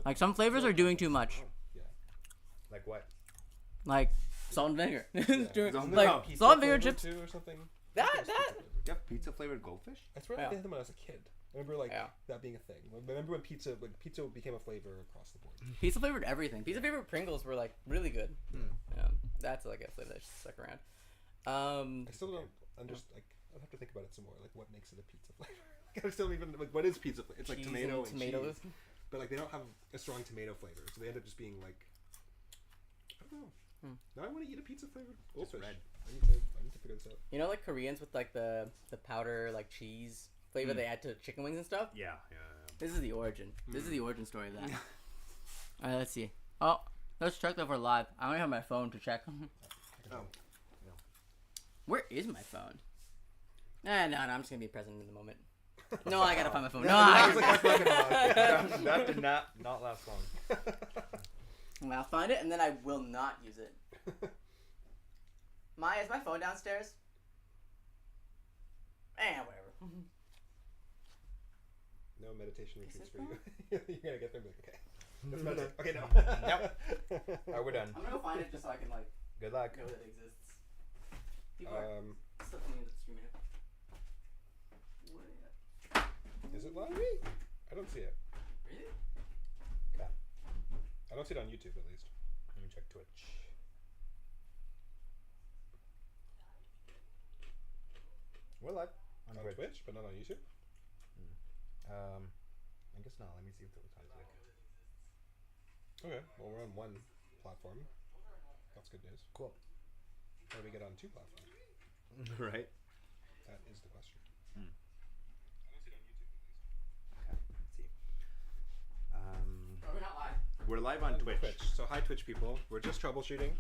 Like some flavors are doing too much. Yeah. Like what? Like salt and vinegar. Isn't Like there pizza salt and vinegar flavor chips. too or something? That. You have pizza flavored goldfish? I swear Yeah. I had them when I was a kid. I remember like Yeah. that being a thing. I remember when pizza became a flavor across the board. Pizza flavored everything. Pizza flavored Pringles were like really good. Yeah, that's like a flavor that stuck around. I still don't understand. Like, I'll have to think about it some more. Like, what makes it a pizza flavor? Like, I still don't even like what is pizza flavor? It's like Cheese tomato and and tomatoes. cheese, but like they don't have a strong tomato flavor, so they end up just being like I don't know. Now I want to eat a pizza flavored goldfish. red. I need to figure this out. You know, like Koreans with like the powder like cheese flavor they add to chicken wings and stuff. Yeah. This is the origin. This is the origin story of that. All right, let's see. Oh, let's check that we're live. I don't have my phone to check. Oh. Where is my phone? No, I'm just gonna be present in the moment. No, I gotta find my phone. No, That did not last long. I'll find it and then I will not use it. Maya, is my phone downstairs? Whatever. No meditation retreats for you. You're gonna get there and be like, okay. Let's meditate. Okay, no. Yep. Alright, we're done. I'm gonna go find it just so I can like Good luck. know that it exists. People are still coming into the stream here. Is it live? I don't see it. Really? Okay. I don't see it on YouTube at least. Let me check Twitch. We're live. On Twitch, but not on YouTube. I guess not. Let me see if it was on Twitch. Okay. Well, we're on one platform. That's good news. Cool. How do we get on two platforms? Right. That is the question. Hmm. I don't see it on YouTube at least. Okay. Let's see. Are we not live? We're live on Twitch. So hi Twitch people. We're just troubleshooting.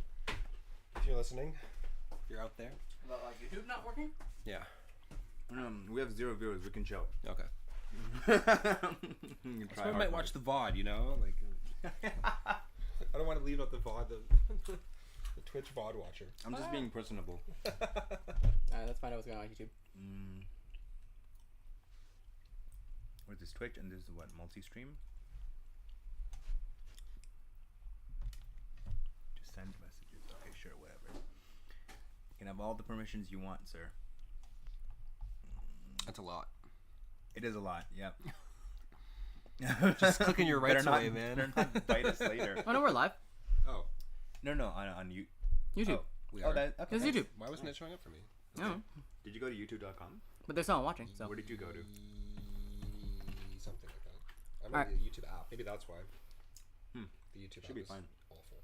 If you're listening, if you're out there. About like YouTube not working? Yeah. We have 0 viewers. We can show. Okay. You So can try I hard might mode. watch the VOD, you know? Like I don't want to leave out the VOD, the Twitch VOD watcher. I'm just being personable. Alright, let's find out what's going on YouTube. Where's this Twitch and this is what? Multi-stream? Just send messages. Okay, sure, whatever. You can have all the permissions you want, sir. That's a lot. It is a lot, yep. Just clicking your rights Better away, not- man. better not bite us later. Oh no, we're live. Oh. No, on you. YouTube. We Oh, are. that, okay. It's YouTube. Why wasn't it showing up for me? No. Did you go to youtube.com? But there's someone watching, so. Where did you go to? Something like that. I'm on Alright. the YouTube app. Maybe that's why. Hmm. The YouTube Should app be is fine. awful.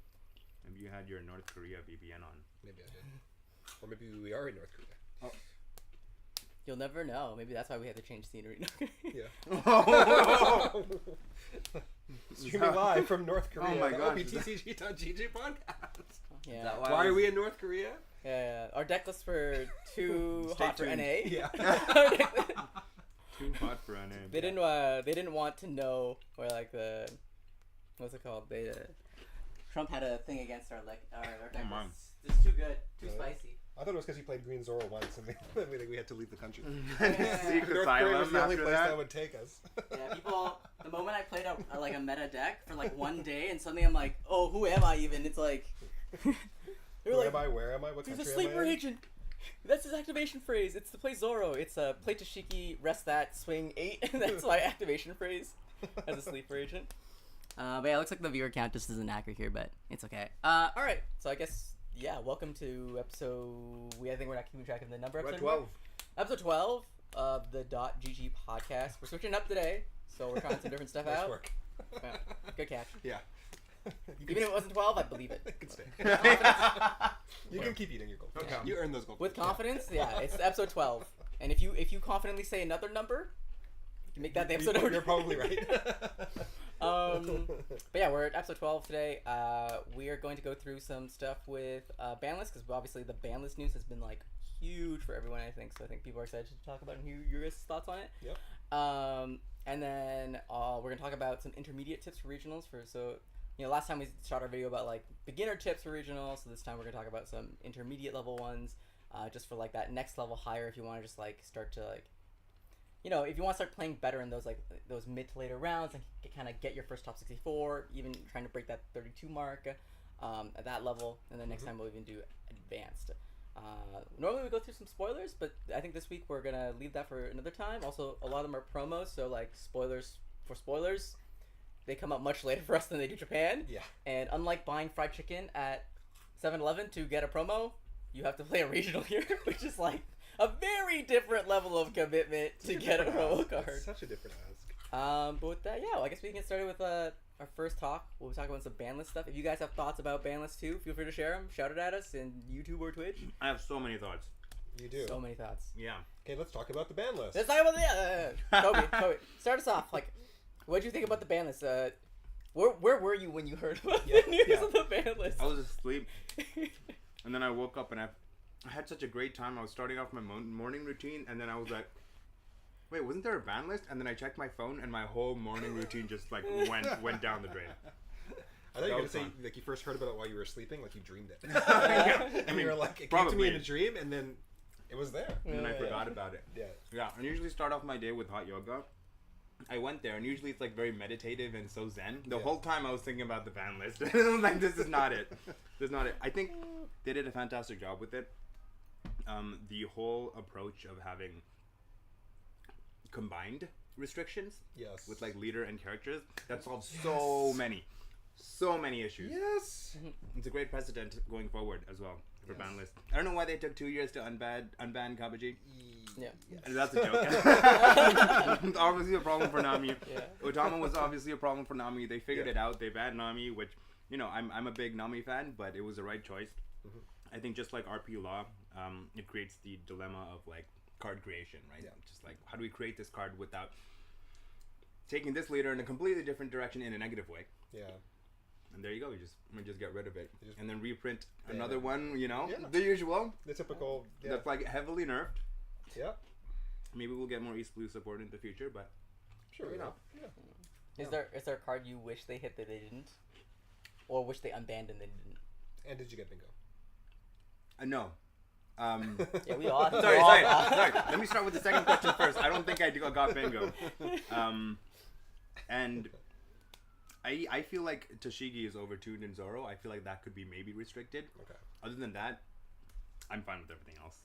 Maybe you had your North Korea VPN on. Maybe I did. Or maybe we are in North Korea. Oh. You'll never know. Maybe that's why we had to change scenery. Yeah. Streaming live from North Korea. Oh my God. OPTCG.GG podcast. Yeah. that Why are we in North Korea? Yeah. Our deck lists for too Stay hot for tuned. NA. Yeah. Too hot for an They didn't want to know where like the what's it called? Trump had a thing against our deck man. lists. It's too good, too Really? spicy. I thought it was because he played Green Zorro once and we had to leave the country. Secret North Korea was asylum the only after place that that. would take us. Yeah, people. The moment I played a meta deck for like one day, and suddenly I'm like, oh, who am I even? It's like, they were Where like, am I? Where am I? What he's a country sleeper am I in? agent. That's his activation phrase. It's to play Zoro. It's play Tashiki, rest that, swing 8. That's my activation phrase as a sleeper agent. But yeah, it looks like the viewer count just isn't accurate here, but it's okay. All right, so I guess welcome to episode. I think we're not keeping track of the number. We're at Episode 12. Episode 12 of the .gg podcast. We're switching up today, so we're trying some different stuff Nice out. work. Yeah, good catch. Yeah. Even if it wasn't 12, I believe it. It can stay. You can keep eating your gold. Okay. You earn those gold. With confidence, it's episode 12. And if you confidently say another number, you can make that the episode number. You're probably right. But yeah, we're at episode 12 today. We are going to go through some stuff with Banlist, because obviously the Banlist news has been like huge for everyone, I think. So I think people are excited to talk about and hear your guys' thoughts on it. Yep. And then we're going to talk about some intermediate tips for regionals. Last time we shot our video about like beginner tips for regionals, so this time we're going to talk about some intermediate level ones, just for like that next level higher if you want to just like start to like you know, if you want to start playing better in those like those mid to later rounds and kind of get your first top 64, even trying to break that 32 mark at that level, and then next time we'll even do advanced. Normally we go through some spoilers, but I think this week we're gonna leave that for another time. Also, a lot of them are promos, so like spoilers for spoilers, they come up much later for us than they do Japan. Yeah. And unlike buying fried chicken at 7-Eleven to get a promo, you have to play a regional here, which is like a very different level of commitment to get a promo card. It's such a different ask. But with that, yeah, well, I guess we can get started with our first talk. We'll be talking about some Banlist stuff. If you guys have thoughts about Banlist too, feel free to share them. Shout it at us in YouTube or Twitch. I have so many thoughts. You do. So many thoughts. Yeah. Okay, let's talk about the ban list. Let's talk about the Kobe. Start us off. Like, what did you think about the Banlist? Where were you when you heard about the news of the Banlist? I was asleep, and then I woke up and I had such a great time. I was starting off my morning routine, and then I was like, wait, wasn't there a ban list? And then I checked my phone, and my whole morning routine just like went down the drain. I thought you were going to say, fun. like, you first heard about it while you were sleeping, like you dreamed it. Yeah, And you were like, it came probably. to me in a dream, and then it was there. And then I Yeah. forgot about it. Yeah. Yeah, and usually start off my day with hot yoga. I went there, and usually it's like very meditative and so zen. The Yeah. whole time I was thinking about the ban list. I was like, this is not it. This is not it. I think they did a fantastic job with it. The whole approach of having combined restrictions Yes. with like leader and characters, that solves so many issues. Yes. It's a great precedent going forward as well for Yes. ban list. I don't know why they took 2 years to unban Kabaji. Yeah. That's a joke. It's obviously a problem for Nami. Yeah. Otama was obviously a problem for Nami. They figured Yeah. it out. They banned Nami, which, you know, I'm a big Nami fan, but it was the right choice. I think just like RP law, it creates the dilemma of like card creation, right? Yeah. Just like, how do we create this card without taking this leader in a completely different direction in a negative way? Yeah. And there you go. We just get rid of it, You just- and then reprint Yeah. another one. You know, Yeah. the usual. The typical. Yeah. That's like heavily nerfed. Yeah. Maybe we'll get more East Blue support in the future, but Sure. you know. Yeah. Is there a card you wish they hit that they didn't, or wish they unbanned and they didn't? And did you get bingo? No. Yeah, we all. Sorry. we all got- Let me start with the second question first. I don't think I got bingo. And I feel like Toshigi is overtuned in Zoro. I feel like that could be maybe restricted. Okay. Other than that, I'm fine with everything else.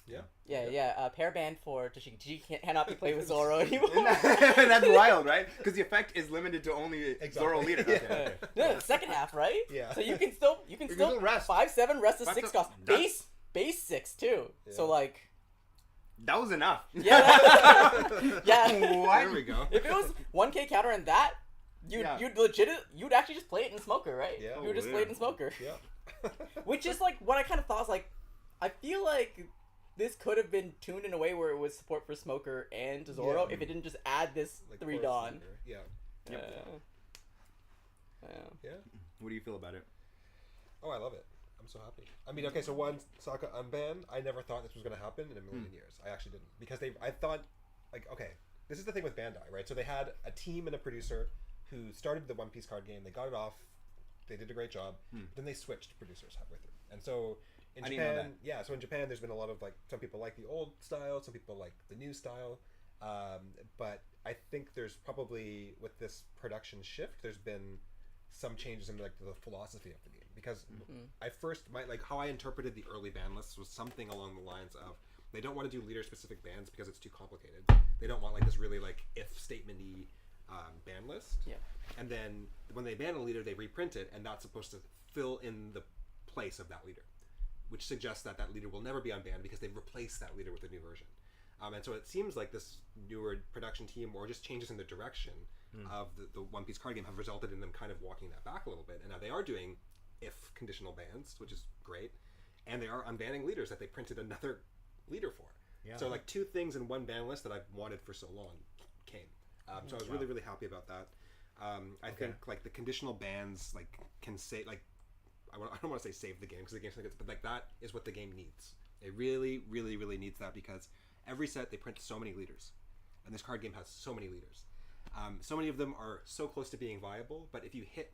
Yeah. Yeah. Pair ban for Toshigi. Toshigi cannot be played with Zoro anymore. That's wild, right? Because the effect is limited to only Zoro leader. Yeah. Okay. No, the second half, right? Yeah. So you can still still rest. 5/7 rest of 6 cost. 5/7. Base 6 too. Yeah. So like That was enough. yeah. Yeah. What? There we go. If it was 1K counter and that, you'd you'd actually just play it in Smoker, right? Yeah. You would just Oh, play it yeah. in Smoker. Yeah. Which is like what I kind of thought was like, I feel like this could have been tuned in a way where it was support for Smoker and Zoro Yeah. if it didn't just add this Like 3 force Dawn. leader. Yeah. Yep. Yeah. What do you feel about it? Oh, I love it. I'm so happy. I mean, okay, so one, Sokka unbanned. I never thought this was going to happen in a million years. I actually didn't. Because I thought, like, okay, this is the thing with Bandai, right? So they had a team and a producer who started the One Piece card game. They got it off. They did a great job. Then they switched producers with it. And so in I didn't know Japan, yeah, so in Japan, there's been a lot of, like, some people like the old style, some people like the new style. But I think there's probably, with this production shift, there's been some changes in like the philosophy of the game, because how I interpreted the early ban lists was something along the lines of they don't want to do leader specific bans because it's too complicated. They don't want like this really like if statement-y ban list. Yeah. And then when they ban a leader, they reprint it, and that's supposed to fill in the place of that leader, which suggests that that leader will never be unbanned because they've replaced that leader with a new version. And so it seems like this newer production team, or just changes in the direction of the One Piece card game, have resulted in them kind of walking that back a little bit. And now they are doing if conditional bans, which is great. And they are unbanning leaders that they printed another leader for. Yeah. So like 2 things in one ban list that I've wanted for so long came. So I was really, really happy about that. I think like the conditional bans like can say like, I don't want to say save the game because the game's not good, but like that is what the game needs. It really, really, really needs that, because every set they print so many leaders, and this card game has so many leaders. So many of them are so close to being viable, but if you hit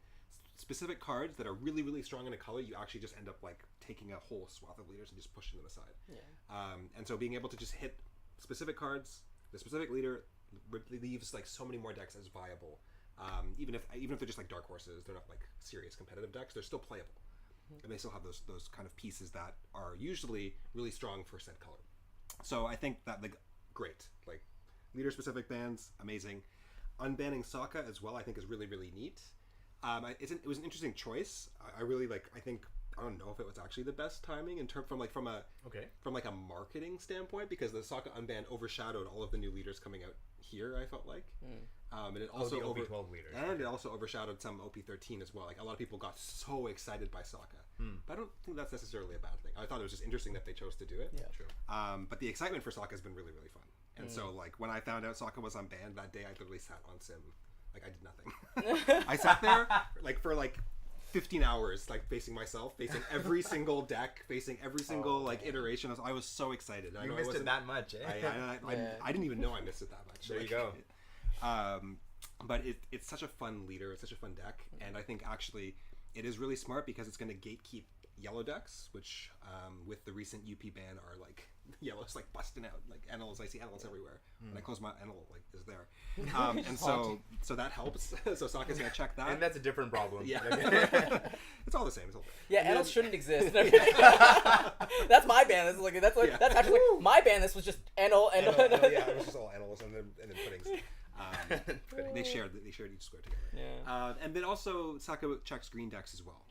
specific cards that are really, really strong in a color, you actually just end up like taking a whole swath of leaders and just pushing them aside. Yeah. And so being able to just hit specific cards The specific leader leaves like so many more decks as viable. Even if they're just like dark horses, they're not like serious competitive decks. They're still playable, and they still have those kind of pieces that are usually really strong for said color. So I think that great, like leader specific bans, amazing. Unbanning Sokka as well, I think is really really neat. It was an interesting choice. I really like. I don't know if it was actually the best timing from a marketing standpoint, because the Sokka unban overshadowed all of the new leaders coming out here. I felt like, and it also the OP12 leaders, and it also overshadowed some OP13 as well. Like a lot of people got so excited by Sokka, but I don't think that's necessarily a bad thing. I thought it was just interesting that they chose to do it. Yeah, true. But the excitement for Sokka has been really really fun. And so like when I found out Sokka was unbanned that day, I literally sat on Sim, like I did nothing. I sat there like for 15 hours, like facing myself, facing every single deck, facing every single iteration. I was so excited. You missed it that much, eh? I didn't even know I missed it that much. There you go. But it's such a fun leader. It's such a fun deck, and I think actually it is really smart because it's going to gatekeep yellow decks, which with the recent UP ban are like yellow's like busting out like Enels. I see Enels everywhere. When I close my Enel, like is there, and so that helps. So Sokka's gonna check that, and that's a different problem. Yeah, it's all the same. It's all the same. Yeah, Enels shouldn't exist. That's my ban. That's actually my ban. This was just Enel. Yeah, it was just all Enels and then puddings. They shared each square together. Yeah. And then also Sokka checks green decks as well.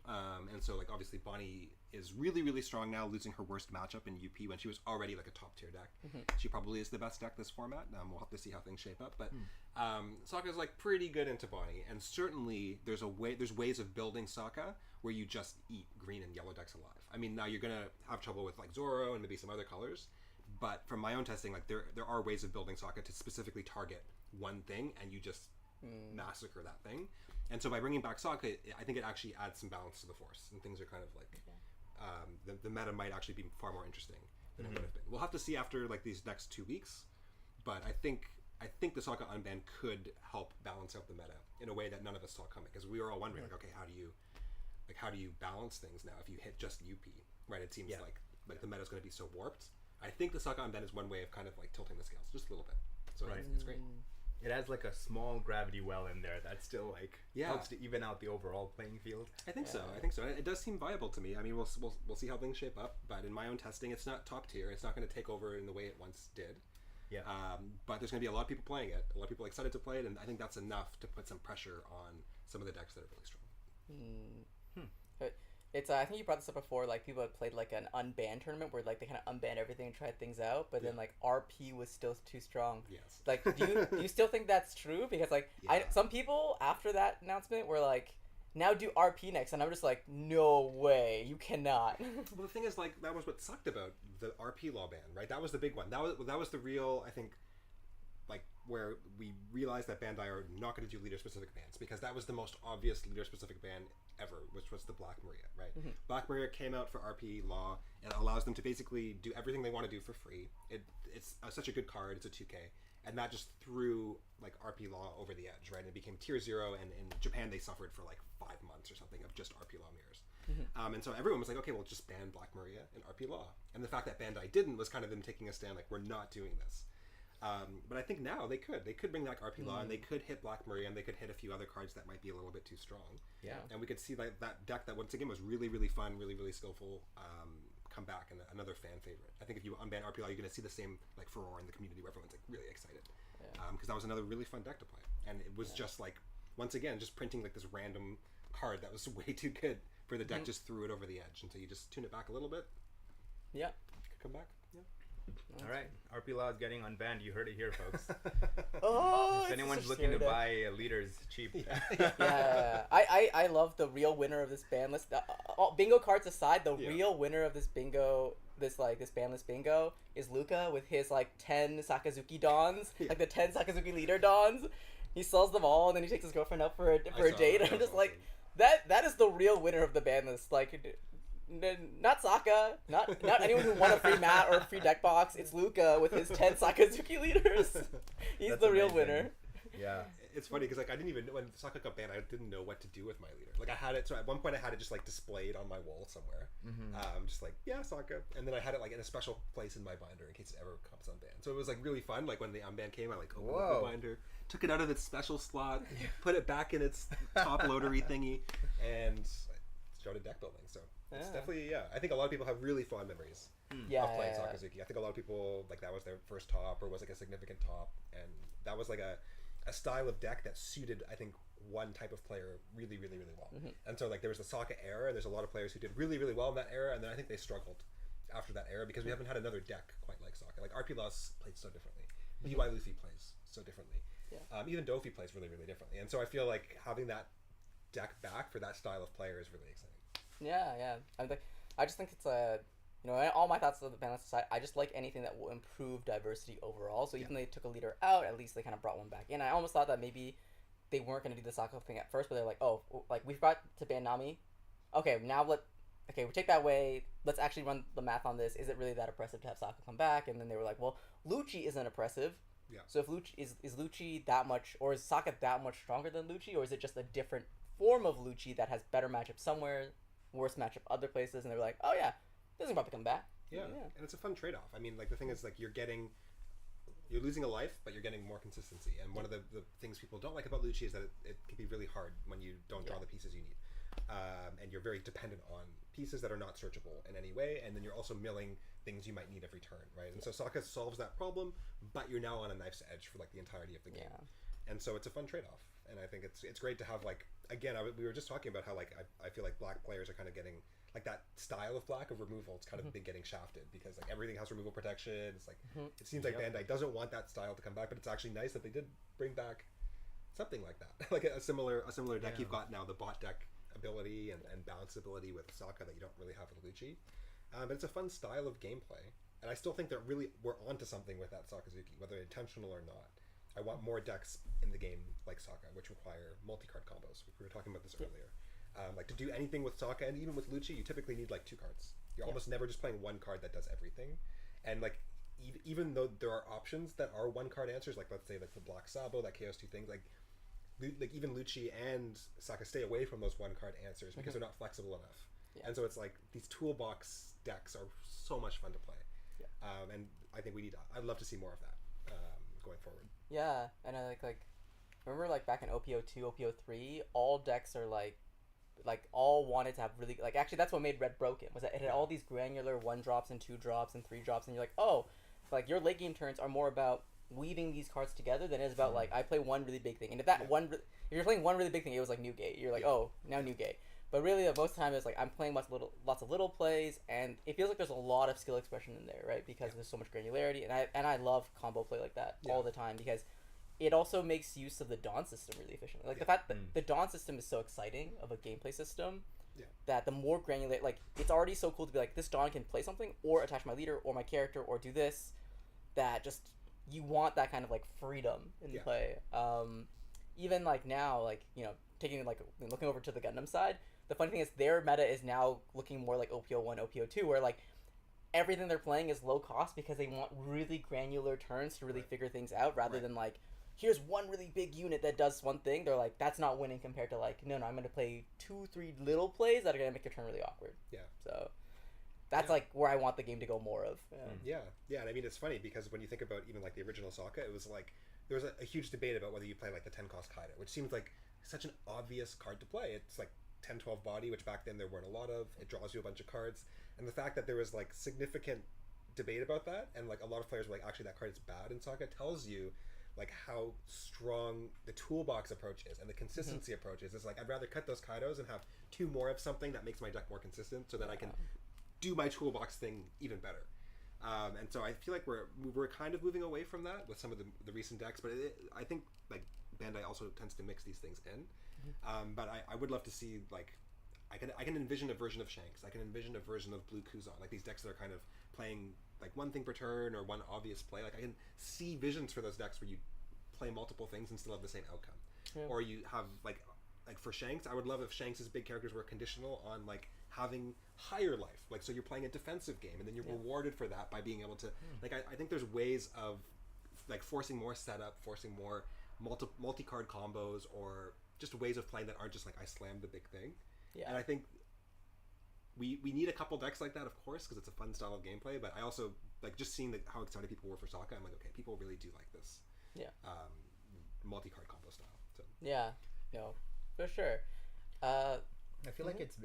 And so like obviously Bonnie is really really strong now, losing her worst matchup in UP when she was already like a top tier deck. She probably is the best deck this format. We'll have to see how things shape up. But Sokka's like pretty good into Bonnie, and certainly there's ways of building Sokka where you just eat green and yellow decks alive. I mean, now you're gonna have trouble with like Zoro and maybe some other colors, but from my own testing, like there are ways of building Sokka to specifically target one thing and you just massacre that thing. And so by bringing back Sokka, I think it actually adds some balance to the force, and things are kind of like the meta might actually be far more interesting than it would have been. We'll have to see after like these next 2 weeks, but I think the Sokka unban could help balance out the meta in a way that none of us saw coming, because we were all wondering like, okay, how do you balance things now if you hit just UP, right? It seems like the meta is going to be so warped. I think the Sokka unban is one way of kind of like tilting the scales just a little bit. So it's great. It has like a small gravity well in there that still like helps to even out the overall playing field. I think so. It does seem viable to me. I mean, we'll see how things shape up. But in my own testing, it's not top tier. It's not going to take over in the way it once did. Yeah. But there's going to be a lot of people playing it. A lot of people excited to play it, and I think that's enough to put some pressure on some of the decks that are really strong. It's I think you brought this up before. Like people had played like an unban tournament where like they kind of unbanned everything and tried things out, but then like RP was still too strong. Yes. Like, do you still think that's true? Because like some people after that announcement were like, now do RP next, and I'm just like, no way, you cannot. Well, the thing is, like, that was what sucked about the RP law ban, right? That was the big one. That was the real, I think, like, where we realized that Bandai are not going to do leader-specific bans, because that was the most obvious leader-specific ban ever, which was the Black Maria, right? Black Maria came out for RP law. It allows them to basically do everything they want to do for free. It's such a good card. It's a 2K. And that just threw like RP law over the edge, right? And it became tier 0, and in Japan they suffered for like 5 months or something of just RP law mirrors. And so everyone was like, okay, well, just ban Black Maria and RP law. And the fact that Bandai didn't was kind of them taking a stand, like, we're not doing this. But I think now they could bring back RP law, and they could hit Black Maria, and they could hit a few other cards that might be a little bit too strong. Yeah. And we could see like that deck that once again was really, really fun, really, really skillful, come back, and another fan favorite. I think if you unban RP law, you're going to see the same like furore in the community where everyone's like really excited. Because that was another really fun deck to play, and it was just like, once again, just printing like this random card that was way too good for the deck, just threw it over the edge, and so you just tune it back a little bit. Yeah, it could come back. All right, RP law is getting unbanned. You heard it here, folks. Oh, if anyone's looking to buy leaders cheap, I love the real winner of this ban list. Bingo cards aside, the real winner of this bingo, this ban list bingo, is Luca with his like 10 Sakazuki Dons, like the 10 Sakazuki leader Dons. He sells them all, and then he takes his girlfriend up for a date. And I'm just like, that is the real winner of the ban list. Like, not Sokka, not anyone who won a free mat or a free deck box. It's Luca with his 10 Sakazuki leaders. He's the real winner. Yeah, it's funny because like I didn't even when Sokka got banned, I didn't know what to do with my leader. Like I had it, so at one point I had it just like displayed on my wall somewhere. Just like Sokka, and then I had it like in a special place in my binder in case it ever comes unbanned. So it was like really fun. Like when the unban came, I like opened up the binder, took it out of its special slot, put it back in its top loadery thingy, and started deck building. So it's definitely I think a lot of people have really fond memories of playing Sakazuki. I think a lot of people like that was their first top or was like a significant top, and that was like a style of deck that suited I think one type of player really well. And so like there was the Sokka era, and there's a lot of players who did really well in that era, and then I think they struggled after that era because we haven't had another deck quite like Sokka. Like RP Loss played so differently, BY Luffy plays so differently, even Dofi plays really differently, and so I feel like having that deck back for that style of player is really exciting. I just think it's a all my thoughts of the Banlist aside, I just like anything that will improve diversity overall. So even though they took a leader out, at least they kind of brought one back in. I almost thought that maybe they weren't going to do the Sokka thing at first, but they're like, oh, like we've got to ban Nami. Okay, now we take that away. Let's actually run the math on this. Is it really that oppressive to have Sokka come back? And then they were like, well, Lucci isn't oppressive. Yeah. So if Lucci is Lucci that much, or is Sokka that much stronger than Lucci, or is it just a different form of Lucci that has better matchup somewhere, worse matchup other places? And they're like, oh yeah, this is about to come back. Yeah, and it's a fun trade-off. I mean, like the thing is, like you're losing a life, but you're getting more consistency. And one of the things people don't like about Lucci is that it can be really hard when you don't draw the pieces you need, and you're very dependent on pieces that are not searchable in any way. And then you're also milling things you might need every turn, right? And so Sokka solves that problem, but you're now on a knife's edge for like the entirety of the game. And so it's a fun trade-off. And I think it's great to have like again we were just talking about how like I feel like black players are kind of getting like that style of black of removal. It's kind of been getting shafted because like everything has removal protection. It's like it seems like Bandai doesn't want that style to come back, but it's actually nice that they did bring back something like that, like a similar deck. You've got now the bot deck ability and bounce ability with Sokka that you don't really have with Lucci, but it's a fun style of gameplay, and I still think that really we're onto something with that Sakazuki, whether intentional or not. I want more decks in the game like Sokka, which require multi-card combos. We were talking about this earlier. Like to do anything with Sokka and even with Lucci, you typically need like 2 cards. You're almost never just playing one card that does everything. And like even though there are options that are 1-card answers, like let's say like the Black Sabo, that Chaos 2 thing, like even Lucci and Sokka stay away from those 1-card answers because they're not flexible enough. And so it's like these toolbox decks are so much fun to play. And I think I'd love to see more of that going forward. Yeah, and I like remember like back in OPO2, OPO3, all decks are like all wanted to have really like actually that's what made Red broken, was that it had all these granular 1-drops and 2-drops and 3-drops, and you're like, oh, like your late game turns are more about weaving these cards together than it is about like I play one really big thing, and if that if you're playing one really big thing, it was like Newgate. You're like, oh, now Newgate. But really, most of the time, it's like I'm playing lots of little plays, and it feels like there's a lot of skill expression in there, right? Because there's so much granularity, and I love combo play like that all the time because it also makes use of the Dawn system really efficiently. Like the fact that the Dawn system is so exciting of a gameplay system that the more granular, like it's already so cool to be like this Dawn can play something or attach my leader or my character or do this. That just you want that kind of like freedom in play. Even like now, like taking like looking over to the Gundam side. The funny thing is their meta is now looking more like OPO1, OPO2, where like everything they're playing is low cost because they want really granular turns to really figure things out rather than like, here's one really big unit that does one thing. They're like, that's not winning compared to like, no, I'm going to play 2-3 little plays that are going to make your turn really awkward. Yeah. So that's like where I want the game to go more of. Yeah. And I mean, it's funny because when you think about even like the original Sokka, it was like, there was a huge debate about whether you play like the 10 cost Kaido, which seems like such an obvious card to play. It's like 10-12 body, which back then there weren't a lot of. It draws you a bunch of cards, and the fact that there was like significant debate about that, and like a lot of players were like, actually that card is bad in Sokka, tells you like how strong the toolbox approach is and the consistency approach is. It's like I'd rather cut those Kaidos and have 2 more of something that makes my deck more consistent, so that I can do my toolbox thing even better. And so I feel like we're kind of moving away from that with some of the recent decks, but I think like Bandai also tends to mix these things in. But I would love to see like I can envision a version of Shanks. I can envision a version of Blue Kuzan, like these decks that are kind of playing like one thing per turn or one obvious play. Like I can see visions for those decks where you play multiple things and still have the same outcome. Or you have like for Shanks, I would love if Shanks' big characters were conditional on like having higher life. Like so you're playing a defensive game and then you're rewarded for that by being able to like I think there's ways of like forcing more setup, forcing more multi-card combos or just ways of playing that aren't just like I slam the big thing. Yeah. And I think we need a couple decks like that, of course, because it's a fun style of gameplay. But I also like just seeing how excited people were for Sokka. I'm like, okay, people really do like this. Yeah. Multi-card combo style. So. Yeah. No, for sure. I feel like it's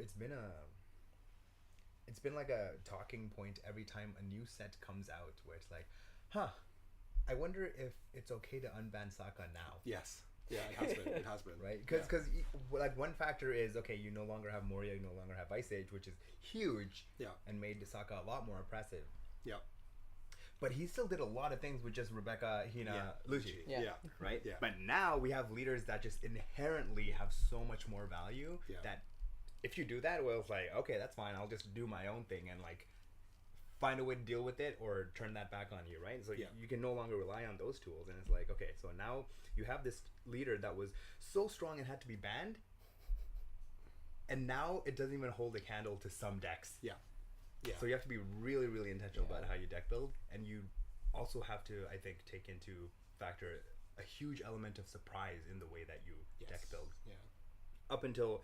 been like a talking point every time a new set comes out, where it's like, I wonder if it's okay to unban Sokka now. Yes. Yeah, it has been. It has been. Right? Because like one factor is, okay, you no longer have Moria, you no longer have Ice Age, which is huge. Yeah. And made Sokka a lot more impressive. Yeah. But he still did a lot of things with just Rebecca, Hina, Lucci. Yeah. Right? Yeah. But now we have leaders that just inherently have so much more value that if you do that, well, it's like, okay, that's fine. I'll just do my own thing and like find a way to deal with it or turn that back on you, right? So you can no longer rely on those tools. And it's like, okay, so now you have this leader that was so strong and had to be banned. And now it doesn't even hold a candle to some decks. Yeah. Yeah. So you have to be really, really intentional about how you deck build. And you also have to, I think, take into factor a huge element of surprise in the way that you deck build. Yeah. Up until,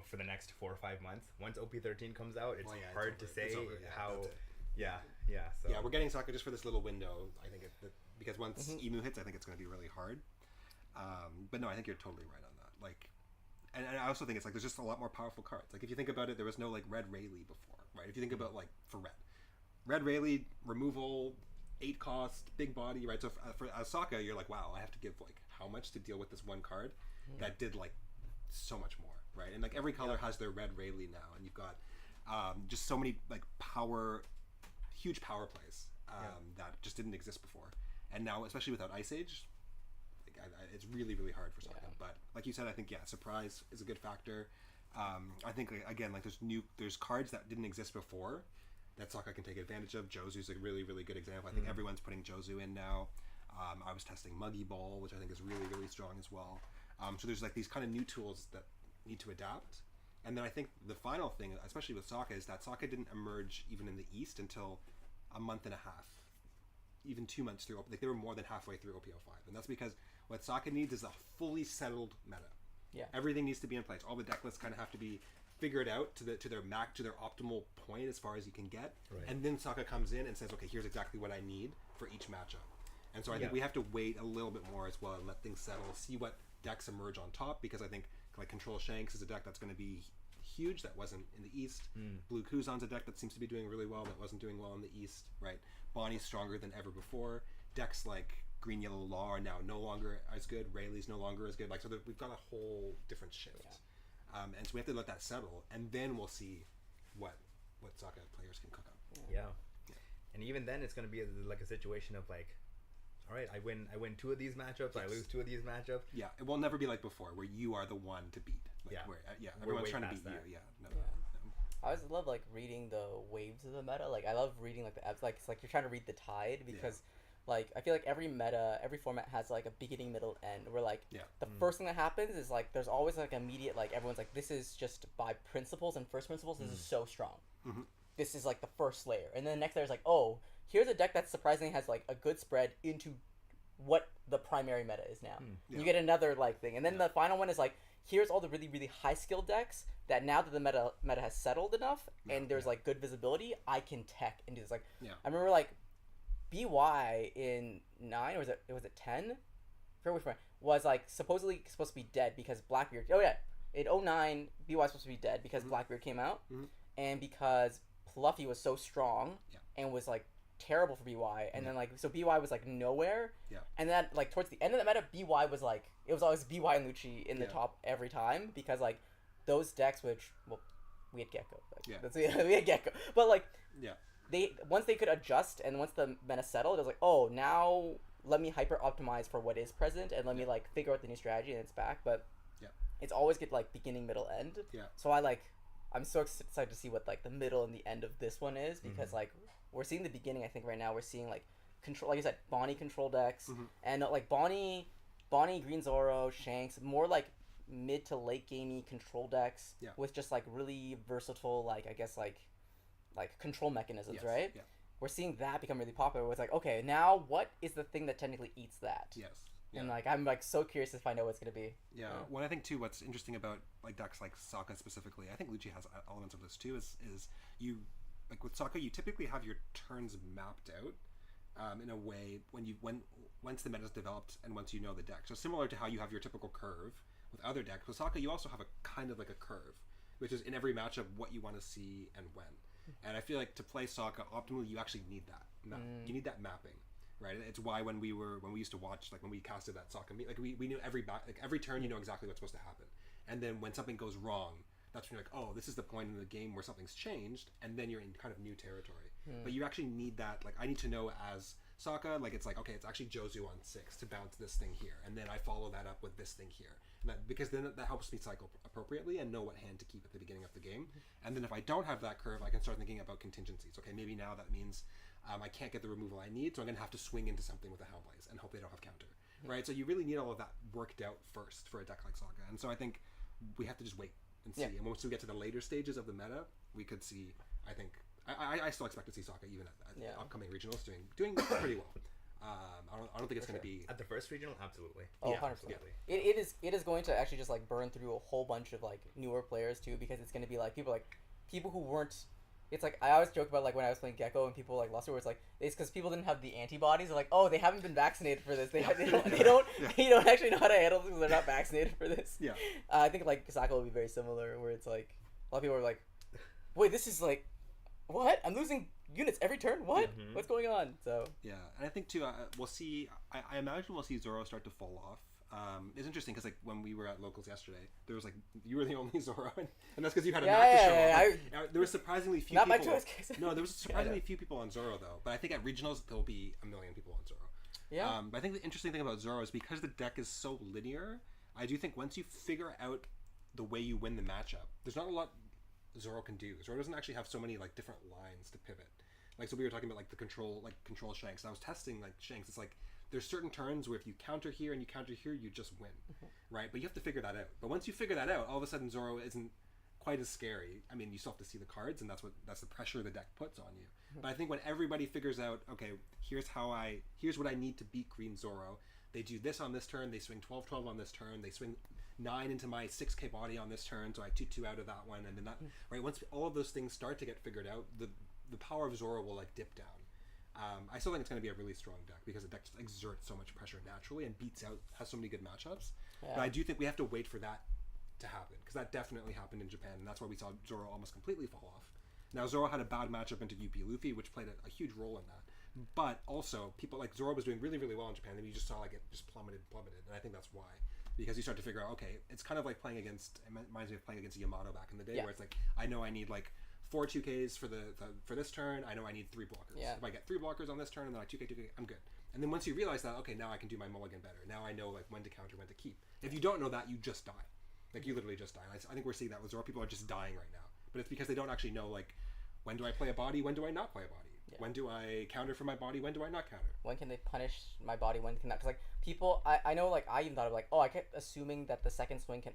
for the next 4 or 5 months, once OP13 comes out, it's hard to say how. So we're getting Sokka just for this little window. I think because once Emu hits, I think it's going to be really hard. But no, I think you're totally right on that. Like, and I also think it's like there's just a lot more powerful cards. Like if you think about it, there was no like Red Rayleigh before, right? If you think about like for Red Rayleigh removal, 8 cost, big body, right? So for Sokka, you're like, wow, I have to give like how much to deal with this one card that did like so much more, right? And like every color has their Red Rayleigh now, and you've got just so many like huge power plays that just didn't exist before, and now especially without Ice Age, it's really really hard for Sokka. But like you said, I think surprise is a good factor. I think again like there's cards that didn't exist before that Sokka can take advantage of. Jozu's a really really good example. I think everyone's putting Jozu in now. I was testing Muggy Ball, which I think is really really strong as well. So there's like these kind of new tools that need to adapt. And then I think the final thing, especially with Sokka, is that Sokka didn't emerge even in the East until a month and a half, even 2 months through. Like they were more than halfway through OPO5, and that's because what Sokka needs is a fully settled meta. Yeah. Everything needs to be in place. All the deck lists kind of have to be figured out to their optimal point as far as you can get. Right. And then Sokka comes in and says, okay, here's exactly what I need for each matchup. And so I think we have to wait a little bit more as well and let things settle, see what decks emerge on top, because I think like Control Shanks is a deck that's going to be huge that wasn't in the East. Blue Kuzan's a deck that seems to be doing really well that wasn't doing well in the East, right? Bonnie's stronger than ever before. Decks like Green Yellow Law are now no longer as good. Rayleigh's no longer as good. Like so we've got a whole different shift. And so we have to let that settle, and then we'll see what Sokka players can cook up. Yeah. And even then it's going to be like a situation of like, all right, I win 2 of these matchups, I lose 2 of these matchups. Yeah, it will never be like before, where you are the one to beat. Like, where, everyone's trying to beat you. No. I always love like reading the waves of the meta. Like I love reading like the ebbs. Like it's like you're trying to read the tide because like I feel like every meta, every format has like a beginning, middle, end. Where like the first thing that happens is like there's always like immediate like everyone's like this is just by principles and first principles. This is so strong. This is like the first layer, and then the next layer is like, oh, here's a deck that surprisingly has like a good spread into what the primary meta is now. You get another like thing, and then the final one is like, here's all the really really high skill decks that now that the meta has settled enough and there's like good visibility, I can tech and do this. Like I remember like BY in 9 or was it 10? Was like supposedly supposed to be dead because Blackbeard. Oh yeah, in 09 BY was supposed to be dead because Blackbeard came out and because Fluffy was so strong and was like terrible for BY, and then like so BY was like nowhere, and then like towards the end of the meta, BY was like it was always BY and Lucci in the top every time because like those decks, which we had Gecko, we had Gecko, but like they once they could adjust and once the meta settled, it was like, oh, now let me hyper optimize for what is present and let me like figure out the new strategy and it's back. But it's always get like beginning, middle, end. So I'm so excited to see what like the middle and the end of this one is because like we're seeing the beginning. I think right now we're seeing like control, like I said, Bonnie control decks and like Bonnie, Green Zoro, Shanks, more like mid to late gamey control decks with just like really versatile like I guess like control mechanisms, right? We're seeing that become really popular. Where it's like, okay, now what is the thing that technically eats that? And like I'm like so curious to find out what's gonna be. Yeah. Well, I think too, what's interesting about like decks like Sokka specifically, I think Lucci has elements of this too. Is you like with Sokka, you typically have your turns mapped out in a way once the meta's developed and once you know the deck. So similar to how you have your typical curve with other decks, with Sokka you also have a kind of like a curve, which is in every matchup what you want to see and when. And I feel like to play Sokka optimally, you actually need that. You need that mapping, right? It's why when we used to watch, like when we casted that Sokka meet, like we knew every turn you know exactly what's supposed to happen. And then when something goes wrong, that's when you're like, oh, this is the point in the game where something's changed, and then you're in kind of new territory. But you actually need that. Like I need to know as Sokka, like it's like, okay, it's actually Jozu on 6 to bounce this thing here, and then I follow that up with this thing here. Because then that helps me cycle appropriately and know what hand to keep at the beginning of the game. And then if I don't have that curve, I can start thinking about contingencies. Okay, maybe now that means I can't get the removal I need, so I'm going to have to swing into something with a Hellblaze and hope they don't have counter. Right? So you really need all of that worked out first for a deck like Sokka. And so I think we have to just wait and see. And once we get to the later stages of the meta, we could see, I think, I still expect to see Sokka even at upcoming regionals doing pretty well. I don't think it's going to be at the first regional. Absolutely. Oh, 100%. Absolutely. It is going to actually just like burn through a whole bunch of like newer players too, because it's going to be like people who weren't. It's like I always joke about like when I was playing Gecko and people like lost it, where it's like it's because people didn't have the antibodies. They're like, oh, they haven't been vaccinated for this. They don't actually know how to handle this because they're not vaccinated for this. Yeah. I think like Sokka will be very similar, where it's like a lot of people are like, wait, this is like, what? I'm losing units every turn. What? What's going on? So yeah, and I think too, we'll see. I imagine we'll see Zoro start to fall off. It's interesting because like when we were at locals yesterday, there was like you were the only Zoro, and that's because you had a map to show off. There was surprisingly few. Not people. My choice. No, there was surprisingly few people on Zoro though. But I think at regionals there'll be 1 million people on Zoro. Yeah. But I think the interesting thing about Zoro is because the deck is so linear. I do think once you figure out the way you win the matchup, there's not a lot Zoro can do. Zoro doesn't actually have so many like different lines to pivot. Like so we were talking about like the control Shanks. And I was testing like Shanks. It's like there's certain turns where if you counter here and you counter here, you just win, right? But you have to figure that out. But once you figure that out, all of a sudden Zoro isn't quite as scary. I mean, you still have to see the cards, and that's the pressure the deck puts on you. But I think when everybody figures out, okay, here's what I need to beat Green Zoro. They do this on this turn. They swing 12/12 on this turn. They swing 9 into my 6k body on this turn, so I 2/2 out of that one, and then that right. Once all of those things start to get figured out, the power of Zoro will like dip down. I still think it's going to be a really strong deck because the deck just exerts so much pressure naturally and has so many good matchups. Yeah. But I do think we have to wait for that to happen because that definitely happened in Japan, and that's why we saw Zoro almost completely fall off. Now Zoro had a bad matchup into UP Luffy, which played a huge role in that. But also, people like Zoro was doing really, really well in Japan, and you just saw like it just plummeted, and I think that's why. Because you start to figure out, okay, it's kind of like playing against. It reminds me of playing against Yamato back in the day, where it's like I know I need like 4 2Ks for this turn. I know I need 3 blockers. Yeah. If I get 3 blockers on this turn and then I 2K, I'm good. And then once you realize that, okay, now I can do my mulligan better. Now I know like when to counter, when to keep. If you don't know that, you just die. Like you literally just die. And I think we're seeing that with Zoro. People are just dying right now. But it's because they don't actually know like when do I play a body, when do I not play a body. Yeah. When do I counter for my body? When do I not counter? When can they punish my body? When can that? Because like people, I know like I even thought of like, oh, I kept assuming that the second swing can,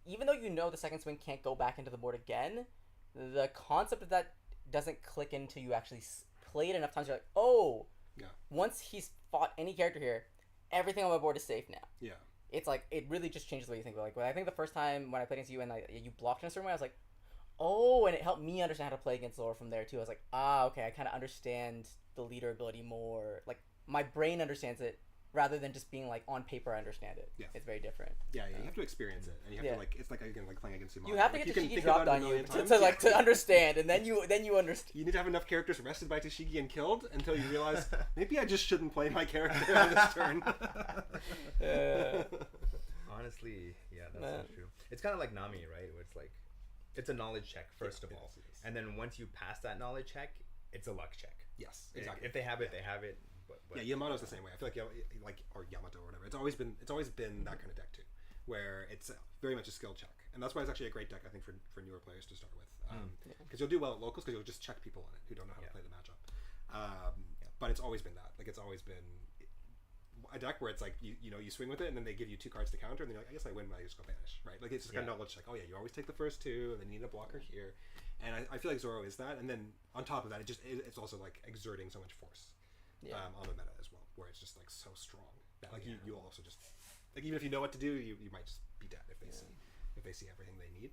even though you know the second swing can't go back into the board again, the concept of that doesn't click until you actually play it enough times. You're like, oh, yeah. Once he's fought any character here, everything on my board is safe now. Yeah. It's like it really just changes the way you think. Like I think the first time when I played against you and you blocked in a certain way, I was like, oh, and it helped me understand how to play against Zoro from there too. I was like, okay, I kind of understand the leader ability more. Like my brain understands it rather than just being like on paper I understand it. Yeah. It's very different. Yeah, you have to experience it, and you have to like it's like again like playing against Yamato. You have to get Tashigi dropped on you to understand, and then you understand. You need to have enough characters arrested by Tashigi and killed until you realize maybe I just shouldn't play my character on this turn. Honestly, yeah, that's so true. It's kind of like Nami, right? Where it's like it's a knowledge check first of all, and then once you pass that knowledge check, it's a luck check. Yes, exactly. If they have it, they have it. But Yamato's the same way. I feel like or Yamato or whatever. It's always been that kind of deck too, where it's very much a skill check, and that's why it's actually a great deck I think for newer players to start with, because you'll do well at locals because you'll just check people on it who don't know how to play the matchup. But it's always been that. Like it's always been a deck where it's like you know you swing with it and then they give you 2 cards to counter and then you're like I guess I win when I just go banish, right? Like it's just kind of knowledge like oh yeah you always take the first 2 and then you need a blocker here, and I feel like Zoro is that, and then on top of that it's also like exerting so much force on the meta as well, where it's just like so strong. that. Like you also just like even if you know what to do, you might just be dead if they see everything they need.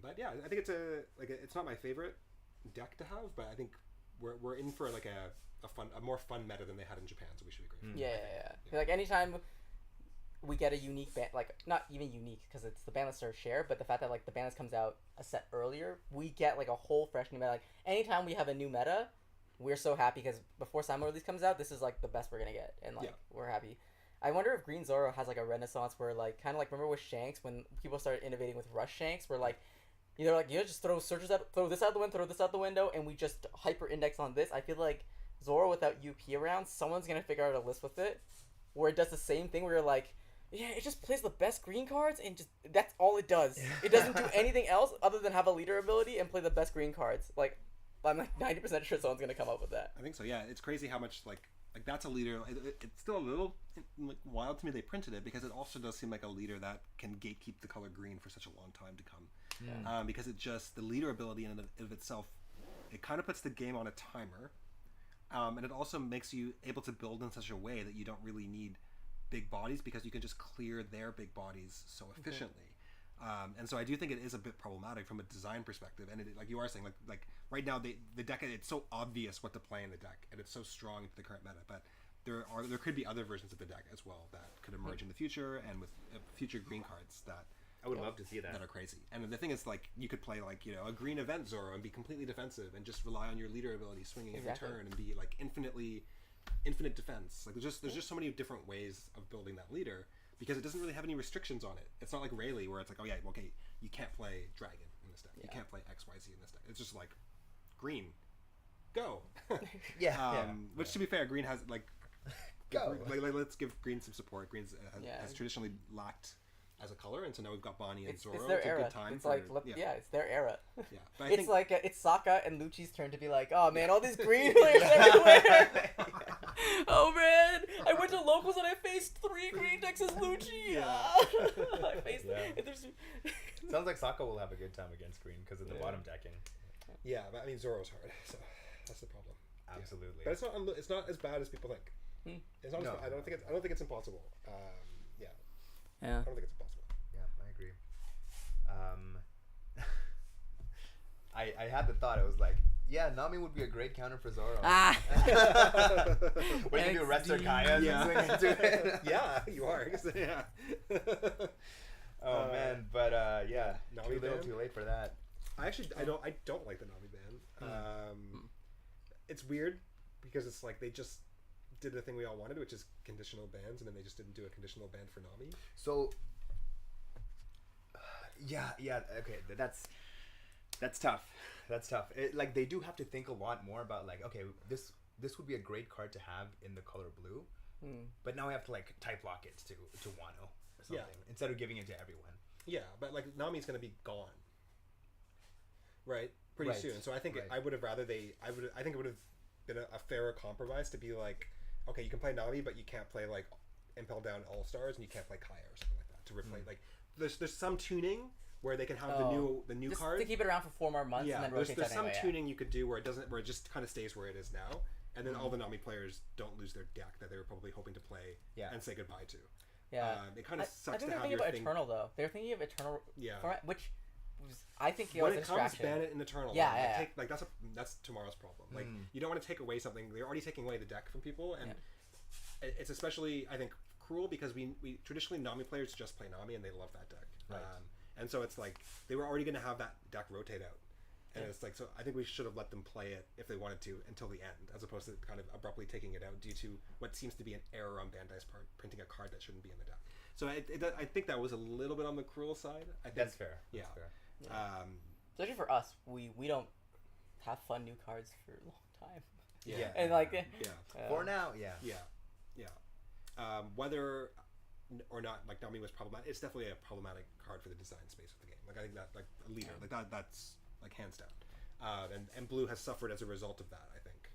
But yeah, I think it's not my favorite deck to have, but I think we're in for like a more fun meta than they had in Japan, so we should be grateful. Yeah. Like anytime we get a unique ban, like not even unique because it's the ban lists are shared, but the fact that like the ban list comes out a set earlier, we get like a whole fresh new meta. Like anytime we have a new meta, we're so happy because before Simon release comes out, this is like the best we're gonna get, and like we're happy. I wonder if Green Zoro has like a renaissance where like kind of like remember with Shanks when people started innovating with Rush Shanks, where like either like just throw searches out, throw this out the window, throw this out the window, and we just hyper index on this. I feel like Zoro without UP around, someone's gonna figure out a list with it where it does the same thing where you're like, yeah, it just plays the best green cards and just that's all it does. It doesn't do anything else other than have a leader ability and play the best green cards. Like I'm like 90% sure someone's gonna come up with that. I think so. Yeah, it's crazy how much like that's a leader. It's still a little like, wild to me they printed it because it also does seem like a leader that can gatekeep the color green for such a long time to come. Because it just the leader ability in and of itself, it kind of puts the game on a timer, and it also makes you able to build in such a way that you don't really need big bodies because you can just clear their big bodies so efficiently. And so I do think it is a bit problematic from a design perspective. And it, like you are saying, like right now the deck, it's so obvious what to play in the deck, and it's so strong to the current meta. But there could be other versions of the deck as well that could emerge in the future, and with future green cards that I would love to see that are crazy. And the thing is, like you could play like a green event Zoro and be completely defensive and just rely on your leader ability swinging every turn and be like infinite defense. Like there's just so many different ways of building that leader. Because it doesn't really have any restrictions on it. It's not like Rayleigh where it's like, oh yeah, okay, you can't play Dragon in this deck. You can't play XYZ in this deck. It's just like, green, go. Which to be fair, green has like, go. Like, let's give green some support. Green has traditionally lacked as a color, and so now we've got Bonnie and Zoro. It's their era. A good time it's like, it's their era. Yeah, but it's like it's Sokka and Lucci's turn to be like, oh man, all these green players everywhere. Oh man, I went to locals and I faced 3 green decks as Lucci. I faced Sounds like Sokka will have a good time against green because of the bottom decking. Yeah, but I mean Zoro's hard, so that's the problem. Absolutely. Yeah. But it's not as bad as people think. It's not. I don't think it's impossible. Yeah. I don't think it's impossible. Yeah, I agree. I had the thought. It was like, yeah, Nami would be a great counter for Zoro. When you do Retzer Kaya and into it. Yeah, you are. Yeah. Man, but yeah, Nami too late for that. I don't like the Nami ban. It's weird because it's like they just did the thing we all wanted, which is conditional bans, and then they just didn't do a conditional ban for Nami. So yeah, okay, that's tough. That's tough. Like they do have to think a lot more about like, okay, this would be a great card to have in the color blue, but now we have to like type lock it to Wano or something instead of giving it to everyone. Yeah, but like Nami's gonna be gone, right? Pretty soon. So I think I would have rather I think it would have been a fairer compromise to be like, okay, you can play Nami, but you can't play like Impel Down All Stars, and you can't play Kaya or something like that to replace like there's some tuning where they can have the new just card to keep it around for 4 more months and then rotate there's some anyway, tuning you could do where it just kind of stays where it is now, and then all the Nami players don't lose their deck that they were probably hoping to play and say goodbye to. It kind of sucks to have your thing. I think they're thinking about Eternal though. They're thinking of Eternal format, which I think when it comes, ban it in Eternal. Like that's tomorrow's problem. Like you don't want to take away something. They're already taking away the deck from people, and it's especially I think cruel because we traditionally Nami players just play Nami and they love that deck. Right. And so it's like they were already going to have that deck rotate out, and it's like so I think we should have let them play it if they wanted to until the end, as opposed to kind of abruptly taking it out due to what seems to be an error on Bandai's part, printing a card that shouldn't be in the deck. So I think that was a little bit on the cruel side. I think, that's fair. Yeah. That's fair. Especially for us, we don't have fun new cards for a long time. Yeah. And like for now, whether or not like Nami was problematic, it's definitely a problematic card for the design space of the game. Like I think that like a leader like that's like hands down, and blue has suffered as a result of that. I think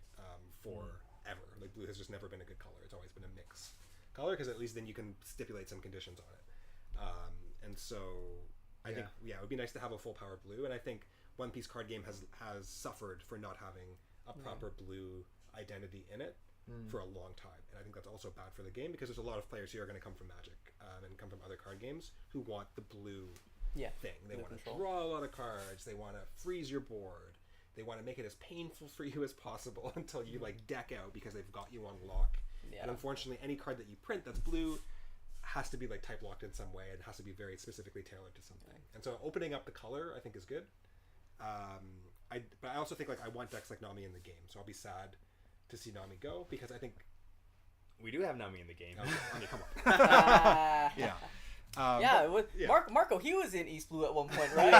forever. Like blue has just never been a good color. It's always been a mix color because at least then you can stipulate some conditions on it, and so I think it would be nice to have a full power blue, and I think One Piece card game has suffered for not having a proper blue identity in it. for a long time. And I think that's also bad for the game because there's a lot of players who are going to come from Magic and come from other card games who want the blue thing. They want to draw a lot of cards. They want to freeze your board. They want to make it as painful for you as possible until you like deck out because they've got you on lock. Yeah. And unfortunately, any card that you print that's blue has to be like type locked in some way and has to be very specifically tailored to something. And so opening up the color, I think, is good. But I also think like I want decks like Nami in the game, so I'll be sad to see Nami go because I think we do have Nami in the game. I mean, come on. Yeah. Marco, he was in East Blue at one point, right?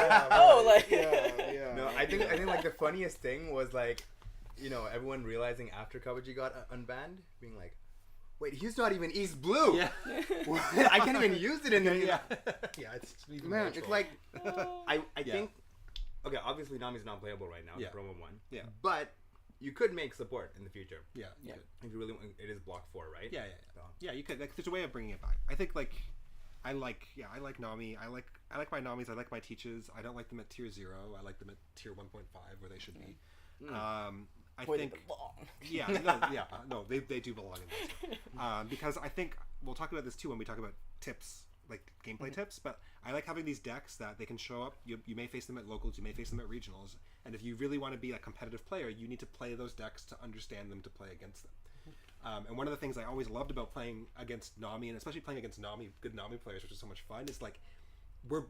Yeah. No, I think like the funniest thing was like, you know, everyone realizing after Kabuji got unbanned, being like, wait, he's not even East Blue. Yeah. I can't even use it in there. Yeah. It's even man. natural. It's like I think. Okay, obviously Nami's not playable right now. Yeah. Promo 1. Yeah. But you could make support in the future. Yeah. If you really want, it is block 4, right? Yeah. So. Yeah, you could. Like, there's a way of bringing it back. I think like. I like Nami. I like my Namis. I like my Teaches. I don't like them at tier 0. I like them at tier 1.5 where they should be. I think they belong. They do belong in this. Because I think we'll talk about this too when we talk about tips, like gameplay tips. But I like having these decks that they can show up. You may face them at locals. You may face them at regionals. And if you really want to be a competitive player, you need to play those decks to understand them to play against them. And one of the things I always loved about playing against Nami, and especially playing against good Nami players, which is so much fun, is like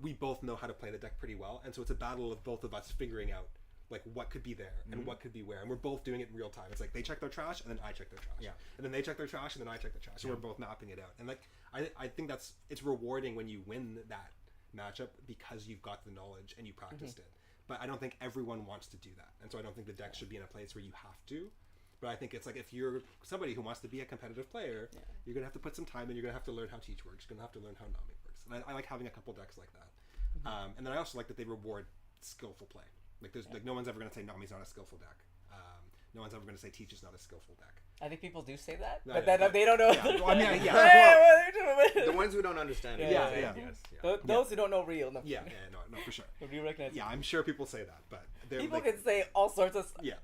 we both know how to play the deck pretty well, and so it's a battle of both of us figuring out like what could be there and what could be where, and we're both doing it in real time. It's like they check their trash and then I check their trash, and then they check their trash and then I check their trash, and we're both mapping it out. And like I think it's rewarding when you win that matchup because you've got the knowledge and you practiced it. But I don't think everyone wants to do that, and so I don't think the deck should be in a place where you have to. But I think it's like if you're somebody who wants to be a competitive player, you're going to have to put some time and you're going to have to learn how Teach works. You're going to have to learn how Nami works. And I like having a couple decks like that. And then I also like that they reward skillful play. Like there's like no one's ever going to say Nami's not a skillful deck. No one's ever going to say Teach is not a skillful deck. I think people do say that, but they don't know. Yeah. Well, I mean, the ones who don't understand it. Yeah. Those who don't know real. No. Yeah, no, for sure. Nobody recognizes. Yeah, I'm sure people say that, but people can say all sorts of stuff. Yeah.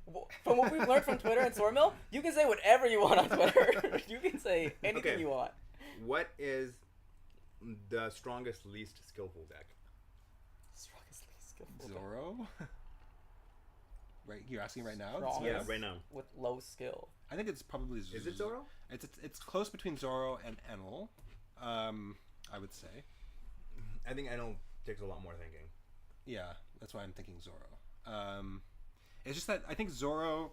From what we've learned from Twitter and Swordmill, you can say whatever you want on Twitter. You can say anything you want. What is the strongest, least skillful deck? Strongest, least skillful Zoro? Right, you're asking right now? Yeah, right now. With low skill. I think it's probably Zoro. Is it Zoro? It's close between Zoro and Enel, I would say. I think Enel takes a lot more thinking. Yeah, that's why I'm thinking Zoro. It's just that I think Zoro...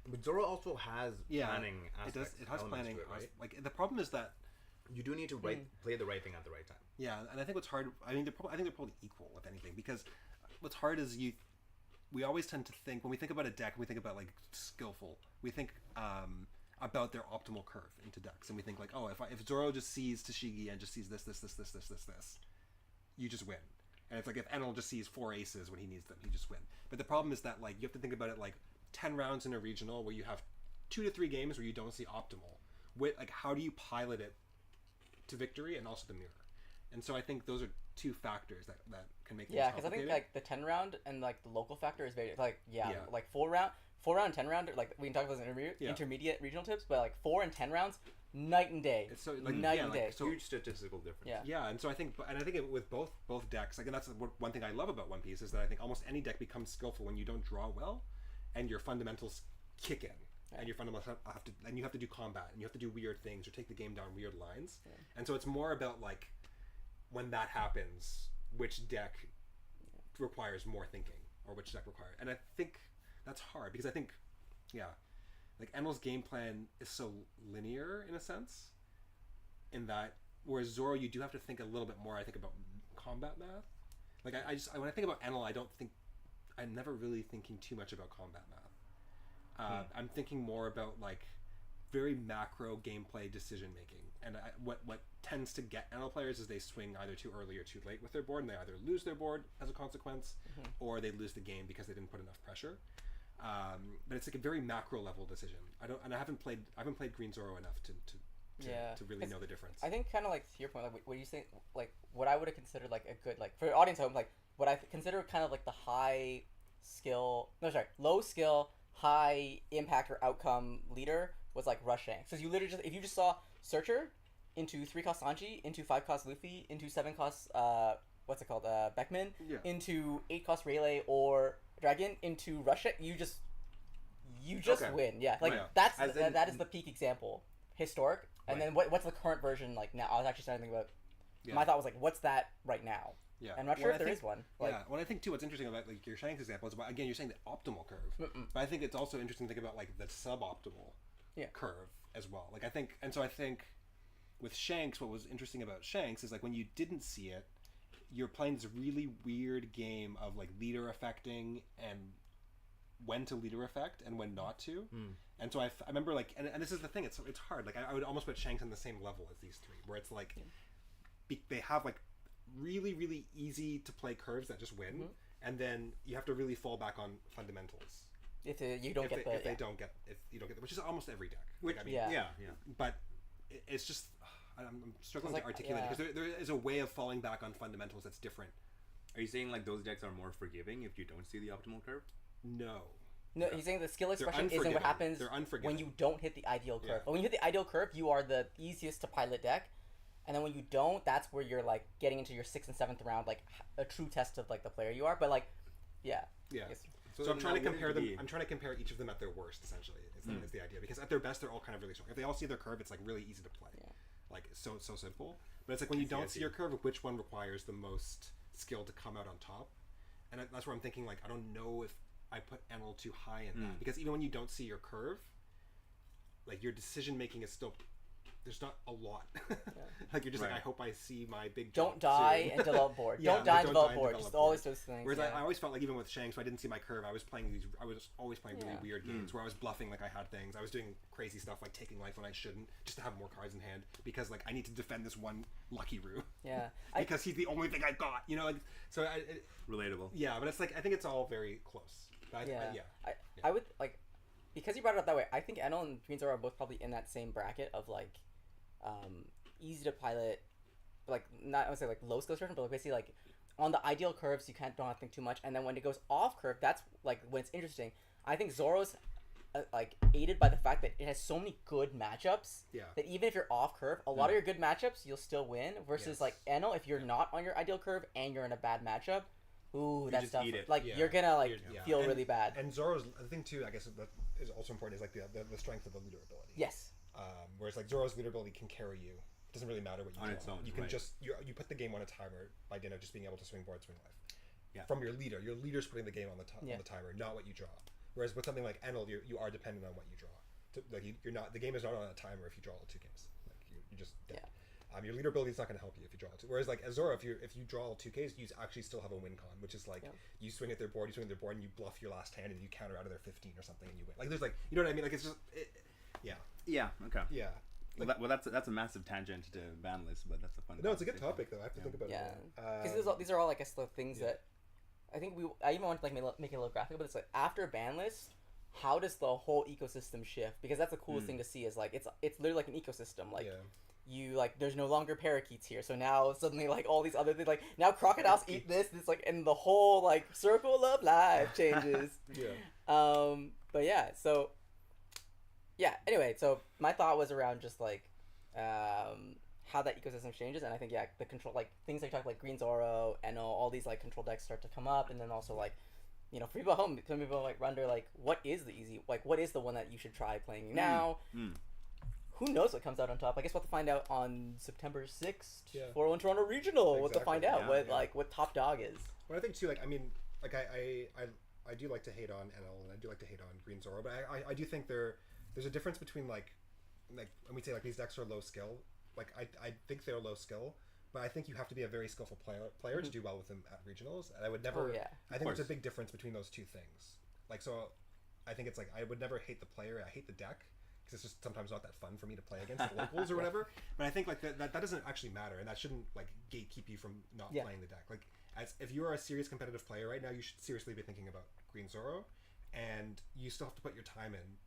But Zoro also has planning aspects. It has planning. To it, right? Like the problem is that you do need to play the right thing at the right time. Yeah, and I think what's hard... I think they're probably equal with anything, because what's hard is we always tend to think, when we think about a deck, we think about like skillful. We think about their optimal curve into decks, and we think like, oh, if Zoro just sees Tashigi and just sees this, you just win. And it's like if Enel just sees 4 aces when he needs them, he just win. But the problem is that like you have to think about it like 10 rounds in a regional where you have 2 to 3 games where you don't see optimal. Like how do you pilot it to victory and also the mirror? And so I think those are 2 factors that can make things complicated. Because I think like the 10 round and like the local factor is very like like 4 round and 10 round, like we can talk about this in intermediate regional tips, but like 4 and 10 rounds, night and day. It's so like night and day. So huge statistical difference. Yeah, and so I think with both decks, like, and that's one thing I love about One Piece is that I think almost any deck becomes skillful when you don't draw well, and your fundamentals kick in. And your fundamentals you have to do combat, and you have to do weird things or take the game down weird lines. Yeah. And so it's more about like when that happens, which deck requires more thinking or which deck requires. And I think that's hard because I think, like Enel's game plan is so linear in a sense, in that whereas Zoro you do have to think a little bit more. I think about combat math. Like I when I think about Enel, I'm never really thinking too much about combat math. I'm thinking more about like very macro gameplay decision making, and what tends to get Enel players is they swing either too early or too late with their board, and they either lose their board as a consequence, or they lose the game because they didn't put enough pressure. But it's like a very macro level decision. I haven't played Green Zoro enough to really know the difference. I think kind of like to your point, like what you say, like what I would have considered like a good, like for your audience home, like what I consider kind of like the low skill, high impact or outcome leader was like rush Shanks. Because you literally just, if you just saw Searcher into 3-cost Sanji, into 5-cost Luffy, into 7-cost, what's it called, Beckman, into 8-cost Rayleigh or Dragon, into rush it, you just win. Yeah, like, that is the peak example. Historic. And then what's the current version like now? I was actually starting to think about, my thought was like, what's that right now? Yeah. I'm not sure if there is one. Like, well, I think too, what's interesting about like your Shanks example is, again, you're saying the optimal curve, but I think it's also interesting to think about like the suboptimal curve as well. Like I think with Shanks, what was interesting about Shanks is like when you didn't see it, you're playing this really weird game of like leader affecting and when to leader affect and when not to. And so I remember like, and this is the thing, it's hard. Like I would almost put Shanks on the same level as these three, where it's like they have like really, really easy to play curves that just win, and then you have to really fall back on fundamentals if you don't get which is almost every deck. Which, like, I mean, but it's just I'm struggling to articulate it because there is a way of falling back on fundamentals that's different. Are you saying like those decks are more forgiving if you don't see the optimal curve? No, he's saying the skill expression isn't what happens when you don't hit the ideal curve. But when you hit the ideal curve, you are the easiest to pilot deck. And then when you don't, that's where you're like getting into your 6th and 7th round, like a true test of like the player you are. But like, So I'm trying to compare them. I'm trying to compare each of them at their worst. Essentially, is the idea, because at their best, they're all kind of really strong. If they all see their curve, it's like really easy to play. Like so simple. But it's like when you don't see your curve, which one requires the most skill to come out on top? And that's where I'm thinking like I don't know if I put Enel too high in that, because even when you don't see your curve, like your decision making is still. There's not a lot. Like you're just like, I hope I see my big. Don't die and develop board. Don't die and develop board. Just always those things. Whereas I always felt like even with Shanks, so I didn't see my curve. I was always playing really weird games where I was bluffing like I had things. I was doing crazy stuff like taking life when I shouldn't, just to have more cards in hand because like I need to defend this one Lucky Roo. Yeah. Because he's the only thing I've got. You know, like so. Relatable. Yeah, but it's like I think it's all very close. But I would like, because you brought it up that way. I think Enel and Green Zoro are both probably in that same bracket of like. Easy to pilot, like not I would say like low skill expression, but like basically like on the ideal curves you don't have to think too much, and then when it goes off curve, that's like when it's interesting. I think Zoro's like aided by the fact that it has so many good matchups that even if you're off curve, a lot of your good matchups you'll still win. Versus like Enel, if you're not on your ideal curve and you're in a bad matchup, that's tough. Like you're gonna like feel really bad. And Zoro's the thing too, I guess that is also important is like the strength of the leader ability. Yes. Whereas like Zoro's leader ability can carry you. It doesn't really matter what you do. On its own. You can just you put the game on a timer by dint of just being able to swing board, swing life. Yeah. From your leader. Your leader's putting the game on the timer, not what you draw. Whereas with something like Enel, you are dependent on what you draw. Like you're not. The game is not on a timer if you draw all 2 games. Like you just dead. Your leader ability is not going to help you if you draw all 2. Whereas like as Zoro, if you draw all 2 Ks, you actually still have a win con, which is like you swing at their board, and you bluff your last hand, and you counter out of their 15 or something, and you win. Like there's like you know what I mean? Like it's just Okay. Yeah. Like, well, that's a massive tangent to Banlist, but that's a fun. No, it's a good topic though. I have to think about it. Because these are all, I guess, the things that I think I even want to like make it a little graphic, but it's like after Banlist, how does the whole ecosystem shift? Because that's the coolest thing to see is like it's literally like an ecosystem. Like you like there's no longer parakeets here, so now suddenly like all these other things like now crocodiles eat this. It's like and the whole like circle of life changes. But so. Yeah, anyway, so my thought was around just, like, how that ecosystem changes, and I think, the control, like, things like talk like Green Zoro, Enel, all these, like, control decks start to come up, and then also, like, you know, for people at home, some people, like, wonder, like, what is the one that you should try playing now? Who knows what comes out on top? I guess we'll have to find out on September 6th, 401 Toronto Regional. We'll have to find out what top dog is. Well, I think, too, like, I mean, like, I do like to hate on Enel, and I do like to hate on Green Zoro, but I do think there's a difference between like when we say like these decks are low skill, like I think they're low skill, but I think you have to be a very skillful player to do well with them at regionals, and I would never. I think there's a big difference between those two things. Like so, I think it's like I would never hate the player. I hate the deck because it's just sometimes not that fun for me to play against the locals or whatever. But I think like that doesn't actually matter, and that shouldn't like gatekeep you from not playing the deck. Like if you are a serious competitive player right now, you should seriously be thinking about Green Zoro, and you still have to put your time in.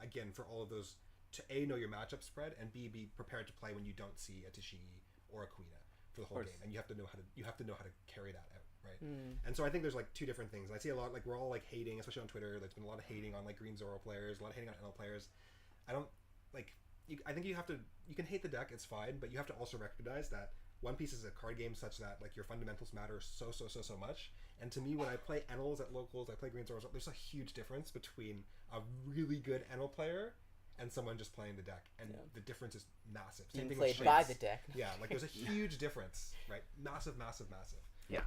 Again, for all of those, to A, know your matchup spread, and B, be prepared to play when you don't see a Tashigi or a Quina for the whole game, and you have to know how to carry that out, right? And so I think there's like 2 different things. I see a lot like we're all like hating, especially on Twitter. There's been a lot of hating on like Green Zoro players, a lot of hating on NL players. like I think you can hate the deck, it's fine, but you have to also recognize that One Piece is a card game such that like your fundamentals matter so much. And to me, when I play Enels at locals, I play Green Zoros, there's a huge difference between a really good Enel player and someone just playing the deck, and the difference is massive. Same thing with played by the deck. Yeah, like there's a huge difference, right? Massive. Yeah.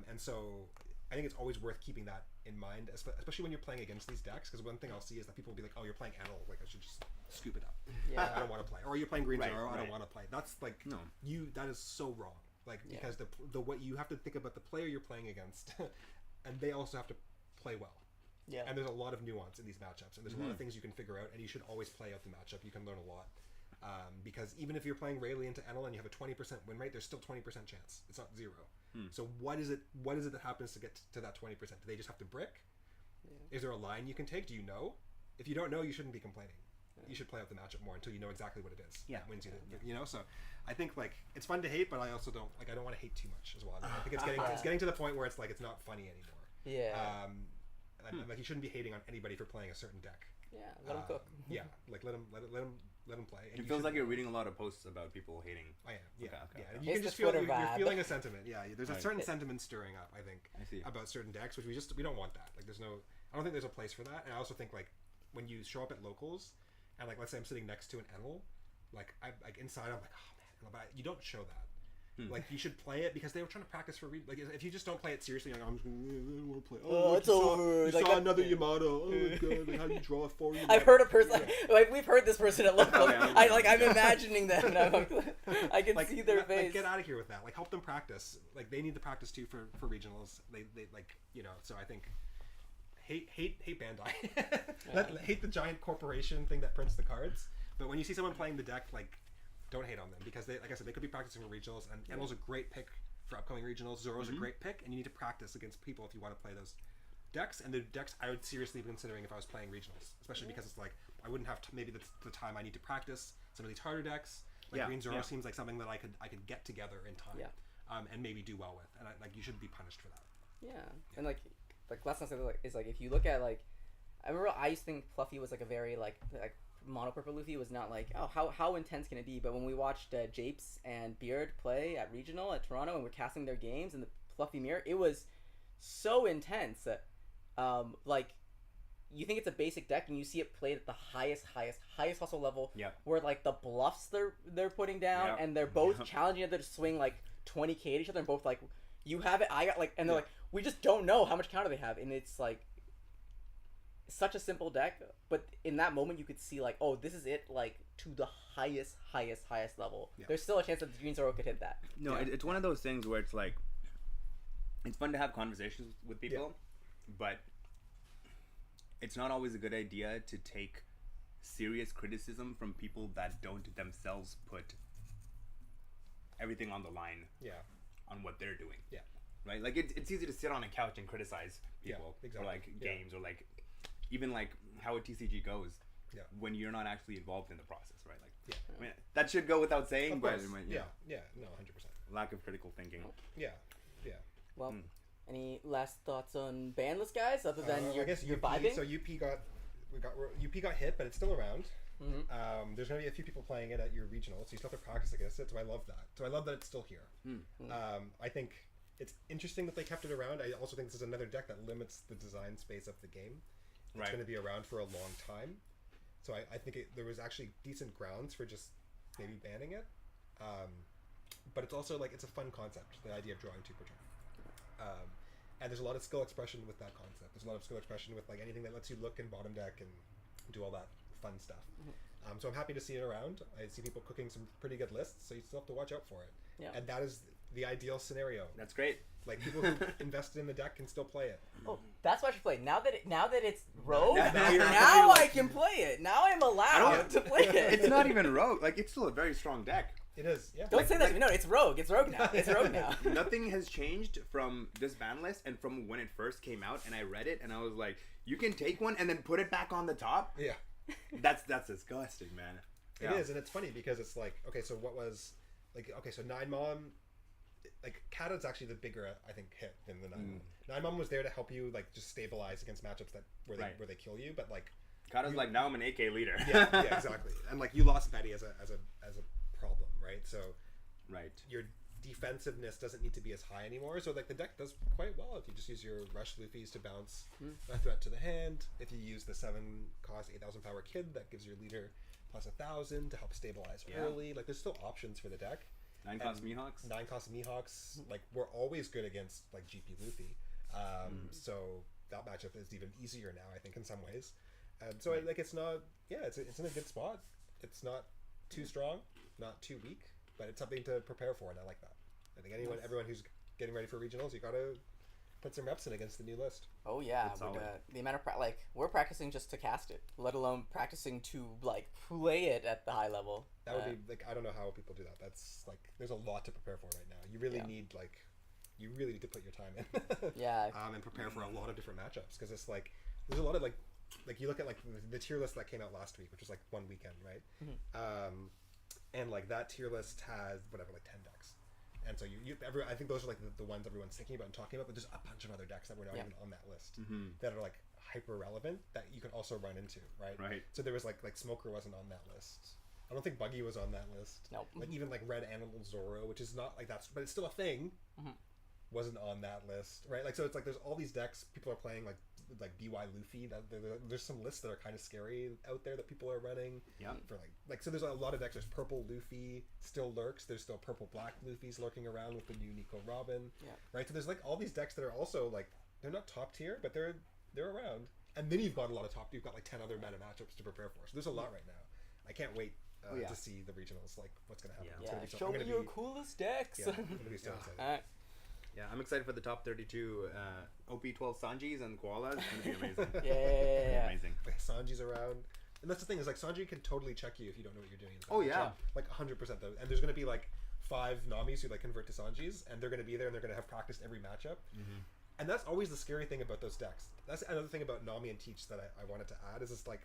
And so I think it's always worth keeping that in mind, especially when you're playing against these decks, because one thing I'll see is that people will be like, oh, you're playing Enel, like I should just scoop it up. Yeah. I don't want to play. Or you're playing Green Zero, I don't right. want to play. That's like, No. that is so wrong. Like, because the what you have to think about the player you're playing against, and they also have to play well. Yeah. And there's a lot of nuance in these matchups, and there's a lot of things you can figure out, and you should always play out the matchup. You can learn a lot. Because even if you're playing Rayleigh into Enel and you have a 20% win rate, there's still 20% chance. It's not zero. So what is it that happens to get to that 20%? Do they just have to brick? Yeah. Is there a line you can take? Do you know? If you don't know, you shouldn't be complaining. You should play out the matchup more until you know exactly what it is. Yeah. Wins you know, so I think like it's fun to hate, but I also don't want to hate too much as well. I think it's getting to the point where it's like it's not funny anymore. Yeah. And like you shouldn't be hating on anybody for playing a certain deck. Yeah, let them cook. Yeah, like let them play. And It feels like you're reading a lot of posts about people hating. I am. Yeah, Okay. yeah. You can just feel you're feeling a sentiment. Yeah, there's a certain sentiment stirring up. I think about certain decks, which we don't want that. Like I don't think there's a place for that. And I also think like when you show up at locals, and like let's say I'm sitting next to an Enel, like I like inside I'm like, oh man, but you don't show that. Like you should play it because they were trying to practice for like if you just don't play it seriously, like, I'm just gonna, I don't want to play. Oh, it's over. You saw another Yamato. Oh god, like how do you draw a 4? I've heard a person like we've heard this person at local. I'm imagining them. And I can see their face. Like, get out of here with that. Like help them practice. Like they need to practice too for regionals. They like so I think hate Bandai. Hate the giant corporation thing that prints the cards. But when you see someone playing the deck, like. Don't hate on them because they, like I said, they could be practicing for regionals, and Enel's a great pick for upcoming regionals. Zoro's a great pick, and you need to practice against people if you want to play those decks. And the decks I would seriously be considering if I was playing regionals, especially because it's like I wouldn't have maybe the time I need to practice some of these harder decks. Like Green Zoro seems like something that I could get together in time, and maybe do well with. And like you shouldn't be punished for that. Yeah, and like last time is like if you look at like I remember I used to think Fluffy was like a very like mono purple Luffy was not like how intense can it be, but when we watched Japes and Beard play at regional at Toronto and we're casting their games in the Fluffy mirror, it was so intense. Like you think it's a basic deck and you see it played at the highest hustle level, where like the bluffs they're putting down and they're both challenging each other to swing like 20k at each other, and both like you have it, I got like, and they're like we just don't know how much counter they have, and it's like such a simple deck, but in that moment you could see like, oh, this is it, like to the highest level. There's still a chance that the Green Zoro could hit that. No, it's one of those things where it's like it's fun to have conversations with people, but it's not always a good idea to take serious criticism from people that don't themselves put everything on the line on what they're doing. Yeah. Right? Like it's easy to sit on a couch and criticize people or like games or like even like how a TCG goes when you're not actually involved in the process, right? Like, I mean, that should go without saying, but no, 100%. Lack of critical thinking. Well, any last thoughts on Banlist, guys, other than I guess you're UP, vibing? So UP got hit, but it's still around. There's going to be a few people playing it at your regional, so you still have to practice against it. So I love that. So I love that it's still here. I think it's interesting that they kept it around. I also think this is another deck that limits the design space of the game. It's going to be around for a long time. So I think there was actually decent grounds for just maybe banning it. But it's also like, it's a fun concept, the idea of drawing 2 per turn. And there's a lot of skill expression with that concept. There's a lot of skill expression with like anything that lets you look in bottom deck and do all that fun stuff. So I'm happy to see it around. I see people cooking some pretty good lists, so you still have to watch out for it. And that is the ideal scenario. That's great. Like people who invested in the deck can still play it. Oh, that's why I should play. Now that it's rogue, now I can play it. Now I'm allowed to play it. It's not even rogue. Like it's still a very strong deck. It is. Yeah. Don't say that to me. No, it's rogue. It's rogue now. It's rogue now. Nothing has changed from this ban list and from when it first came out, and I read it and I was like, you can take one and then put it back on the top. Yeah. That's disgusting, man. It is, and it's funny because it's like, okay, so what was like, okay, so 9-Mom, like Kata's actually the bigger, I think, hit than the 9-Mom. 9-Mom was there to help you like just stabilize against matchups that where they kill you, but like Kata's like, now I'm an AK leader. yeah, exactly. And like you lost Betty as a problem, right? So Right. your defensiveness doesn't need to be as high anymore. So like the deck does quite well if you just use your rush Luffy's to bounce a threat to the hand. If you use the 7-cost 8,000 power kid, that gives your leader plus 1,000 to help stabilize early. Like there's still options for the deck. 9-cost Mihawks. 9-cost Mihawks, like we're always good against like GP Luffy. So that matchup is even easier now, I think, in some ways. And so like it's not, it's in a good spot. It's not too strong, not too weak, but it's something to prepare for, and I like that. I think everyone who's getting ready for regionals, you gotta put some reps in against the new list. Oh yeah, It's solid. the amount of we're practicing just to cast it, let alone practicing to like play it at the high level. That would be like, I don't know how people do that. That's like, there's a lot to prepare for right now. You really need you really need to put your time in. Yeah. And prepare for a lot of different matchups, because it's like there's a lot of like you look at like the tier list that came out last week, which was like one weekend, right? And like that tier list has whatever, like 10 decks. And so I think those are like the ones everyone's thinking about and talking about, but there's a bunch of other decks that were not even on that list that are like hyper relevant that you can also run into, right? Right. So there was like Smoker wasn't on that list. I don't think Buggy was on that list. Nope. Like even like Red Animal Zoro, which is not like that's, but it's still a thing, wasn't on that list, right? Like so it's like there's all these decks people are playing like BY Luffy. That there's some lists that are kind of scary out there that people are running. Yeah. For like so there's a lot of decks. There's Purple Luffy still lurks. There's still Purple Black Luffy's lurking around with the new Nico Robin. Yeah. Right. So there's like all these decks that are also like they're not top tier, but they're around. And then you've got a lot of top. You've got like 10 other meta matchups to prepare for. So there's a lot right now. I can't wait to see the regionals. Like what's gonna happen. Yeah. It's Show me your coolest decks. Yeah, I'm gonna be so excited. Yeah, I'm excited for the top 32 OP12 Sanjis and Koalas. It's going to be amazing. Yeah. Amazing. Sanji's around. And that's the thing, is like Sanji can totally check you if you don't know what you're doing. Oh, yeah. Like 100% though. And there's going to be like 5 Namis who like convert to Sanjis, and they're going to be there and they're going to have practiced every matchup. And that's always the scary thing about those decks. That's another thing about Nami and Teach that I wanted to add, is it's like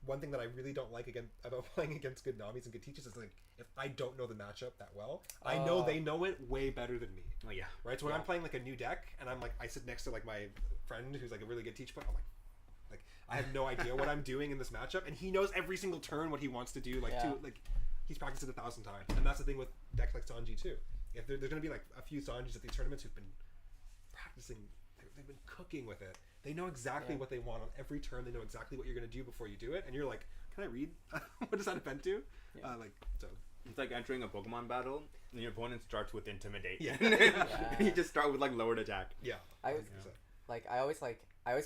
one thing that I really don't like about playing against good Namis and good Teachers is like, if I don't know the matchup that well, I know they know it way better than me. Oh yeah. Right. So when I'm playing like a new deck and I'm like, I sit next to like my friend who's like a really good Teach player, I'm like I have no idea what I'm doing in this matchup, and he knows every single turn what he wants to do. He's practiced it 1,000 times, and that's the thing with decks like Sanji too. If there's going to be like a few Sanjis at these tournaments who've been practicing, they've been cooking with it. They know exactly what they want on every turn. They know exactly what you're going to do before you do it, and you're like, can I read? What does that event do? So. It's like entering a Pokemon battle, and your opponent starts with Intimidate. Yeah. You just start with like lowered attack. Yeah. I always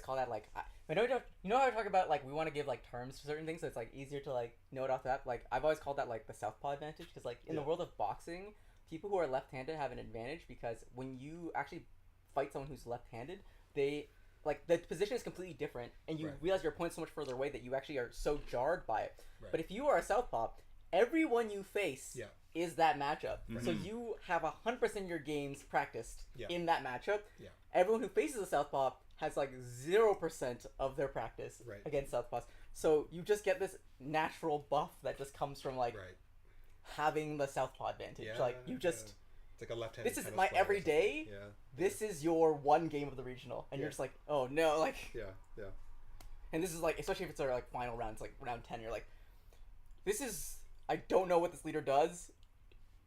call that like. You know how I talk about like we want to give like terms to certain things, so it's like easier to like know it off that. Like I've always called that like the southpaw advantage, because like in the world of boxing, people who are left-handed have an advantage, because when you actually fight someone who's left-handed, they like the position is completely different, and you realize your opponent's so much further away that you actually are so jarred by it. Right. But if you are a southpaw, everyone you face is that matchup. So you have 100% of your games practiced in that matchup. Yeah. Everyone who faces a southpaw has like 0% of their practice against southpaws. So you just get this natural buff that just comes from like having the southpaw advantage. Yeah, like you just it's like a left-handed. This is my everyday. Yeah. This is your one game of the regional, and you're just like, oh no, like. Yeah. And this is like, especially if it's our like final round, it's like round 10. You're like, this is. I don't know what this leader does.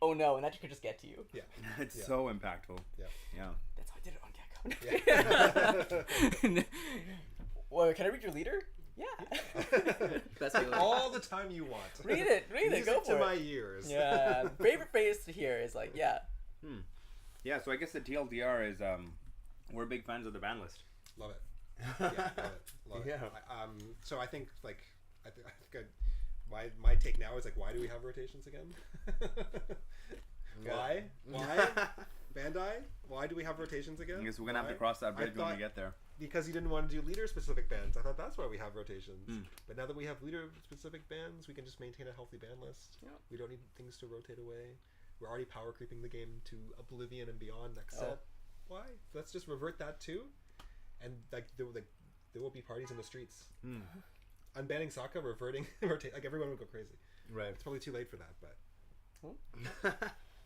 Oh no, and that could just get to you. Yeah. It's so impactful. Yeah. That's how I did it on Gecko. Yeah. Well, can I read your leader? Yeah. That's all the time you want. Read it. Go for it. To my ears. Yeah. Favorite phrase to hear is like, yeah. Yeah, so I guess the TLDR is we're big fans of the Banlist. Love it. Yeah, love it. So I think like my take now is like, why do we have rotations again? Why? Bandai? Why do we have rotations again? I guess we're gonna have to cross that bridge when we get there. Because you didn't want to do leader-specific bans. I thought that's why we have rotations. But now that we have leader-specific bans, we can just maintain a healthy ban list. Yeah. We don't need things to rotate away. We're already power creeping the game to Oblivion and beyond next set. Why? Let's just revert that too, and like there will be parties in the streets. Unbanning Sokka, rotate, like everyone would go crazy. Right. It's probably too late for that, but.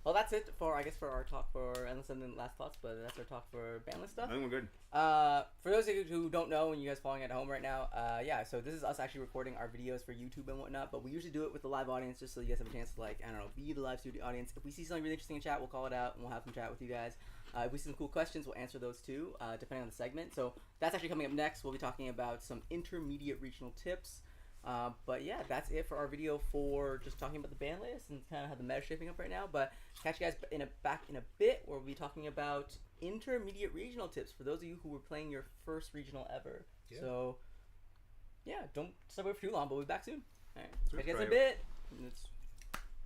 Well, that's it for our talk for Endless and then Last Thoughts, but that's our talk for Banlist stuff. I think we're good. For those of you who don't know and you guys following at home right now, so this is us actually recording our videos for YouTube and whatnot, but we usually do it with the live audience just so you guys have a chance to, like, I don't know, be the live studio audience. If we see something really interesting in chat, we'll call it out and we'll have some chat with you guys. If we see some cool questions, we'll answer those too, depending on the segment. So that's actually coming up next. We'll be talking about some intermediate regional tips. But yeah, that's it for our video for just talking about the ban list and kind of how the meta is shaping up right now. But catch you guys back in a bit where we'll be talking about intermediate regional tips for those of you who were playing your first regional ever. Yeah. So yeah, don't stay away for too long, but we'll be back soon. All right, catch you guys in a bit.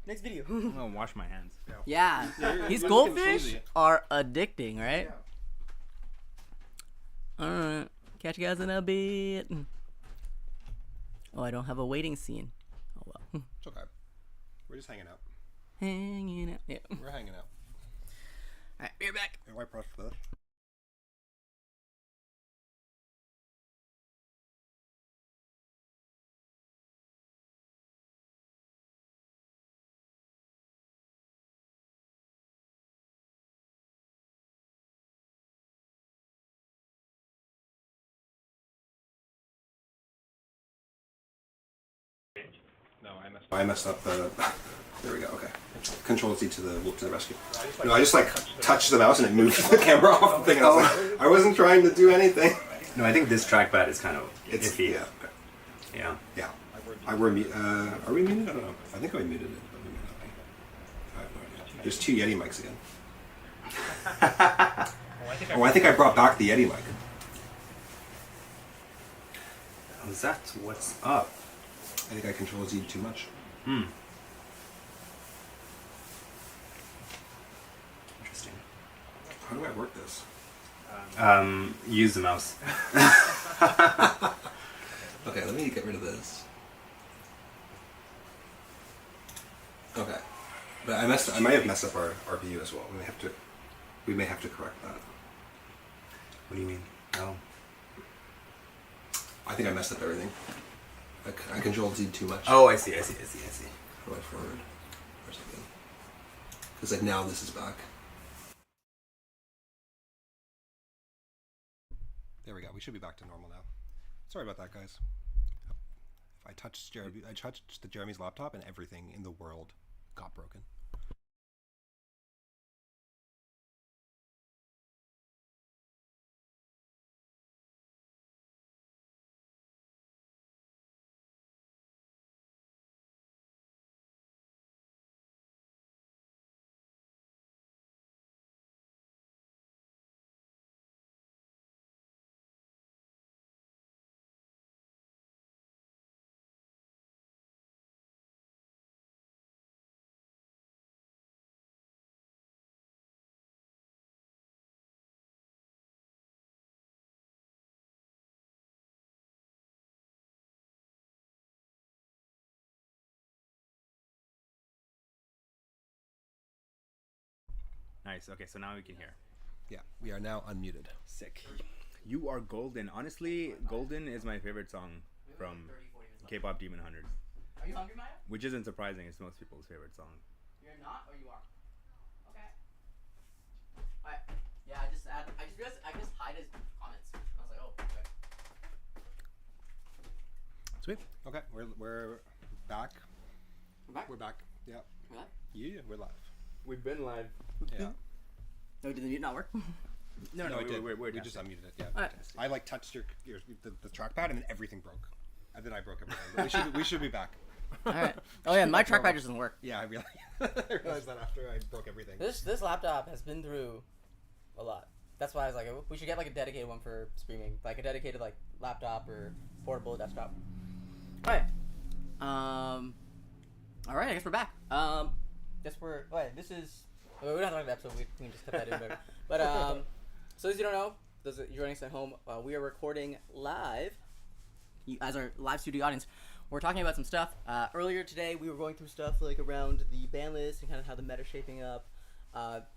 Next video. I'm gonna wash my hands. Yeah, these goldfish are addicting, right? Yeah. All right, catch you guys in a bit. Oh, I don't have a waiting scene. Oh well. It's okay. We're just hanging out. Hanging out. Yeah. We're hanging out. Alright, we're back. And why press for this? No, I messed up the. There we go. Okay. Control Z to the rescue. No, I just like touched the mouse and it moved the camera off the thing. And I was like, I wasn't trying to do anything. No, I think this trackpad is kind of iffy. Yeah. Yeah. Yeah. Are we muted? I don't know. I think I muted it. But maybe not. I have no idea. There's two Yeti mics again. Oh, I think I brought back the Yeti mic. Oh, is that what's up? I think I Control Z too much. Interesting. How do I work this? Use the mouse. Okay, let me get rid of this. Okay, but I might have messed up our view as well. We may have to correct that. What do you mean? Oh. I think I messed up everything. I Control Z too much. Oh, I see. How do I forward or something? Because like now this is back. There we go. We should be back to normal now. Sorry about that, guys. If I touched Jeremy's laptop and everything in the world got broken. Nice. Okay, so now we can hear. Yeah, we are now unmuted. Sick. You are golden. Honestly, Golden is my favorite song from K-pop Demon Hunters. Are you hungry, Maya? Which isn't surprising. It's most people's favorite song. You're not, or you are? Okay. Alright. Yeah, I just realized I can just hide his comments. I was like, oh, okay. Sweet. Okay, we're back. We're back? We're back. Yeah. We're live? Yeah, we're live. We've been live. Yeah. No, did the mute not work? No, it did. We're We just unmuted it. Yeah. Alright. I like touched the trackpad and then everything broke. And then I broke everything. But we should be back. Alright. Oh yeah, my trackpad just doesn't work. Yeah, I realized that after I broke everything. This laptop has been through a lot. That's why I was like, we should get like a dedicated one for streaming, like a dedicated like laptop or portable desktop. All right. All right. I guess we're back. This is. We don't have to talk about the episode. We can just cut that in. But so as you don't know, those of you joining us at home, we are recording live. As our live studio audience, we're talking about some stuff. Earlier today, we were going through stuff like around the ban list and kind of how the meta is shaping up.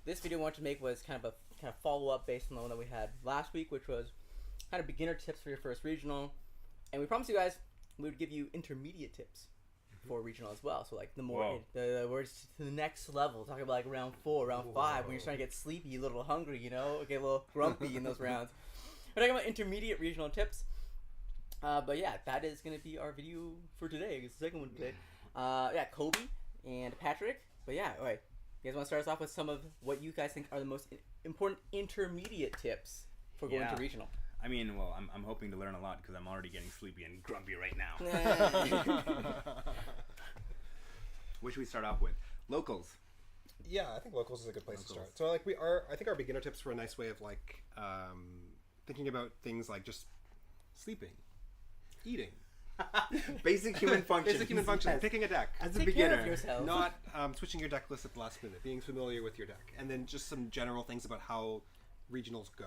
This video I wanted to make was kind of follow up based on the one that we had last week, which was kind of beginner tips for your first regional. And we promised you guys we would give you intermediate tips for regional as well. So like the more Whoa. we're to the next level, talking about like round 4, round 5, when you're starting to get sleepy, a little hungry, you know, get a little grumpy in those rounds. We're talking about intermediate regional tips. But yeah, that is gonna be our video for today. It's the second one today. Yeah, Kobe and Patrick. But yeah, all right. You guys want to start us off with some of what you guys think are the most important intermediate tips for going to regional? I mean, well, I'm hoping to learn a lot because I'm already getting sleepy and grumpy right now. Where should we start off with? Locals. Yeah, I think locals is a good place to start. So like I think our beginner tips were a nice way of like thinking about things like just sleeping, eating. Basic human functions. Basic human functions. Yes. Picking a deck. As a Take beginner. care of yourself. Not switching your deck list at the last minute. Being familiar with your deck. And then just some general things about how regionals go.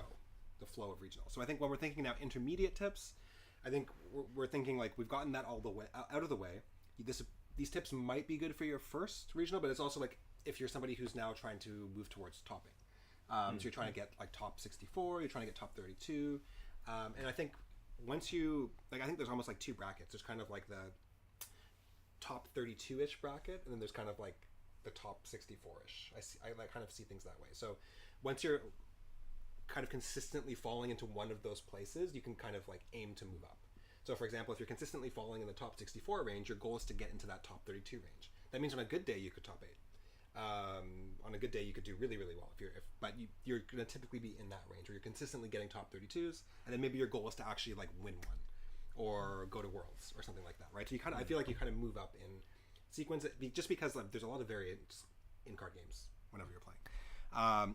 The flow of regionals. So I think when we're thinking now intermediate tips, I think we're thinking like we've gotten that all the way out of the way. These tips might be good for your first regional, but it's also like if you're somebody who's now trying to move towards topping. So you're trying to get like top 64, you're trying to get top 32. And I think once you like, I think there's almost like 2 brackets. There's kind of like the top 32-ish bracket, and then there's kind of like the top 64-ish. I like kind of see things that way. So once you're kind of consistently falling into one of those places, you can kind of like aim to move up. So for example, if you're consistently falling in the top 64 range, your goal is to get into that top 32 range. That means on a good day you could top 8. On a good day you could do really, really well. But you're going to typically be in that range, where you're consistently getting top 32s, and then maybe your goal is to actually like win one or go to Worlds or something like that, right? So you kind of, I feel like you kind of move up in sequence, just because like, there's a lot of variance in card games whenever you're playing.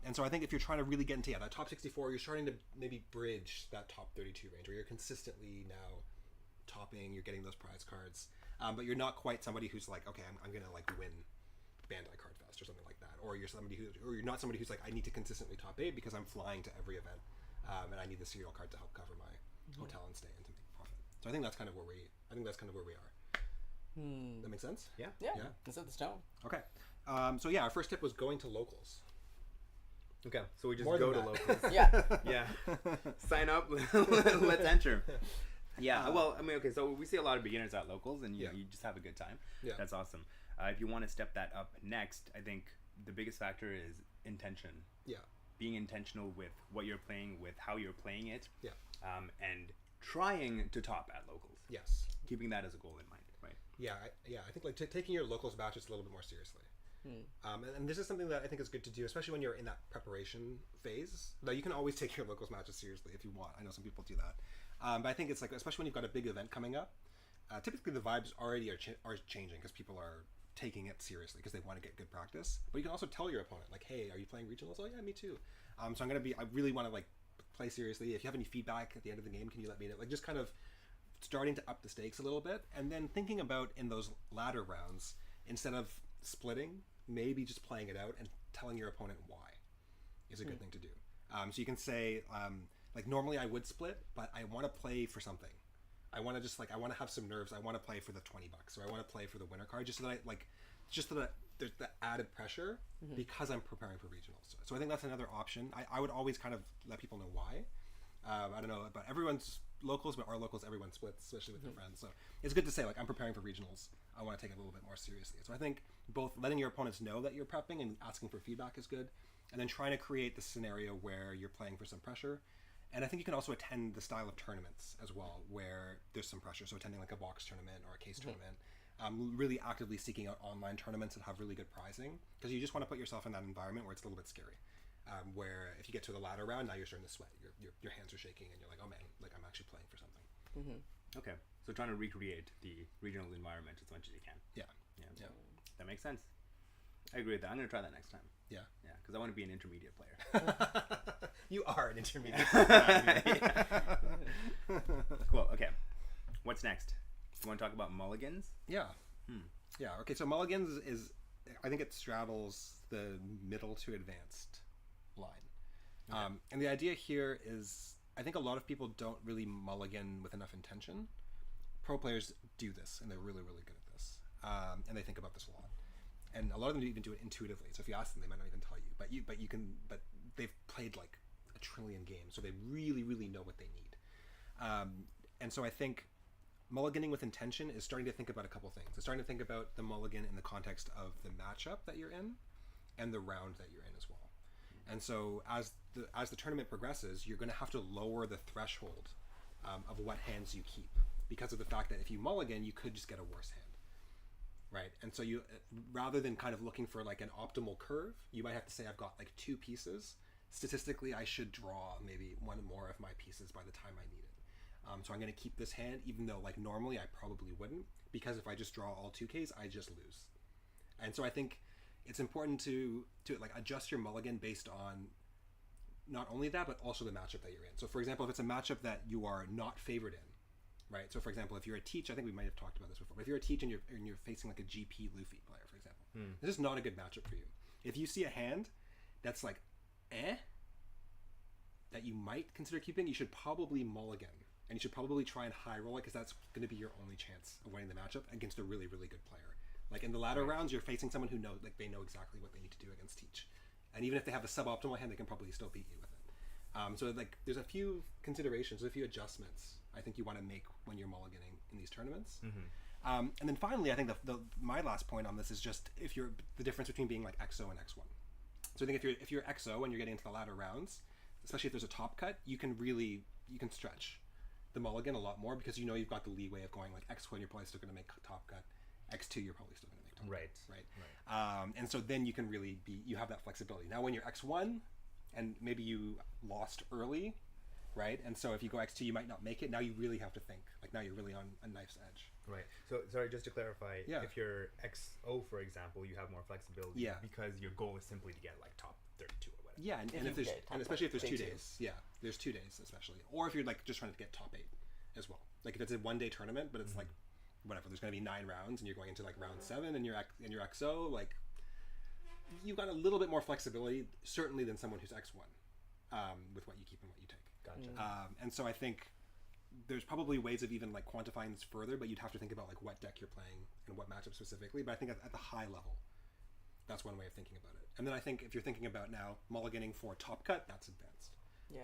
And so I think if you're trying to really get into that top 64, you're starting to maybe bridge that top 32 range, where you're consistently now topping, you're getting those prize cards, but you're not quite somebody who's like, okay, I'm gonna like win Bandai Card Fest or something like that, or you're not somebody who's like, I need to consistently top 8 because I'm flying to every event, and I need the serial card to help cover my hotel and stay and to make profit. So I think that's kind of where we are. That makes sense? Yeah. Let's set the stone. Okay. So yeah, our first tip was going to locals. Okay, so we just More go than to that. locals. Yeah. Yeah. Sign up. Let's enter. Yeah. Well, I mean, okay. So we see a lot of beginners at locals, and you know, you just have a good time. Yeah. That's awesome. If you want to step that up next, I think the biggest factor is intention. Yeah. Being intentional with what you're playing, with how you're playing it. Yeah. And trying to top at locals. Yes. Keeping that as a goal in mind, right? Yeah. I think like taking your locals matches a little bit more seriously. And this is something that I think is good to do, especially when you're in that preparation phase. Now, you can always take your locals matches seriously if you want. I know some people do that. But I think it's like, especially when you've got a big event coming up, typically the vibes already are changing because people are taking it seriously because they want to get good practice. But you can also tell your opponent, like, hey, are you playing regionals? Oh, yeah, me too. So I really want to like play seriously. If you have any feedback at the end of the game, can you let me know? Like, just kind of starting to up the stakes a little bit, and then thinking about in those latter rounds, instead of splitting, maybe just playing it out and telling your opponent why is a good thing to do. So you can say, like, normally I would split, but I want to play for something. I want to just like, I want to have some nerves. I want to play for the $20, or I want to play for the winner card, just so that there's the added pressure because I'm preparing for regionals. So I think that's another option. I would always kind of let people know why. I don't know about everyone's locals, but our locals, everyone splits, especially with their friends. So it's good to say, like, I'm preparing for regionals. I want to take it a little bit more seriously. So I think both letting your opponents know that you're prepping and asking for feedback is good, and then trying to create the scenario where you're playing for some pressure. And I think you can also attend the style of tournaments as well, where there's some pressure. So attending like a box tournament or a case tournament, really actively seeking out online tournaments that have really good prizing, because you just want to put yourself in that environment where it's a little bit scary. Where if you get to the latter round, now you're starting to sweat. Your hands are shaking, and you're like, oh man, like I'm actually playing for something. Okay. So trying to recreate the regional environment as much as you can. Yeah. That makes sense. I agree with that. I'm going to try that next time. Yeah. Yeah, because I want to be an intermediate player. You are an intermediate. Cool. Okay. What's next? You want to talk about mulligans? Yeah. Yeah. Okay. So mulligans is I think it straddles the middle to advanced line. And the idea here is, I think a lot of people don't really mulligan with enough intention. Pro players do this, and they're really, really good at this. And they think about this a lot. And a lot of them even do it intuitively. So if you ask them, they might not even tell you. But they've played like a trillion games, so they really, really know what they need. And so I think mulliganing with intention is starting to think about a couple things. It's starting to think about the mulligan in the context of the matchup that you're in and the round that you're in as well. And so as the tournament progresses, you're going to have to lower the threshold of what hands you keep, because of the fact that if you mulligan, you could just get a worse hand, right? And so you, rather than kind of looking for like an optimal curve, you might have to say, I've got like 2 pieces. Statistically, I should draw maybe 1 more of my pieces by the time I need it. So I'm going to keep this hand, even though like normally I probably wouldn't, because if I just draw all 2Ks, I just lose. And so I think it's important to like adjust your mulligan based on not only that, but also the matchup that you're in. So for example, if it's a matchup that you are not favored in, right? So for example, if you're a teach, I think we might have talked about this before, but if you're a teach and you're facing like a GP Luffy player, for example, this is not a good matchup for you. If you see a hand that's like, that you might consider keeping, you should probably mulligan. And you should probably try and high roll it, because that's going to be your only chance of winning the matchup against a really, really good player. Like in the latter rounds, you're facing someone who knows, like they know exactly what they need to do against Teach. And even if they have a suboptimal hand, they can probably still beat you with it. So like there's a few considerations, a few adjustments I think you want to make when you're mulliganing in these tournaments. And then finally, I think my last point on this is just the difference between being like XO and X1. So I think if you're XO and you're getting into the latter rounds, especially if there's a top cut, you can stretch the mulligan a lot more, because you know you've got the leeway of going like X1, you're probably still going to make top cut. X2, you're probably still going to make top cut. Right. And so then you can really you have that flexibility. Now when you're X1 and maybe you lost early, right? And so if you go X2, you might not make it. Now you really have to think. Like now you're really on a knife's edge. Right. So sorry, just to clarify, Yeah. if you're XO, for example, you have more flexibility. Yeah. Because your goal is simply to get like top 32 or whatever. Yeah, and especially if there's 2 days. Yeah, there's 2 days especially. Or if you're like just trying to get top 8 as well. Like if it's a 1-day tournament, but it's like whatever, there's going to be 9 rounds and you're going into like round 7 and you're XO, like you've got a little bit more flexibility certainly than someone who's X1 with what you keep and what you take. Gotcha. And so I think there's probably ways of even like quantifying this further, but you'd have to think about like what deck you're playing and what matchup specifically. But I think at the high level, that's one way of thinking about it. And then I think if you're thinking about now mulliganing for top cut, that's advanced. Yeah.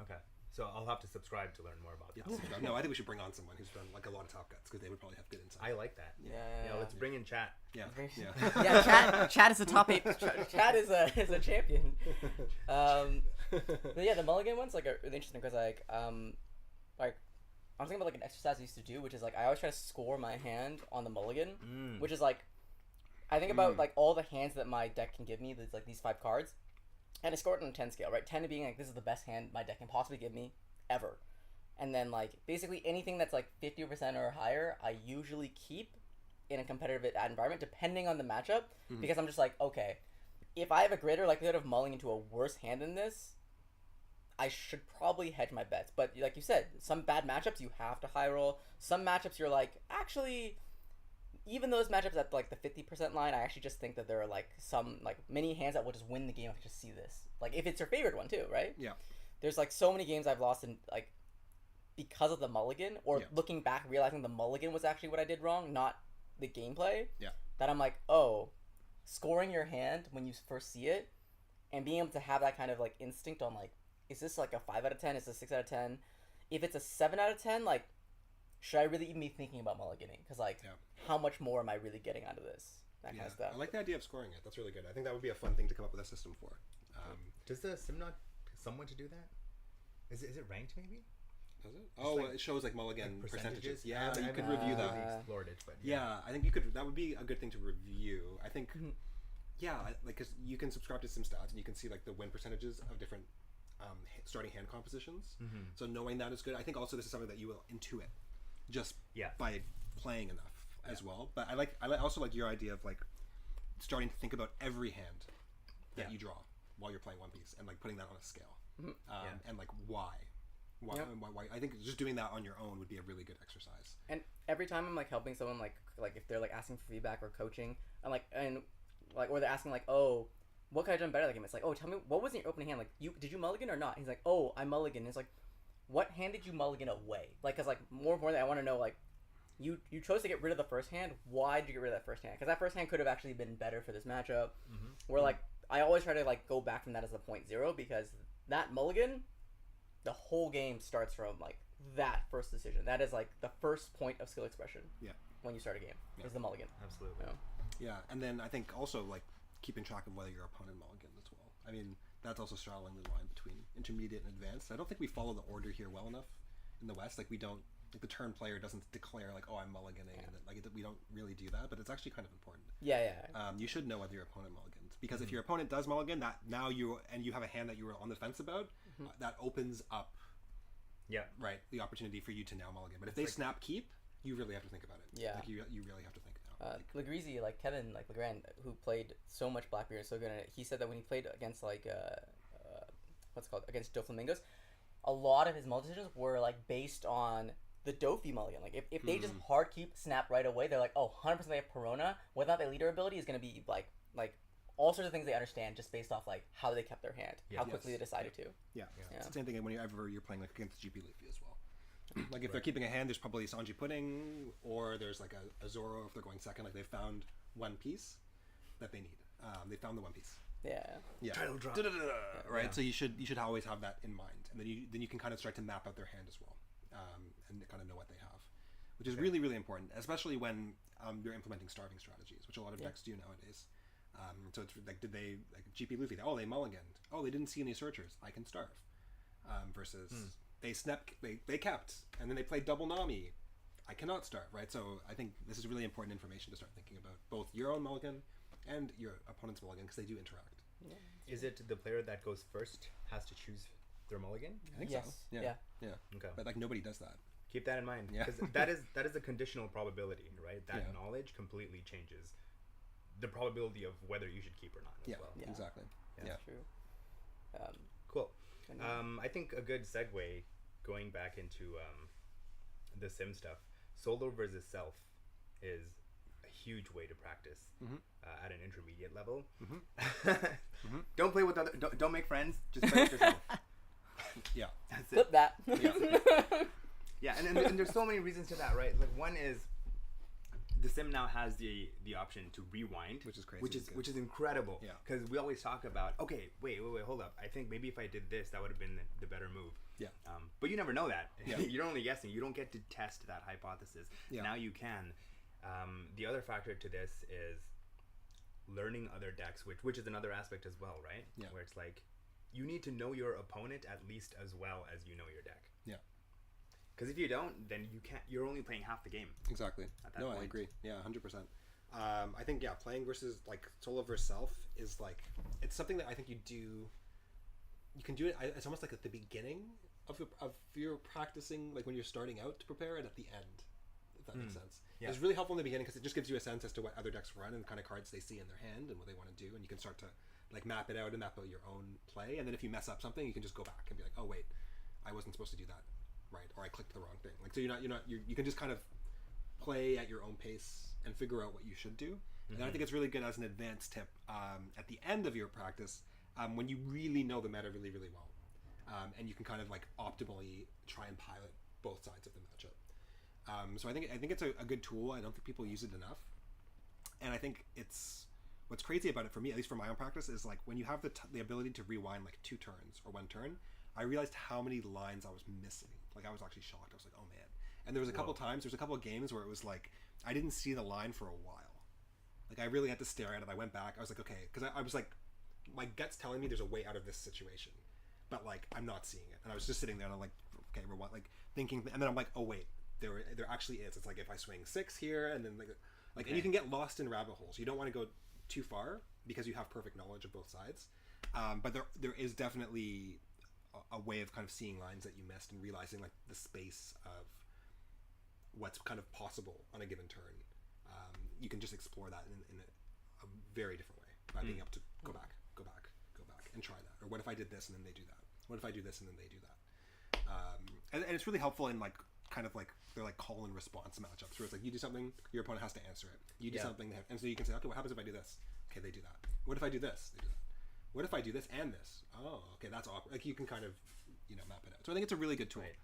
Okay. So I'll have to subscribe to learn more about this. No, I think we should bring on someone who's done like a lot of top cuts, because they would probably have good insight. I like that. Yeah. Let's bring in chat. Yeah. Chad is the top 8. Chad is a champion. But yeah, the mulligan one's like really interesting, because like I'm thinking about like an exercise I used to do, which is like I always try to score my hand on the mulligan, which is like I think about like all the hands that my deck can give me. There's like these 5 cards, and I score it on a 10 scale, right? 10 being like this is the best hand my deck can possibly give me ever, and then like basically anything that's like 50% or higher, I usually keep in a competitive environment, depending on the matchup, because I'm just like, okay, if I have a greater likelihood of mulling into a worse hand than this, I should probably hedge my bets. But like you said, some bad matchups you have to high roll. Some matchups you're like, actually, even those matchups at like the 50% line, I actually just think that there are like some like many hands that will just win the game. I can just see this. Like if it's your favorite one too, right? Yeah. There's like so many games I've lost in like because of the mulligan, or looking back realizing the mulligan was actually what I did wrong, not the gameplay. Yeah. That I'm like, oh, scoring your hand when you first see it, and being able to have that kind of like instinct on like, is this like a 5 out of 10? Is this a 6 out of 10? If it's a 7 out of 10, like, should I really even be thinking about mulliganing? Because like, how much more am I really getting out of this? That kind of stuff. I like the idea of scoring it. That's really good. I think that would be a fun thing to come up with a system for. Does the sim not someone to do that? Is it ranked maybe? Does it? Like, it shows like mulligan like percentages. Yeah, you could review that. Explored it, but I think you could. That would be a good thing to review. I think. Like because you can subscribe to SimStats and you can see like the win percentages of different starting hand compositions. So knowing that is good. I think also this is something that you will intuit just by playing enough as well. But I also like your idea of like starting to think about every hand that you draw while you're playing One Piece and like putting that on a scale. And like why. Why I think just doing that on your own would be a really good exercise. And every time I'm like helping someone like if they're like asking for feedback or coaching, I'm like or they're asking like, oh, what could I have done better that game? It's like, oh, tell me what was in your opening hand, like did you mulligan or not? He's like, oh, I mulligan. It's like, what hand did you mulligan away? Like, cause like more importantly, I want to know like you chose to get rid of the first hand. Why did you get rid of that first hand? Because that first hand could have actually been better for this matchup. Where like I always try to like go back from that as a 0.0, because that mulligan, the whole game starts from like that first decision. That is like the first point of skill expression. Yeah. When you start a game, is the mulligan. Absolutely. Yeah, and then I think also like keeping track of whether your opponent mulligans as well. I mean, that's also straddling the line between intermediate and advanced. I don't think we follow the order here well enough in the West. Like we don't, like the turn player doesn't declare like, oh, I'm mulliganing, and then, like we don't really do that. But it's actually kind of important. Yeah. You should know whether your opponent mulligans, because if your opponent does mulligan, that now you have a hand that you were on the fence about, that opens up, right, the opportunity for you to now mulligan. But if they snap keep, you really have to think about it. Yeah. Like you really have to think now. Legreezy, like Kevin, like Legrand, who played so much Blackbeard and so good at it, he said that when he played against like what's it called, against Doflamingos, a lot of his multi decisions were like based on the Dofi mulligan. Like if they just hard keep snap right away, they're like, oh, 100% they have Perona. Whether or not they leader ability is gonna be like all sorts of things they understand just based off like how they kept their hand, how quickly they decided to. Yeah. It's the same thing whenever you're playing like against GP Luffy as well. Like if they're keeping a hand, there's probably Sanji Pudding, or there's like a Zoro if they're going second. Like they found one piece that they need. They found the one piece. Yeah. Title drop. Right. So you should always have that in mind, and then you can kind of start to map out their hand as well, and kind of know what they have, which is really, really important, especially when you're implementing starving strategies, which a lot of decks do nowadays. So it's like, did they like GP Luffy? Oh, they mulliganed. Oh, they didn't see any searchers. I can starve. Versus they snapped, they kept, and then they played double Nami. I cannot starve, right? So I think this is really important information to start thinking about both your own mulligan and your opponent's mulligan, because they do interact. Is it the player that goes first has to choose their mulligan? I think Yes. so. Yeah. Okay. But like nobody does that. Keep that in mind, Yeah. because that is a conditional probability, right? That knowledge completely changes the probability of whether you should keep or not as well. Yeah. Exactly. That's true. Cool. I think a good segue going back into the sim stuff, solo versus self is a huge way to practice at an intermediate level. Don't play with other. Don't make friends. Just play with yourself. Yeah. That's it. Flip that. Yeah, and there's so many reasons to that, right? Like one is the sim now has the option to rewind, Which is crazy. which is incredible. Yeah. Because we always talk about, okay, wait, hold up. I think maybe if I did this, that would have been the better move. Yeah. But you never know that. Yeah. You're only guessing. You don't get to test that hypothesis. Yeah. Now you can. The other factor to this is learning other decks, which is another aspect as well, right? Yeah. Where it's like you need to know your opponent at least as well as you know your deck. Yeah. Because if you don't, then you're only playing half the game. Exactly. At that No, I point. agree. Yeah, 100%. I think playing versus like solo versus self is like, it's something that I think you can do it. It's almost like at the beginning of your practicing, like when you're starting out to prepare, and at the end, if that makes sense. Yeah. It's really helpful in the beginning because it just gives you a sense as to what other decks run and the kind of cards they see in their hand and what they want to do, and you can start to like map it out and map out your own play. And then if you mess up something, you can just go back and be like, oh wait, I wasn't supposed to do that, right? Or I clicked the wrong thing. Like so you can just kind of play at your own pace and figure out what you should do. And I think it's really good as an advanced tip at the end of your practice when you really know the meta really, really well. And you can kind of like optimally try and pilot both sides of the matchup. So I think it's a good tool. I don't think people use it enough. And I think it's what's crazy about it for me, at least for my own practice, is like when you have the ability to rewind like 2 turns or 1 turn, I realized how many lines I was missing. Like I was actually shocked. I was like, oh man. And there was a couple times, there's a couple of games where it was like I didn't see the line for a while. Like I really had to stare at it. I went back. I was like, okay, because I was like, my gut's telling me there's a way out of this situation, but like I'm not seeing it. And I was just sitting there and I'm like, okay, we're like thinking, and then I'm like, oh wait, there actually is. It's like if I swing 6 here, and then like and you can get lost in rabbit holes. You don't want to go too far because you have perfect knowledge of both sides. But there is definitely a way of kind of seeing lines that you missed and realizing like the space of what's kind of possible on a given turn. You can just explore that in a very different way by being able to go back, and try that. Or what if I did this and then they do that? What if I do this and then they do that? And it's really helpful in like kind of like they're like call and response matchups where it's like you do something, your opponent has to answer it. You do something, and so you can say, okay, what happens if I do this? Okay, they do that. What if I do this? They do that. What if I do this and this? Oh, okay, that's awkward. Like you can kind of map it out. So I think it's a really good tool. Right.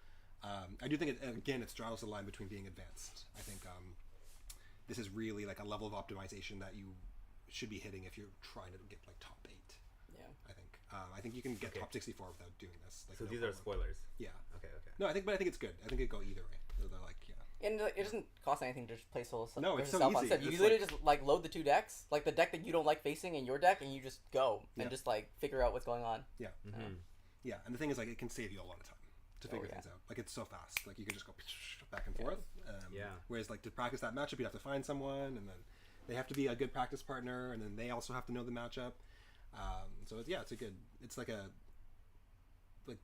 I do think it straddles the line between being advanced. I think this is really like a level of optimization that you should be hitting if you're trying to get like top 8. Yeah. I think I think you can get top 64 without doing this. Like, So no these are problem. spoilers. Yeah. Okay. No, I think it's good. I think it go either way. They're like, yeah. And it doesn't cost anything to just play solo No, it's versus so self on easy. set. You It's literally like- just like load the two decks, like the deck that you don't like facing in your deck, and you just go Yeah. and just like figure out what's going on. Yeah. Mm-hmm. Yeah, and the thing is, like, it can save you a lot of time to figure yeah. things out. Like, it's so fast. Like, you can just go back and forth. Yeah. Whereas, like, to practice that matchup, you have to find someone, and then they have to be a good practice partner, and then they also have to know the matchup. So it's like a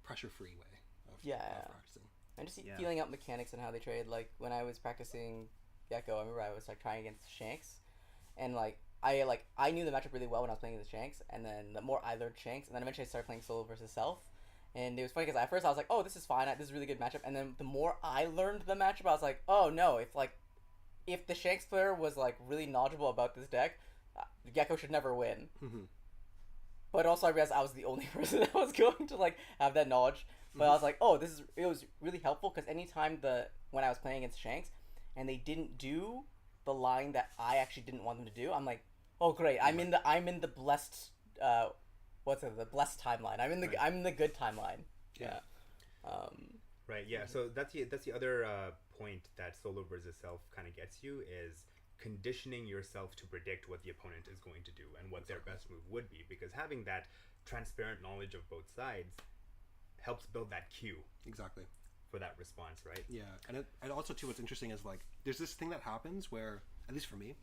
pressure-free way of practicing. And just Yeah. feeling out mechanics and how they trade. Like when I was practicing Gecko, I remember I was like trying against Shanks, and I knew the matchup really well when I was playing against Shanks, and then the more I learned Shanks, and then eventually I started playing solo versus self. And it was funny because at first I was like, oh, this is fine, this is a really good matchup. And then the more I learned the matchup, I was like, oh no, if the Shanks player was like really knowledgeable about this deck, Gecko should never win. Mm-hmm. But also I realized I was the only person that was going to like have that knowledge. But I was like, oh, it was really helpful because anytime when I was playing against Shanks and they didn't do the line that I actually didn't want them to do, I'm like, oh great, I'm in the blessed the blessed timeline. I'm in the good timeline. Yeah. Right. Yeah. So that's the other point that solo versus self kind of gets you is conditioning yourself to predict what the opponent is going to do and what their best move would be, because having that transparent knowledge of both sides helps build that cue Exactly. for that response, right? Yeah, and also too, what's interesting is like there's this thing that happens where, at least for me,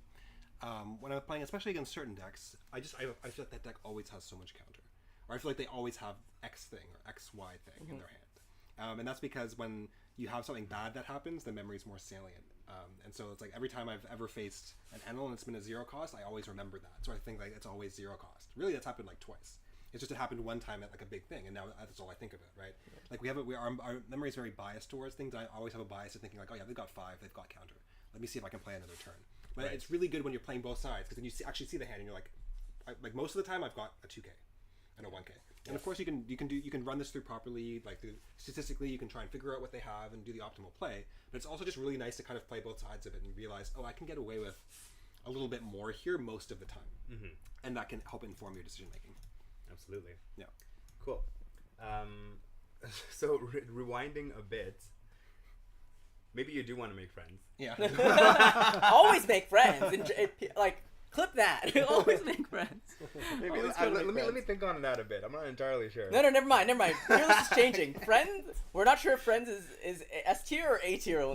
when I'm playing, especially against certain decks, I feel like that deck always has so much counter, or I feel like they always have X thing or XY thing in their hand, and that's because when you have something bad that happens, the memory's more salient, and so it's like every time I've ever faced an Enel and it's been a 0 cost, I always remember that. So I think like it's always 0 cost. Really, that's happened like twice. It's just it happened one time at like a big thing, and now that's all I think of it, right? Like our memory is very biased towards things. I always have a bias of thinking like, oh yeah, they've got 5, they've got counter. Let me see if I can play another turn. But it's really good when you're playing both sides because then you actually see the hand and you're like most of the time I've got a 2K and a 1K. And of course you can run this through properly. Like statistically, you can try and figure out what they have and do the optimal play. But it's also just really nice to kind of play both sides of it and realize, oh, I can get away with a little bit more here most of the time, and that can help inform your decision making. Absolutely. Yeah. Cool. So rewinding a bit, maybe you do want to make friends. Yeah. Always make friends. Like clip that. Always make friends. Maybe Always gotta make let me friends. think on that a bit. I'm not entirely sure. No, never mind. Your list is changing. Friends, we're not sure if Friends is S tier or A tier.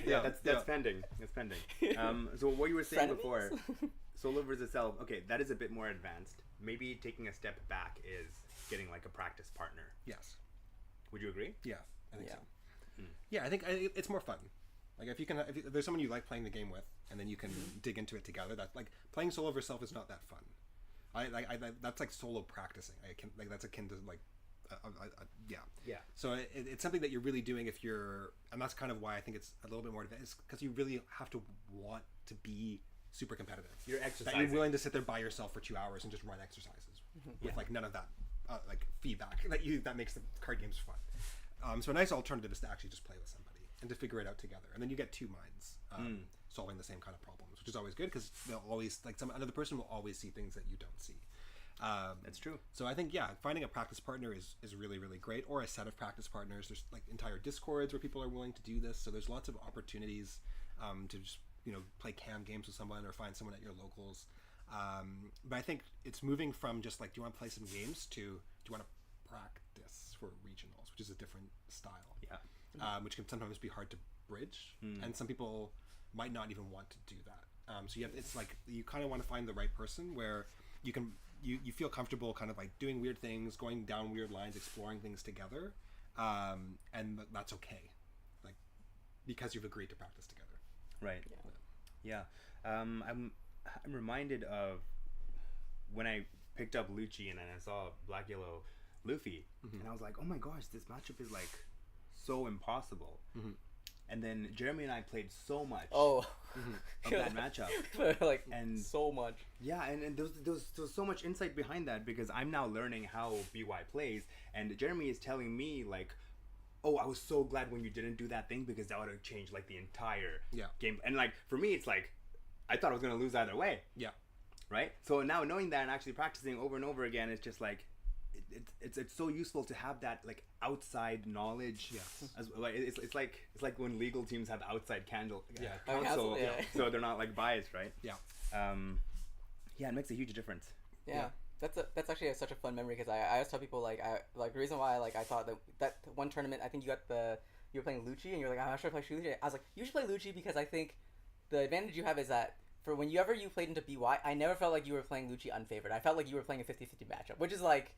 Yeah. That's pending. That's pending. So what you were saying Frenemies? before, solo versus self. Okay, that is a bit more advanced. Maybe taking a step back is getting like a practice partner. Yes. Would you agree? Yeah. I think Yeah. so. Yeah, I think it's more fun. Like if there's someone you like playing the game with, and then you can dig into it together. That like playing solo versus self is not that fun. That's like solo practicing. That's akin to like, Yeah. So it's something that you're really doing if you're, and that's kind of why I think it's a little bit more advanced, because you really have to want to be super competitive. You're That exercising. you're willing to sit there by yourself for 2 hours and just run exercises with like none of that like feedback that makes the card games fun. So a nice alternative is to actually just play with somebody and to figure it out together, and then you get 2 minds solving the same kind of problems, which is always good because they'll always another person will always see things that you don't see. That's true. So I think finding a practice partner is really, really great, or a set of practice partners. There's like entire discords where people are willing to do this, so there's lots of opportunities to just play cam games with someone or find someone at your locals. But I think it's moving from just like, do you want to play some games, to do you want to practice for regionals, which is a different style. Yeah. Which can sometimes be hard to bridge, and some people might not even want to do that. So it's like you kind of want to find the right person where you can you feel comfortable kind of like doing weird things, going down weird lines, exploring things together, and that's okay, like because you've agreed to practice together. Right. Yeah. I'm reminded of when I picked up Lucci and then I saw Black Yellow Luffy, and I was like, oh my gosh, this matchup is like so impossible. And then Jeremy and I played so much Oh. of that matchup. Like And- so much. Yeah, and there was so much insight behind that, because I'm now learning how BY plays, and Jeremy is telling me like, oh, I was so glad when you didn't do that thing, because that would have changed like the entire game. And like for me, it's like I thought I was gonna lose either way. Yeah. Right? So now knowing that and actually practicing over and over again, it's just like, it's so useful to have that like outside knowledge. Yes. As like it's like when legal teams have outside counsel. Counsel, yeah. So they're not like biased, right? Yeah. Yeah, it makes a huge difference. Yeah. That's actually such a fun memory because I always tell people like the reason why like I thought that one tournament I think you were playing Lucci and you're like I'm not sure if I should play Lucci. I was like you should play Lucci because I think the advantage you have is that for whenever you played into BY I never felt like you were playing Lucci unfavored. I felt like you were playing a 50-50 matchup, which is like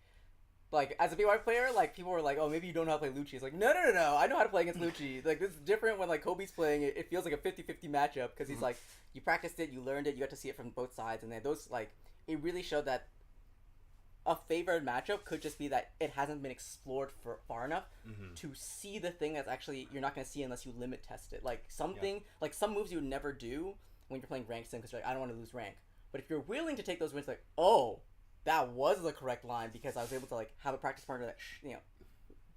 as a BY player like people were like oh maybe you don't know how to play Lucci. It's like no I know how to play against Lucci. Like this is different when like Kobe's playing it. It feels like a 50-50 matchup because he's like you practiced it, you learned it, you got to see it from both sides, and then those like it really showed that a favored matchup could just be that it hasn't been explored for far enough to see the thing that's actually you're not going to see unless you limit test it. Like like some moves you would never do when you're playing ranked sim because you're like I don't want to lose rank. But if you're willing to take those wins, like oh that was the correct line because I was able to like have a practice partner that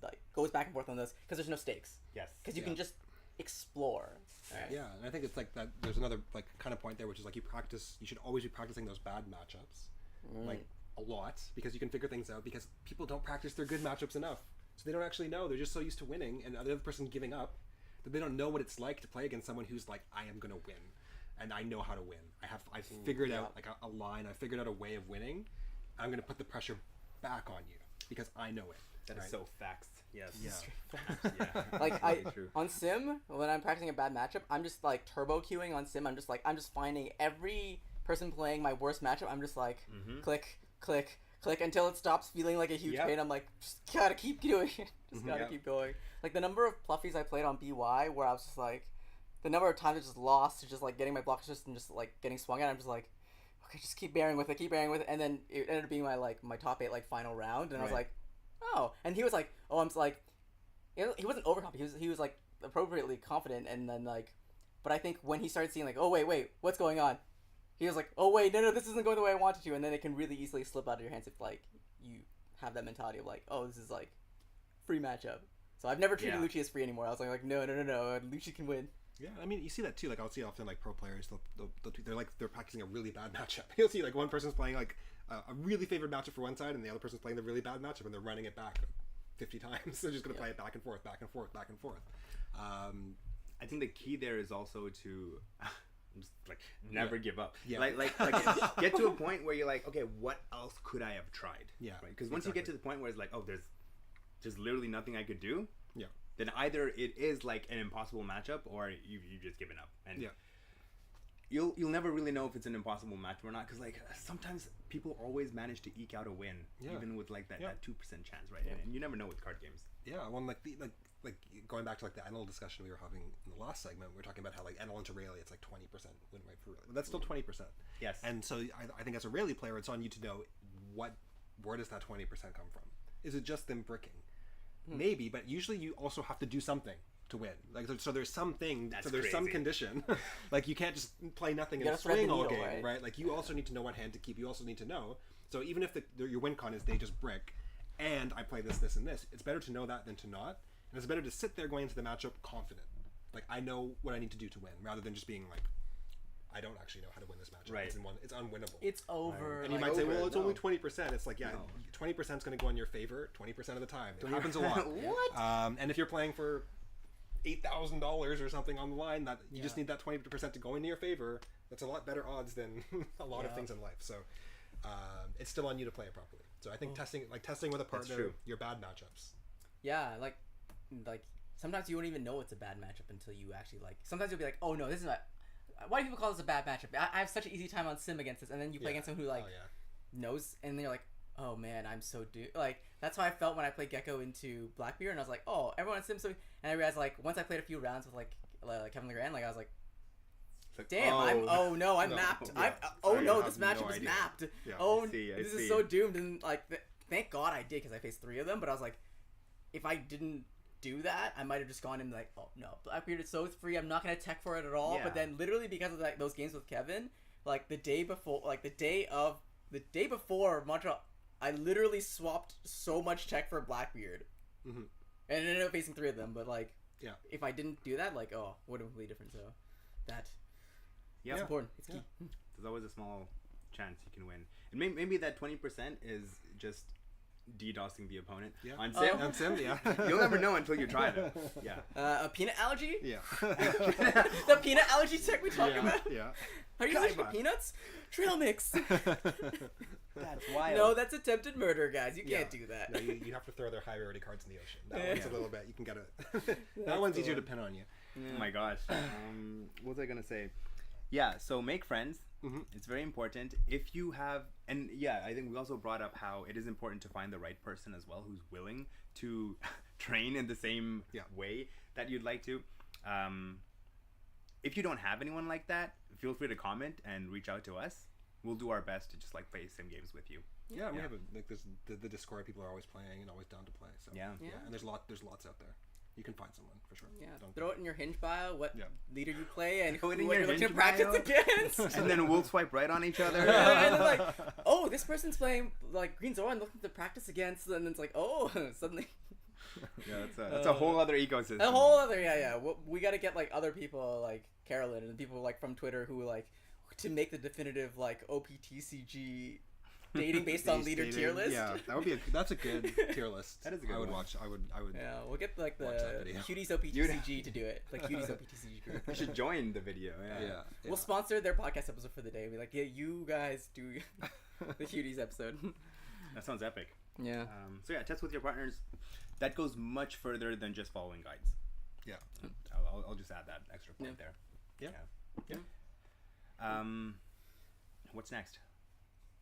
like goes back and forth on this because there's no stakes. Yes. Because you can just explore. Right? Yeah, and I think it's like that. There's another like kind of point there, which is like you should always be practicing those bad matchups, like a lot, because you can figure things out. Because people don't practice their good matchups enough, so they don't actually know. They're just so used to winning, and the other person giving up, that they don't know what it's like to play against someone who's like, I am gonna win, and I know how to win. I've figured out like a line. I figured out a way of winning. I'm gonna put the pressure back on you because I know it. That is so facts. Yes. Yeah. Like on sim when I'm practicing a bad matchup I'm just like turbo queuing on sim. I'm just finding every person playing my worst matchup. I'm just like click until it stops feeling like a huge pain. I'm like just gotta keep doing it. Gotta keep going. Like the number of pluffies I played on BY where I was just like the number of times I just lost to just like getting my blocks and just like getting swung at. I'm just like okay just keep bearing with it and then it ended up being my top 8 like final round and I was like oh, and he was like, oh, I'm like, he wasn't overconfident. He was like appropriately confident, and then like, but I think when he started seeing like, oh wait, what's going on? He was like, oh wait, no, this isn't going the way I wanted to, and then it can really easily slip out of your hands if like you have that mentality of like, oh, this is like free matchup. So I've never treated Lucci as free anymore. I was like no, Lucci can win. Yeah, I mean, you see that too. Like, I'll see often like pro players. They're practicing a really bad matchup. You'll see like one person's playing like a really favored matchup for one side, and the other person's playing the really bad matchup, and they're running it back 50 times. They're just gonna play it back and forth. I think the key there is also to just like never give up. Yeah. Like get to a point where you're like, okay, what else could I have tried? Yeah. Right. Because once you get to the point where it's like, oh, there's just literally nothing I could do. Yeah. Then either it is like an impossible matchup, or you've just given up. And you'll never really know if it's an impossible matchup or not, because like sometimes people always manage to eke out a win, even with like that 2% chance, right? And you never know with card games. Yeah, well, like going back to like the NL discussion we were having in the last segment, we were talking about how like NL into Rayleigh, it's like 20% win rate for Rayleigh. But that's still 20%. Yes. And so I think as a Rayleigh player, it's on you to know where does that 20% come from? Is it just them bricking? Maybe, but usually you also have to do something to win. Like so there's something, that's so there's crazy. some condition. Like you can't just play nothing and swing all game, right? Like you also need to know what hand to keep. You also need to know. So even if your win con is they just brick, and I play this, and this, it's better to know that than to not. And it's better to sit there going into the matchup confident. Like I know what I need to do to win, rather than just being like, I don't actually know how to win this matchup. Right. It's unwinnable. It's over. And you might say, well, it's only 20%. It's like, 20% is going to go in your favor 20% of the time. It happens a lot. What? And if you're playing for $8,000 or something on the line, that you just need that 20% to go into your favor. That's a lot better odds than a lot of things in life. So it's still on you to play it properly. So I think testing with a partner your bad matchups. Yeah, like sometimes you won't even know it's a bad matchup until you actually like. Sometimes you'll be like, oh no, this is not. Why do people call this a bad matchup? I have such an easy time on sim against this, and then you play against someone who knows, and you're like, oh man, I'm so like that's how I felt when I played Gecko into Blackbeard, and I was like, oh, everyone on sim so, and I realized like once I played a few rounds with like Kevin Legrand, like I was like, damn, I'm mapped. This matchup is mapped. Yeah, this is so doomed, and like thank God I did because I faced 3 of them, but I was like, if I didn't do that, I might have just gone in like, oh no, Blackbeard is so free, I'm not gonna tech for it at all. But then literally because of those games with Kevin, like the day before Montreal, I literally swapped so much tech for Blackbeard, and it ended up facing 3 of them. But like, if I didn't do that, like, oh, would have been completely different. So that's important. It's key. There's always a small chance you can win, and maybe that 20% is just DDoSing the opponent Yeah. on Sim. On Sim, yeah. You'll never know until you try them. Yeah. A peanut allergy? Yeah. The peanut allergy tech we talked about? Yeah. Are you allergic to peanuts? Trail mix. That's wild. No, that's attempted murder, guys. You can't do that. No, you have to throw their high rarity cards in the ocean. That Yeah. one's a little bit. You can get it. That one's easier to pin on you. Oh my gosh. What was I gonna say? Yeah. So make friends. Mm-hmm. It's very important. If you have, and yeah, I think we also brought up how it is important to find the right person as well, who's willing to train in the same way that you'd like to. If you don't have anyone like that, feel free to comment and reach out to us. We'll do our best to just like play sim games with you. Yeah, we have the Discord. People are always playing and always down to play. So Yeah. and there's lots out there. You can find someone for sure. Yeah, Don't throw it in your Hinge bio, what leader you play, and Throw it who in you're your looking to Hinge practice bio. against. And then we'll swipe right on each other. and then like, oh, this person's playing like Green Zoro and looking to practice against, and then it's like, oh, suddenly Yeah, that's a whole other ecosystem. a whole other we got to get like other people like Carolyn and people like from Twitter who like to make the definitive like OPTCG dating based on leader tier list. Yeah, that's a good tier list. That is a good I would one. watch. I would. Yeah, we'll get like the Watch that video. Cuties OPTCG to do it. Like Cuties OPTCG group. You should join the video. Yeah. Yeah. We'll sponsor their podcast episode for the day. Be like, yeah, you guys do the Cuties episode. That sounds epic. Yeah. So yeah, test with your partners. That goes much further than just following guides. Yeah. I'll just add that extra point there. Yeah. What's next?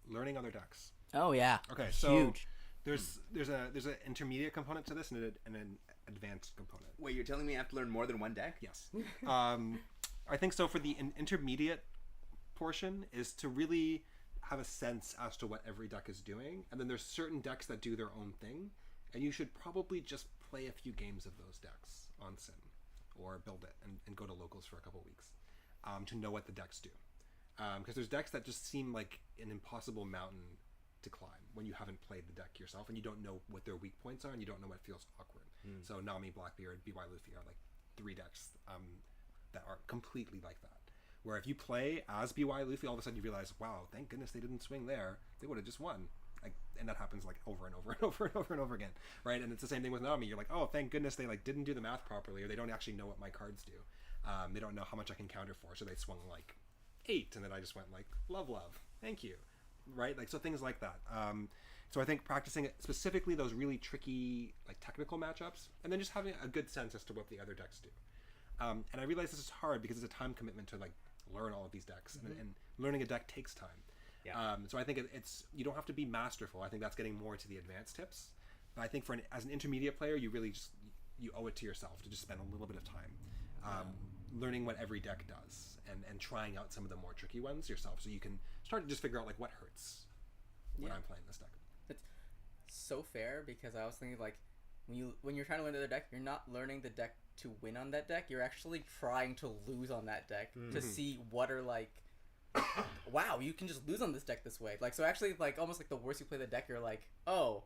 Learning other decks. Oh yeah. Okay, so huge. there's an intermediate component to this and an advanced component. Wait, you're telling me I have to learn more than one deck? Yes. I think so. For the intermediate portion is to really have a sense as to what every deck is doing, and then there's certain decks that do their own thing, and you should probably just play a few games of those decks on Sim, or build it and go to locals for a couple weeks to know what the decks do. Because there's decks that just seem like an impossible mountain to climb when you haven't played the deck yourself and you don't know what their weak points are and you don't know what feels awkward. So Nami, Blackbeard, BY Luffy are like three decks that are completely like that. Where if you play as BY Luffy, all of a sudden you realize, wow, thank goodness they didn't swing there. They would have just won. Like, and that happens like over and over and over and over and over again, right? And it's the same thing with Nami. You're like, oh, thank goodness they like didn't do the math properly, or they don't actually know what my cards do. They don't know how much I can counter for, so they swung like 8, and then I just went like love, thank you, right? Like, so things like that. So I think practicing it, specifically those really tricky like technical matchups, and then just having a good sense as to what the other decks do. And I realize this is hard because it's a time commitment to like learn all of these decks, and learning a deck takes time. Yeah. So I think it's you don't have to be masterful. I think that's getting more to the advanced tips. But I think for as an intermediate player, you really just you owe it to yourself to just spend a little bit of time learning what every deck does and trying out some of the more tricky ones yourself, so you can start to just figure out like what hurts when I'm playing this deck. It's so fair because I was thinking like when you're trying to learn the other deck, you're not learning the deck to win on that deck. You're actually trying to lose on that deck to see what are like. Wow, you can just lose on this deck this way. Like, so actually, like, almost like the worse you play the deck, you're like, oh,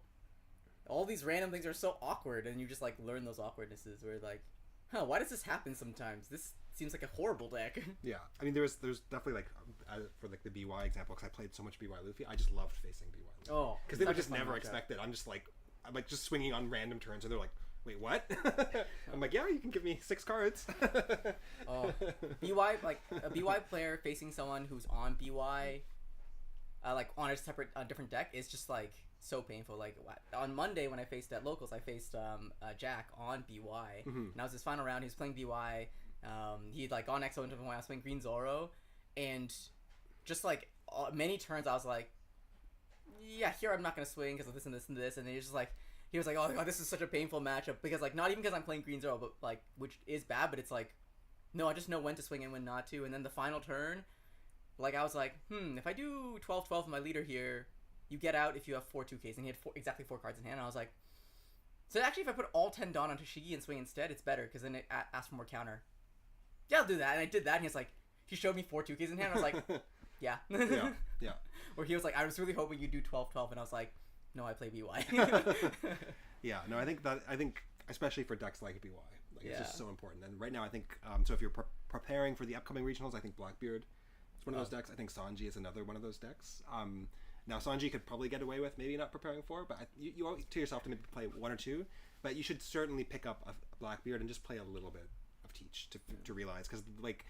all these random things are so awkward, and you just like learn those awkwardnesses. Where like, why does this happen sometimes? This seems like a horrible deck. Yeah, I mean, there's definitely like for like the BY example, because I played so much BY Luffy, I just loved facing BY Luffy. Oh, because they were just never expected. I'm like just swinging on random turns, and they're like, wait, what? I'm like, yeah, you can give me 6 cards. Oh, BY, like a BY player facing someone who's on BY, like on a different deck is just like so painful. Like on Monday when I faced at locals, I faced Jack on BY, and that was his final round. He was playing BY. He like on XO into when I was playing Green Zoro, and just like many turns I was like, yeah, here I'm not gonna swing because of this and this and this, and then he was just like. He was like, oh, God, this is such a painful matchup. Because, like, not even because I'm playing Green Zero, but, like, which is bad, but it's like, no, I just know when to swing and when not to. And then the final turn, like, I was like, if I do 12-12 with my leader here, you get out if you have 4 2Ks. And he had exactly 4 cards in hand. And I was like, so actually, if I put all 10 Dawn onto Shigi and swing instead, it's better. Because then it asks for more counter. Yeah, I'll do that. And I did that. And he was like, he showed me 4 2Ks in hand. I was like, yeah. Yeah. Or he was like, I was really hoping you'd do 12-12. And I was like, no, I play BY. Yeah, no, I think especially for decks like BY, like it's just so important. And right now, I think so. If you're preparing for the upcoming regionals, I think Blackbeard is one of those decks. I think Sanji is another one of those decks. Now Sanji could probably get away with maybe not preparing for, but you owe it to yourself to maybe play 1 or 2. But you should certainly pick up a Blackbeard and just play a little bit of Teach to realize, because like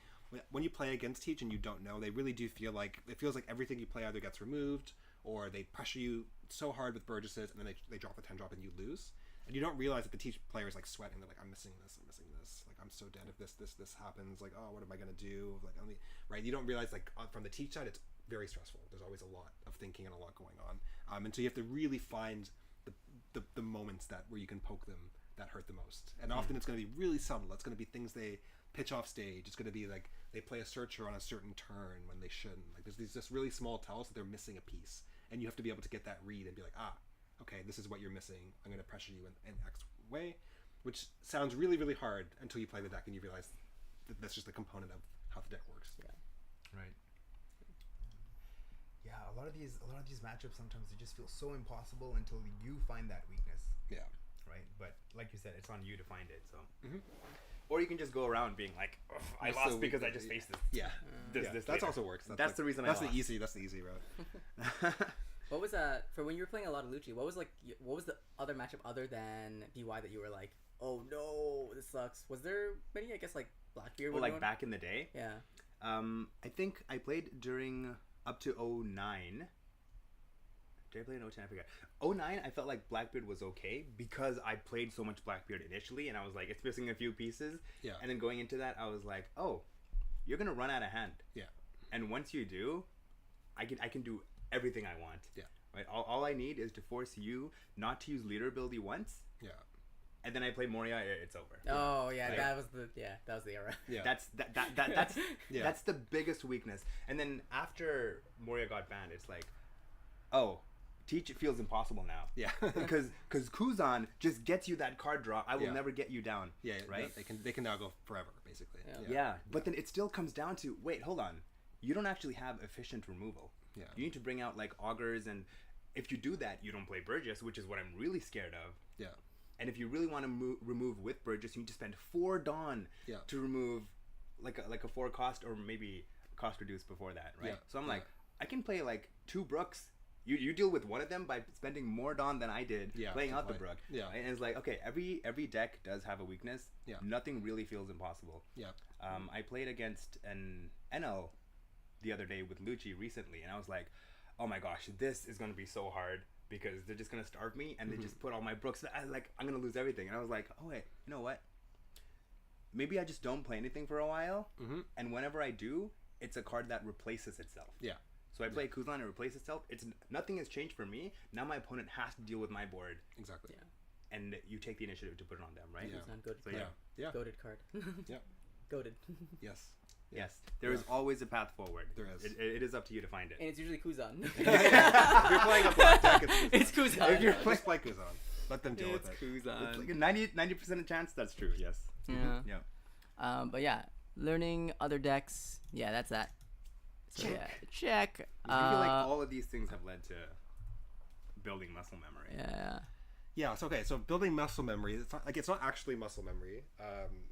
when you play against Teach and you don't know, they really do feel like it feels like everything you play either gets removed or they pressure you so hard with Burgesses and then they drop the 10 drop and you lose. And you don't realize that the Teach player is like sweating. They're like, I'm missing this. Like, I'm so dead if this happens. Like, oh, what am I gonna do? Like, right? You don't realize like from the Teach side, it's very stressful. There's always a lot of thinking and a lot going on. And so you have to really find the moments where you can poke them that hurt the most. And often it's going to be really subtle. It's going to be things they pitch off stage. It's going to be like they play a searcher on a certain turn when they shouldn't. Like there's these just really small tells that they're missing a piece, and you have to be able to get that read and be like, okay, this is what you're missing. I'm going to pressure you in X way, which sounds really, really hard until you play the deck and you realize that that's just a component of how the deck works. Yeah. Right. Yeah, a lot of these matchups sometimes they just feel so impossible until you find that weakness. Yeah. Right. But like you said, it's on you to find it. So. Mm-hmm. Or you can just go around being like, I lost because I just faced this. Yeah. This that later. also works. That's the reason I lost. That's the easy route. What was for when you were playing a lot of Lucci? What was the other matchup other than BY that you were like, oh no, this sucks? Was there many? I guess like Blackbeard. Well, like back in the day. Yeah. I think I played during up to 09. Did I play in 010? I forget. 09, I felt like Blackbeard was okay because I played so much Blackbeard initially, and I was like, it's missing a few pieces. Yeah. And then going into that, I was like, oh, you're gonna run out of hand. Yeah. And once you do, I can do everything I want. Yeah. Right. All I need is to force you not to use leader ability once. Yeah. And then I play Moria. It's over. Oh yeah, Right? that was the era. Yeah. That's Yeah. That's the biggest weakness. And then after Moria got banned, it's like, oh, Teach feels impossible now. Yeah. because Kuzan just gets you that card draw. I will Yeah. never get you down. Yeah. Right. They can now go forever basically. Yeah. But then it still comes down to wait, hold on. You don't actually have efficient removal. Yeah. You need to bring out like augurs, and if you do that, you don't play Burgess, which is what I'm really scared of. Yeah. And if you really want to remove with Burgess, you need to spend 4 Dawn to remove like a 4 cost or maybe cost reduced before that, right? Yeah. So I'm like, I can play like 2 Brooks. You deal with one of them by spending more Dawn than I did playing out the Brook. Yeah. Right? And it's like, okay, every deck does have a weakness. Yeah. Nothing really feels impossible. Yeah. I played against an NL the other day with Lucci recently, and I was like, oh my gosh, this is going to be so hard because they're just going to starve me and they just put all my Brooks. I'm going to lose everything. And I was like, oh wait, you know what? Maybe I just don't play anything for a while, and whenever I do, it's a card that replaces itself. Yeah. So I play Kuzan and it replaces itself. Nothing has changed for me. Now my opponent has to deal with my board. Exactly. Yeah. And you take the initiative to put it on them, right? Yeah. Kuzan, goated So, card. Yeah. Goated card. Yeah. Goated. Yes. Yes. There is always a path forward. There is. It is up to you to find it. And it's usually Kuzan. If you're playing a black deck, It's Kuzan. If you're playing play Kuzan, let them deal with it. Kuzan. It's like a 90% chance that's true, yes. Yeah. Yeah. But yeah, learning other decks. Yeah, that's that. So, check. I feel like all of these things have led to building muscle memory. Yeah. Yeah. So okay. So building muscle memory. It's not actually muscle memory.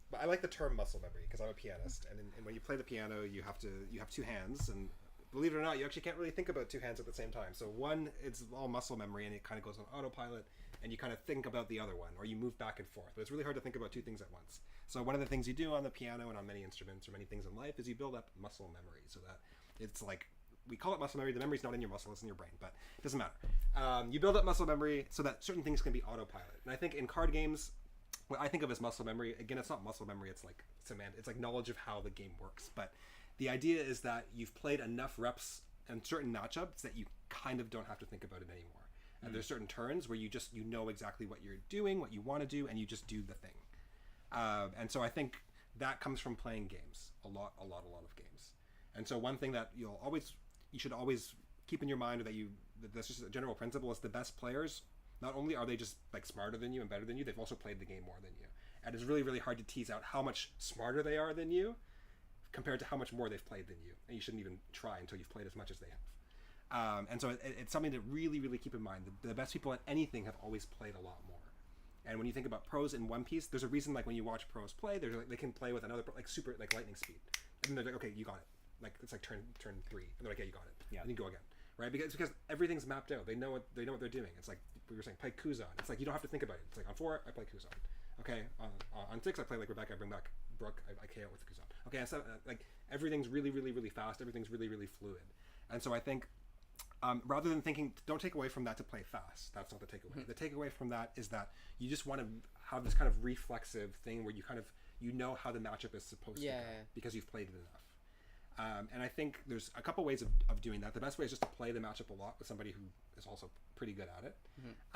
But I like the term muscle memory because I'm a pianist, and when you play the piano, you have 2 hands, and believe it or not, you actually can't really think about 2 hands at the same time. So one, it's all muscle memory, and it kind of goes on autopilot, and you kind of think about the other one, or you move back and forth. But it's really hard to think about 2 things at once. So one of the things you do on the piano and on many instruments or many things in life is you build up muscle memory, so that it's like, we call it muscle memory. The memory's not in your muscle, it's in your brain, but it doesn't matter. You build up muscle memory so that certain things can be autopilot. And I think in card games, what I think of as muscle memory, again, it's not muscle memory, it's like semantic, it's like knowledge of how the game works. But the idea is that you've played enough reps and certain matchups that you kind of don't have to think about it anymore. And there's certain turns where you know exactly what you're doing, what you want to do, and you just do the thing. And so I think that comes from playing games, a lot of games. And so one thing that you should always keep in your mind, or that's just a general principle, is the best players, not only are they just like smarter than you and better than you, they've also played the game more than you. And it's really, really hard to tease out how much smarter they are than you compared to how much more they've played than you. And you shouldn't even try until you've played as much as they have. And so it's something to really, really keep in mind. The best people at anything have always played a lot more. And when you think about pros in One Piece, there's a reason, like when you watch pros play, they can play with another like super like lightning speed, and they're like, okay, you got it. Like it's like turn 3, and they're like, yeah, you got it. Yeah. And you go again, right? Because everything's mapped out. They know what they're doing. It's like we were saying, play Kuzan. It's like you don't have to think about it. It's like on 4 I play Kuzan. Okay, on 6 I play like Rebecca. I bring back Brooke. I KO with Kuzan. Okay, so like everything's really fast. Everything's really fluid. And so I think rather than thinking, don't take away from that to play fast. That's not the takeaway. The takeaway from that is that you just want to have this kind of reflexive thing where you know how the matchup is supposed to go because you've played it enough. And I think there's a couple ways of doing that. The best way is just to play the matchup a lot with somebody who is also pretty good at it.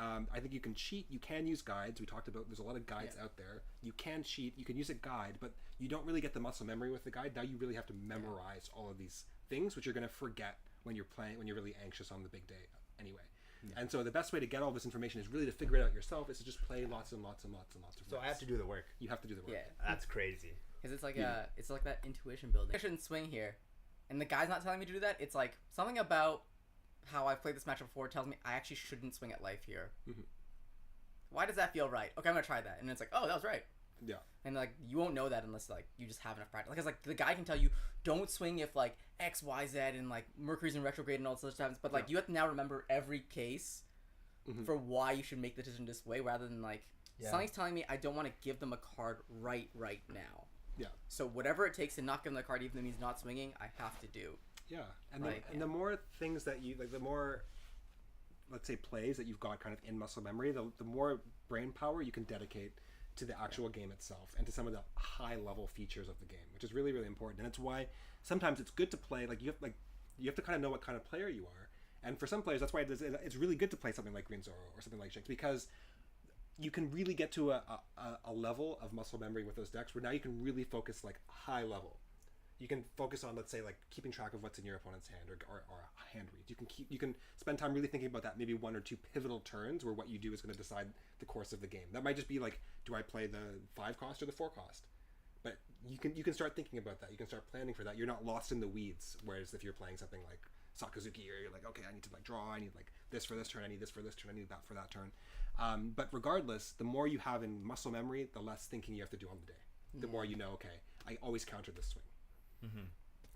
I think you can cheat. You can use guides. We talked about there's a lot of guides out there. You can cheat. You can use a guide, but you don't really get the muscle memory with the guide. Now you really have to memorize all of these things, which you're going to forget when you're playing, when you're really anxious on the big day anyway. And so the best way to get all this information is really to figure it out yourself, is to just play lots and lots of So I have to do the work. You have to do the work. Yeah, that's crazy. Because it's like it's like that intuition building. I shouldn't swing here, and the guy's not telling me to do that. It's like something about how I've played this match before tells me I actually shouldn't swing at life here. Why does that feel right? Okay, I'm gonna try that, and it's like, oh, that was right. Yeah. And like you won't know that unless like you just have enough practice. Like it's like the guy can tell you don't swing if like X, Y, Z and like Mercury's in retrograde and all this other stuff. But like you have to now remember every case for why you should make the decision this way, rather than like something's telling me I don't want to give them a card right now. Yeah. So whatever it takes to not give them the card, even if it means not swinging, I have to do. Yeah. And the more things that you like, the more, let's say, plays that you've got kind of in muscle memory, the more brain power you can dedicate to the actual game itself and to some of the high level features of the game, which is really important. And it's why sometimes it's good to play like you have to kind of know what kind of player you are. And for some players, that's why it's really good to play something like Green Zoro or something like Jinx, because you can really get to a level of muscle memory with those decks where now you can really focus like high level. You can focus on, let's say, like keeping track of what's in your opponent's hand or hand reads. You can spend time really thinking about that, maybe 1 or 2 pivotal turns where what you do is going to decide the course of the game. That might just be like, do I play the 5 cost or the 4 cost? But you can start thinking about that. You can start planning for that. You're not lost in the weeds. Whereas if you're playing something like Sakazuki, or you're like, okay, I need to like draw. I need like this for this turn. I need this for this turn. I need that for that turn. But regardless, the more you have in muscle memory, the less thinking you have to do on the day. The more you know, okay, I always counter this swing.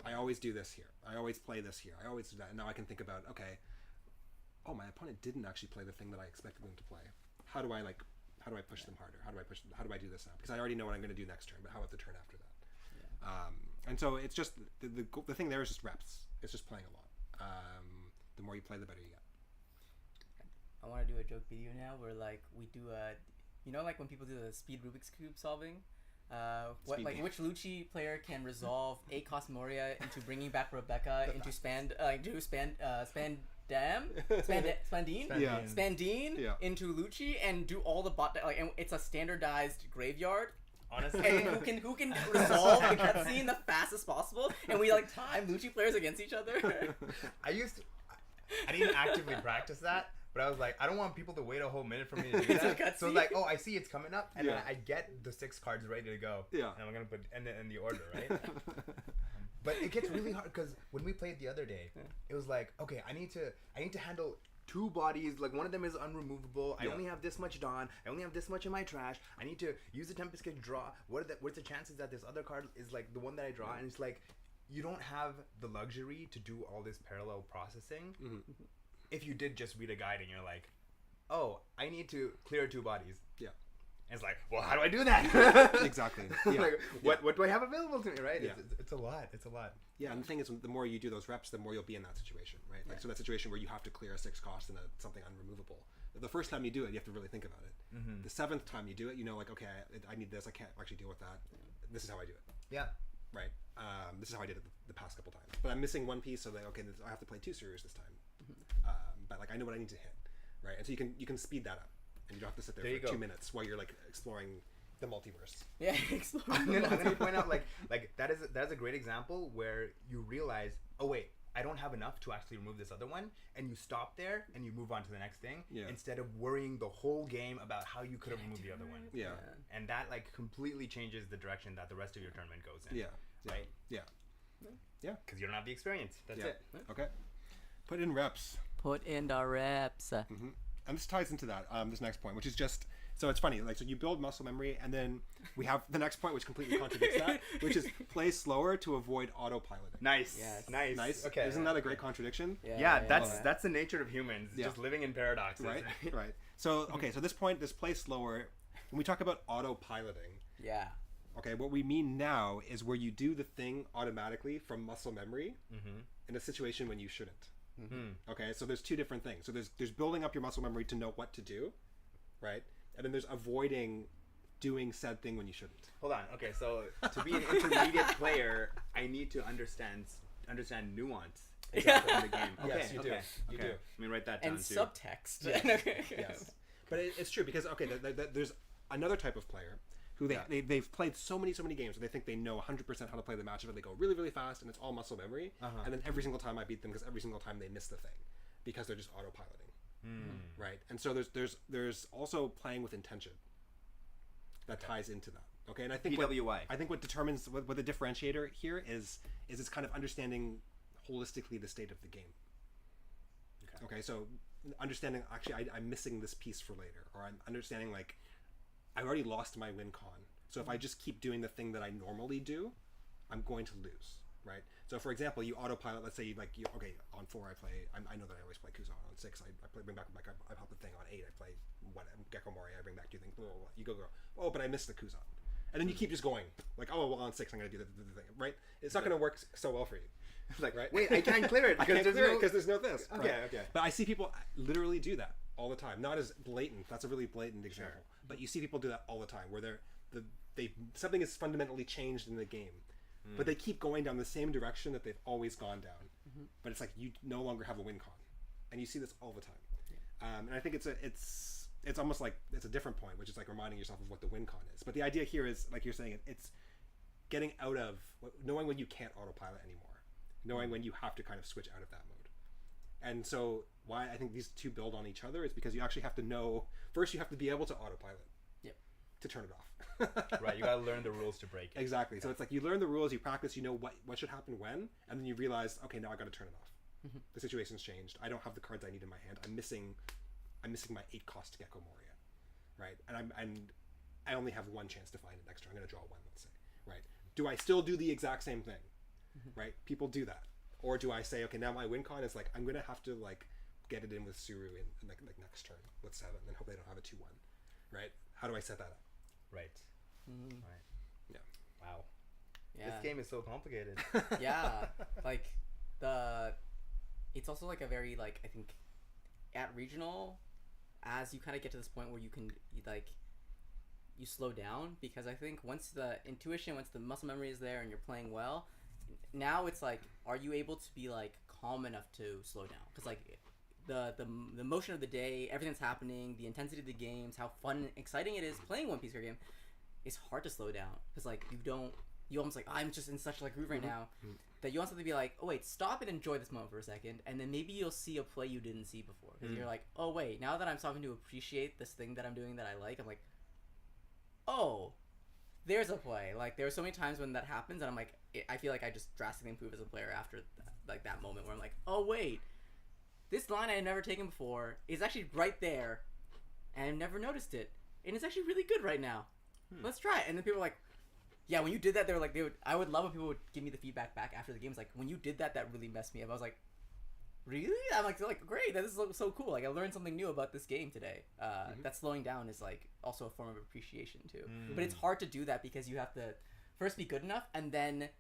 I always do this here. I always play this here. I always do that. And now I can think about, okay, oh, my opponent didn't actually play the thing that I expected them to play. How do I push them harder? How do I do this now? Because I already know what I'm going to do next turn, but how about the turn after that? And so it's just the thing there is just reps. It's just playing a lot. The more you play, the better you get. I want to do a joke video now where like we do like when people do the speed Rubik's Cube solving. Which Lucci player can resolve a cost Moria into bringing back Rebecca into Spandine into Lucci and do all the bot and it's a standardized graveyard. Honestly, and who can resolve the cutscene the fastest possible, and we like time Lucci players against each other. I didn't actively practice that. But I was like, I don't want people to wait a whole minute for me to do that. So like, oh, I see it's coming up, and then I get the 6 cards ready to go. Yeah. And I'm gonna put in the order, right? But it gets really hard because when we played the other day, it was like, okay, I need to handle 2 bodies. Like one of them is unremovable. I only have this much Dawn. I only have this much in my trash. I need to use the Tempest Kick draw. What's the chances that this other card is like the one that I draw? And it's like, you don't have the luxury to do all this parallel processing. If you did just read a guide and you're like, oh, I need to clear 2 bodies. Yeah. And it's like, well, how do I do that? Exactly. Yeah. Like, what do I have available to me, right? Yeah. It's a lot. It's a lot. Yeah, and the thing is, the more you do those reps, the more you'll be in that situation, right? Like, so that situation where you have to clear a 6 cost and something unremovable. The first time you do it, you have to really think about it. The 7th time you do it, you know, like, okay, I need this. I can't actually deal with that. This is how I do it. Yeah. Right. This is how I did it the past couple times. But I'm missing one piece, so like, okay, I have to play 2 series this time. But like I know what I need to hit, right? And so you can speed that up, and you don't have to sit there for 2 minutes while you're like exploring the multiverse. Yeah, I'm gonna point out like that is a great example where you realize, oh wait, I don't have enough to actually remove this other one, and you stop there and you move on to the next thing instead of worrying the whole game about how you could have removed the other one. Yeah, and that like completely changes the direction that the rest of your tournament goes in. Yeah, right. Yeah, because you don't have the experience. That's it. Okay, put in the reps. And this ties into that this next point, which is just So it's funny, like, so you build muscle memory, and then we have the next point, which completely contradicts that, which is play slower to avoid autopiloting. Nice. Yes. Nice. Okay. Isn't that a great contradiction? Yeah, that's the nature of humans. Yeah. Just living in paradoxes. Right. Right. So okay, so this point, this play slower. When we talk about autopiloting, Yeah. okay, what we mean now is where you do the thing automatically from muscle memory in a situation when you shouldn't. Okay, so there's two different things. So there's building up your muscle memory to know what to do, right? And then there's avoiding doing said thing when you shouldn't. Hold on. Okay, so to be an intermediate player, I need to understand nuance in the game. Okay, Yes, you do. You do. Let me write that down And too. subtext. Yes. But it's true because there's another type of player who they've played so many games where they think they know 100% how to play the matchup, and they go really fast, and it's all muscle memory. And then every single time I beat them, because every single time they miss the thing, because they're just autopiloting. Right. And so there's also playing with intention that ties into that. Okay. And I think PWI. I think what determines what the differentiator here is it's kind of understanding holistically the state of the game. Okay. So understanding, actually, I'm missing this piece for later, or I'm understanding, like, I already lost my win con. So if I just keep doing the thing that I normally do, I'm going to lose, right? So for example, you autopilot. Let's say okay, on 4 I play. I know that I always play Kuzan. On 6 I bring back I help the thing. On 8 I play Gecko Mori. I bring back 2 things. Blah, blah, blah. You go. Oh, but I missed the Kuzan. And then you keep just going, like, oh well, on 6 I'm gonna do the thing, right? It's not gonna work so well for you. Like, right? wait, I can't clear it because there's no this. Okay, right? okay. But I see people literally do that all the time. Not as blatant. That's a really blatant example. But you see people do that all the time, where they something is fundamentally changed in the game, but they keep going down the same direction that they've always gone down. But it's like you no longer have a win con, and you see this all the time. And I think it's almost like it's a different point, which is like reminding yourself of what the win con is. But the idea here is, like you're saying, it's getting out of knowing when you can't autopilot anymore, knowing when you have to kind of switch out of that mode. And so why I think these two build on each other is because you actually have to know, first you have to be able to autopilot to turn it off. Right, you gotta learn the rules to break it. Exactly. So it's like you learn the rules, you practice, you know what should happen when, and then you realize, okay, now I gotta turn it off. The situation's changed. I don't have the cards I need in my hand. I'm missing my 8 cost Gecko Moria, right? And I only have 1 chance to find an extra. I'm gonna draw 1, let's say, right? Do I still do the exact same thing? Right? People do that. Or do I say, okay, now my win con is like, I'm going to have to like get it in with Suru in like next turn with 7 and hope they don't have a 2-1. Right? How do I set that up? Right. Right. Yeah. Wow. Yeah. This game is so complicated. Yeah. Like it's also like a very, like, I think at regional, as you kind of get to this point where you slow down, because I think once the intuition, once the muscle memory is there and you're playing well, now it's like, are you able to be like calm enough to slow down? Because like the motion of the day, everything that's happening, the intensity of the games, how fun and exciting it is playing one piece card game, it's hard to slow down because like you almost like, I'm just in such like groove right now that you want something to be like, oh wait, stop and enjoy this moment for a second, and then maybe you'll see a play you didn't see before, because you're like, oh wait, now that I'm starting to appreciate this thing that I'm doing that I like, I'm like, oh, there's a play. Like, there are so many times when that happens, and I'm like, I feel like I just drastically improve as a player after that moment where I'm like, oh wait, this line I had never taken before is actually right there, and I've never noticed it, and it's actually really good right now. Let's try it. And then people are like, yeah, when you did that, I would love when people would give me the feedback back after the game. It's like, when you did that really messed me up. I was like, really? I'm like great, this is so cool. Like, I learned something new about this game today. That slowing down is like also a form of appreciation too. But it's hard to do that because you have to first be good enough and then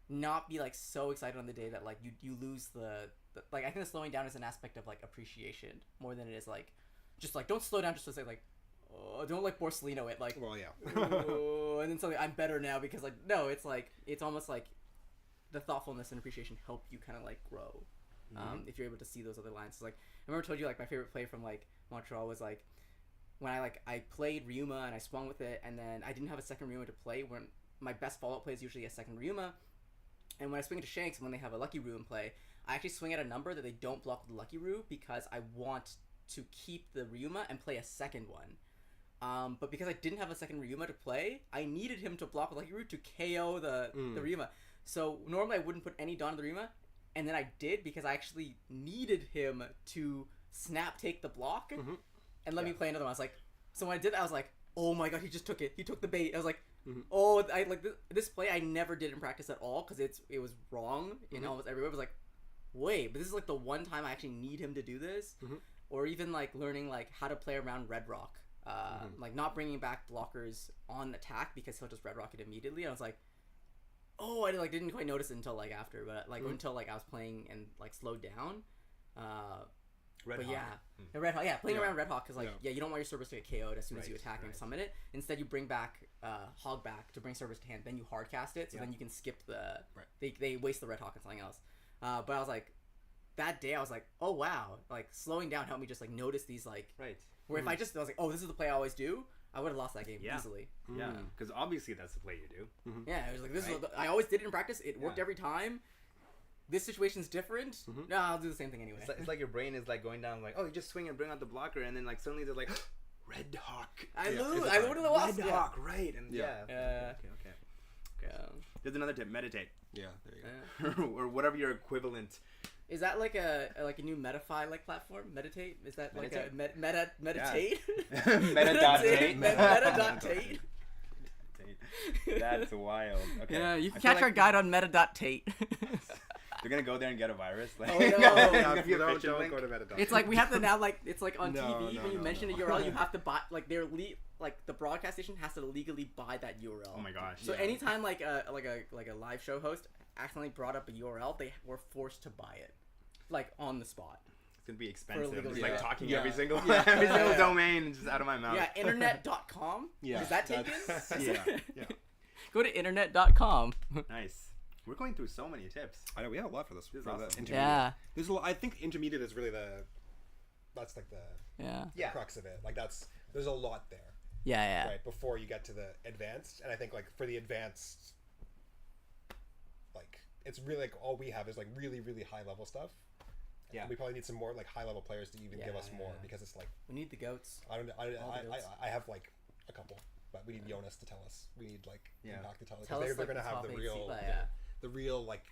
not be like so excited on the day that like you lose the like, I think the slowing down is an aspect of like appreciation more than it is like just like, don't slow down just to say like, oh, don't like Borsalino it, like, Well, yeah. oh, and then suddenly I'm better now, because like, no, it's like, it's almost like the thoughtfulness and appreciation help you kind of like grow. If you're able to see those other lines. It's like, I remember I told you like my favorite play from like Montreal was like when I played Ryuma and I swung with it, and then I didn't have a second Ryuma to play. When my best follow-up play is usually a second Ryuma, and when I swing into Shanks, when they have a Lucky Roo in play, I actually swing at a number that they don't block with the Lucky Roo, because I want to keep the Ryuma and play a second one. But because I didn't have a second Ryuma to play, I needed him to block with Lucky Roo to KO the Ryuma. So normally I wouldn't put any Dawn on the Ryuma, and then I did because I actually needed him to snap take the block and let me play another one. I was like, So when I did that, I was like, oh my god, he just took it. He took the bait. I was like, Mm-hmm. oh, I like this play I never did in practice at all because it was wrong. You know, almost everywhere. I was like, wait, but this is like the one time I actually need him to do this. Mm-hmm. Or even like learning like how to play around Red Rock. Like not bringing back blockers on attack because he'll just Red Rock it immediately. And I was like, oh, I didn't quite notice it until like after, but like until like I was playing and like slowed down. Red But Hawk. yeah, Red Hawk. Yeah, playing Yeah. around Red Hawk because like Yeah. you don't want your Cerberus to get KO'd as soon as you Right, attack and right. summon it. Instead, you bring back Hog back to bring Cerberus to hand. Then you hard cast it, so Yeah. then you can skip the. Right. They waste the Red Hawk on something else. But I was like, that day I was like, oh wow, like slowing down helped me just like notice these like Right. where if I just I was like, oh, this is the play I always do, I would have lost that game Yeah. easily. Yeah, because obviously that's the play you do. Yeah, it was like this Right. is I always did it in practice. It worked Yeah. every time. This situation's different. No, I'll do the same thing anyway. It's like your brain is like going down like, Oh, you just swing and bring out the blocker, and then like suddenly they're like, Red Hawk. I Yeah, lose. it's I fine. would have lost. Red Yeah. Hawk, right? And Yeah. Okay. There's another tip: meditate, Yeah, there you go. or whatever your equivalent. Is that like a new Metafy like platform? Meditate? Is that like a Meditate? meditate? Meta.tate. Meta.tate. That's wild. Okay. Yeah, you can I feel catch our guide on meta.tate. They're gonna go there and get a virus. Like, Oh, no. it's gonna be a don't phishing link. go to Metadata. It's like we have to now like it's like on No, TV no, when you no, mention no. a URL, you have to buy like like the broadcast station has to legally buy that URL. Oh my gosh. So anytime like a live show host accidentally brought up a URL, they were forced to buy it, like on the spot. It's gonna be expensive. legal Just reasons. like talking Yeah. every single Yeah. every single Yeah. domain just out of my mouth. Yeah, internet.com. Yeah, Is that taken? yeah. Go to internet.com. Nice. We're going through so many tips. I know we have a lot for this. This is for the awesome. intermediate. Yeah. There's a lot, I think intermediate is really that's like the Yeah. Yeah. crux of it. Like there's a lot there, Yeah. right? Before you get to the advanced, and I think like for the advanced, like it's really like all we have is like really really high level stuff. Yeah. We probably need some more like high level players to even give us more because it's like We need the goats. I have like a couple, but we need Jonas to tell us. We need like Yeah. Impact to tell us. Tell 'Cause us, they're like, gonna the have top the eight real, seed, yeah. the real like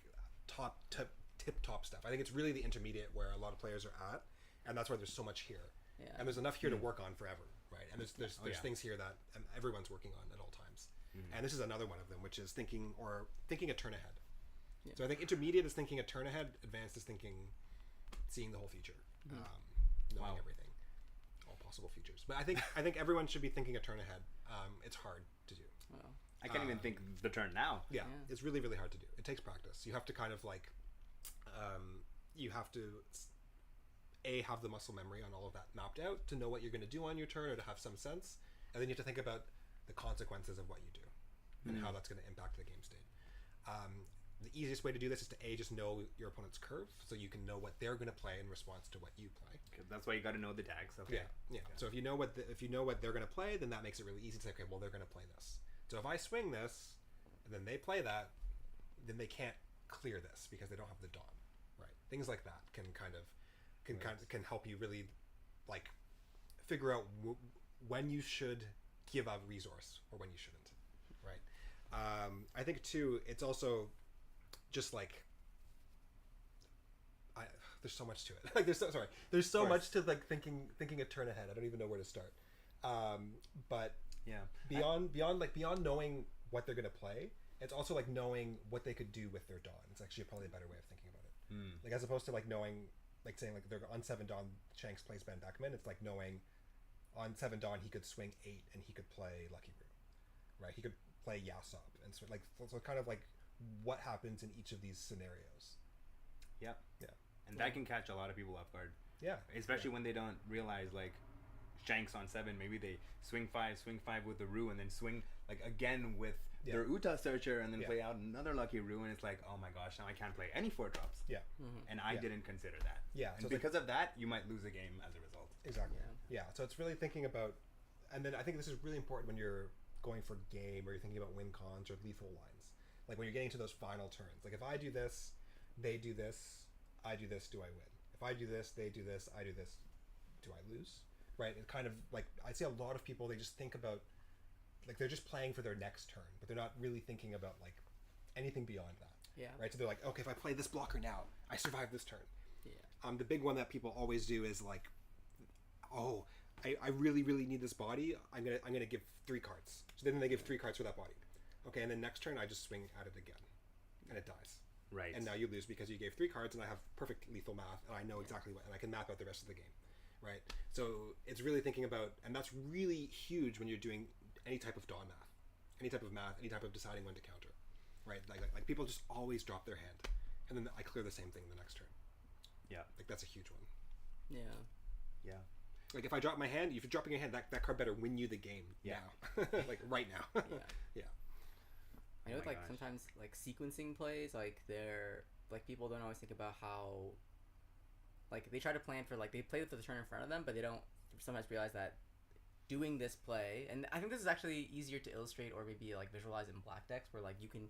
tip top stuff. I think it's really the intermediate where a lot of players are at, and that's why there's so much here. Yeah. And there's enough here to work on forever, right? And there's yeah. things here that everyone's working on at all times. And this is another one of them, which is thinking a turn ahead. Yeah. So I think intermediate is thinking a turn ahead. Advanced is seeing the whole future, knowing Wow. everything, all possible futures. But I think everyone should be thinking a turn ahead. It's hard to do. Well, I can't even think the turn now. Yeah, Yeah. it's really really hard to do. It takes practice. You have to kind of like, you have to have the muscle memory on all of that mapped out to know what you're going to do on your turn or to have some sense, and then you have to think about the consequences of what you do and how that's going to impact the game state. The easiest way to do this is to just know your opponent's curve, so you can know what they're going to play in response to what you play. 'Cause that's why you got to know the tags. Okay. Yeah. So if you know what they're going to play, then that makes it really easy to say, okay, well they're going to play this. So if I swing this, and then they play that, then they can't clear this because they don't have the dawn, right? Things like that can help you really like figure out when you should give a resource or when you shouldn't, right? I think too, it's also just like there's so much to it. Like there's so much to like thinking a turn ahead. I don't even know where to start. But Yeah. beyond knowing what they're gonna play, it's also like knowing what they could do with their dawn. It's actually probably a better way of thinking about it. Like as opposed to like knowing, like saying like they're on 7 dawn, Shanks plays Ben Beckman. It's like knowing on 7 dawn he could swing 8 and he could play Lucky Brew, right? He could play Yasop and so kind of like what happens in each of these scenarios. Yeah. Yeah. And that can catch a lot of people off guard, Yeah. especially when they don't realize like Shanks on 7. Maybe they swing 5 with the Rue, and then swing like again with their Uta Searcher, and then Yeah. play out another Lucky Rue, and it's like, oh my gosh, now I can't play any 4-drops. Yeah. And I didn't consider that. Yeah, And so it's like- because of that, you might lose a game as a result. Exactly. Yeah. So it's really thinking about, and then I think this is really important when you're going for game or you're thinking about win cons or lethal lines. Like when you're getting to those final turns. Like if I do this, they do this, I do this, do I win? If I do this, they do this, I do this, do I lose? Right? It kind of like, I see a lot of people, they just think about, like they're just playing for their next turn, but they're not really thinking about like anything beyond that. Yeah. Right? So they're like, okay, if I play this blocker now, I survive this turn. Yeah. The big one that people always do is like, oh, I really need this body. I'm gonna give 3 cards. So then they give 3 cards for that body. Okay, and then next turn I just swing at it again, and it dies. Right. And now you lose because you gave 3 cards, and I have perfect lethal math, and I know exactly what, and I can map out the rest of the game, right? So it's really thinking about, and that's really huge when you're doing any type of dawn math, any type of deciding when to counter, right? Like people just always drop their hand, and then I clear the same thing the next turn. Yeah. Like that's a huge one. Yeah. Yeah. Like if I drop my hand, if you're dropping your hand, that card better win you the game now. Like right now. Yeah. I know, Oh my like gosh. sometimes like sequencing plays, like they're like people don't always think about how, like they try to plan for like they play for the turn in front of them, but they don't sometimes realize that doing this play, and I think this is actually easier to illustrate or maybe like visualize in black decks where like you can,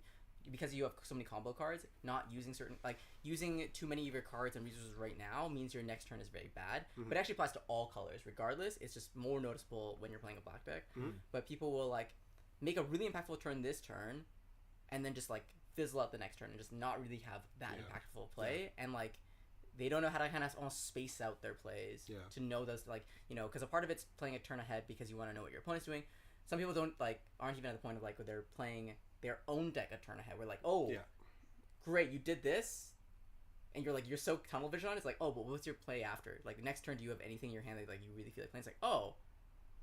because you have so many combo cards, not using certain, like using too many of your cards and resources right now means your next turn is very bad. But it actually applies to all colors regardless. It's just more noticeable when you're playing a black deck. But people will like make a really impactful turn this turn and then just like fizzle out the next turn and just not really have that impactful play. And like they don't know how to kind of almost space out their plays to know those, like, you know, because a part of it's playing a turn ahead because you want to know what your opponent's doing. Some people aren't even at the point of like where they're playing their own deck a turn ahead. We're like, oh, great, you did this, and you're like, you're so tunnel vision on. It's like, oh, but what's your play after? Like next turn, do you have anything in your hand that like you really feel like playing? It's like, oh,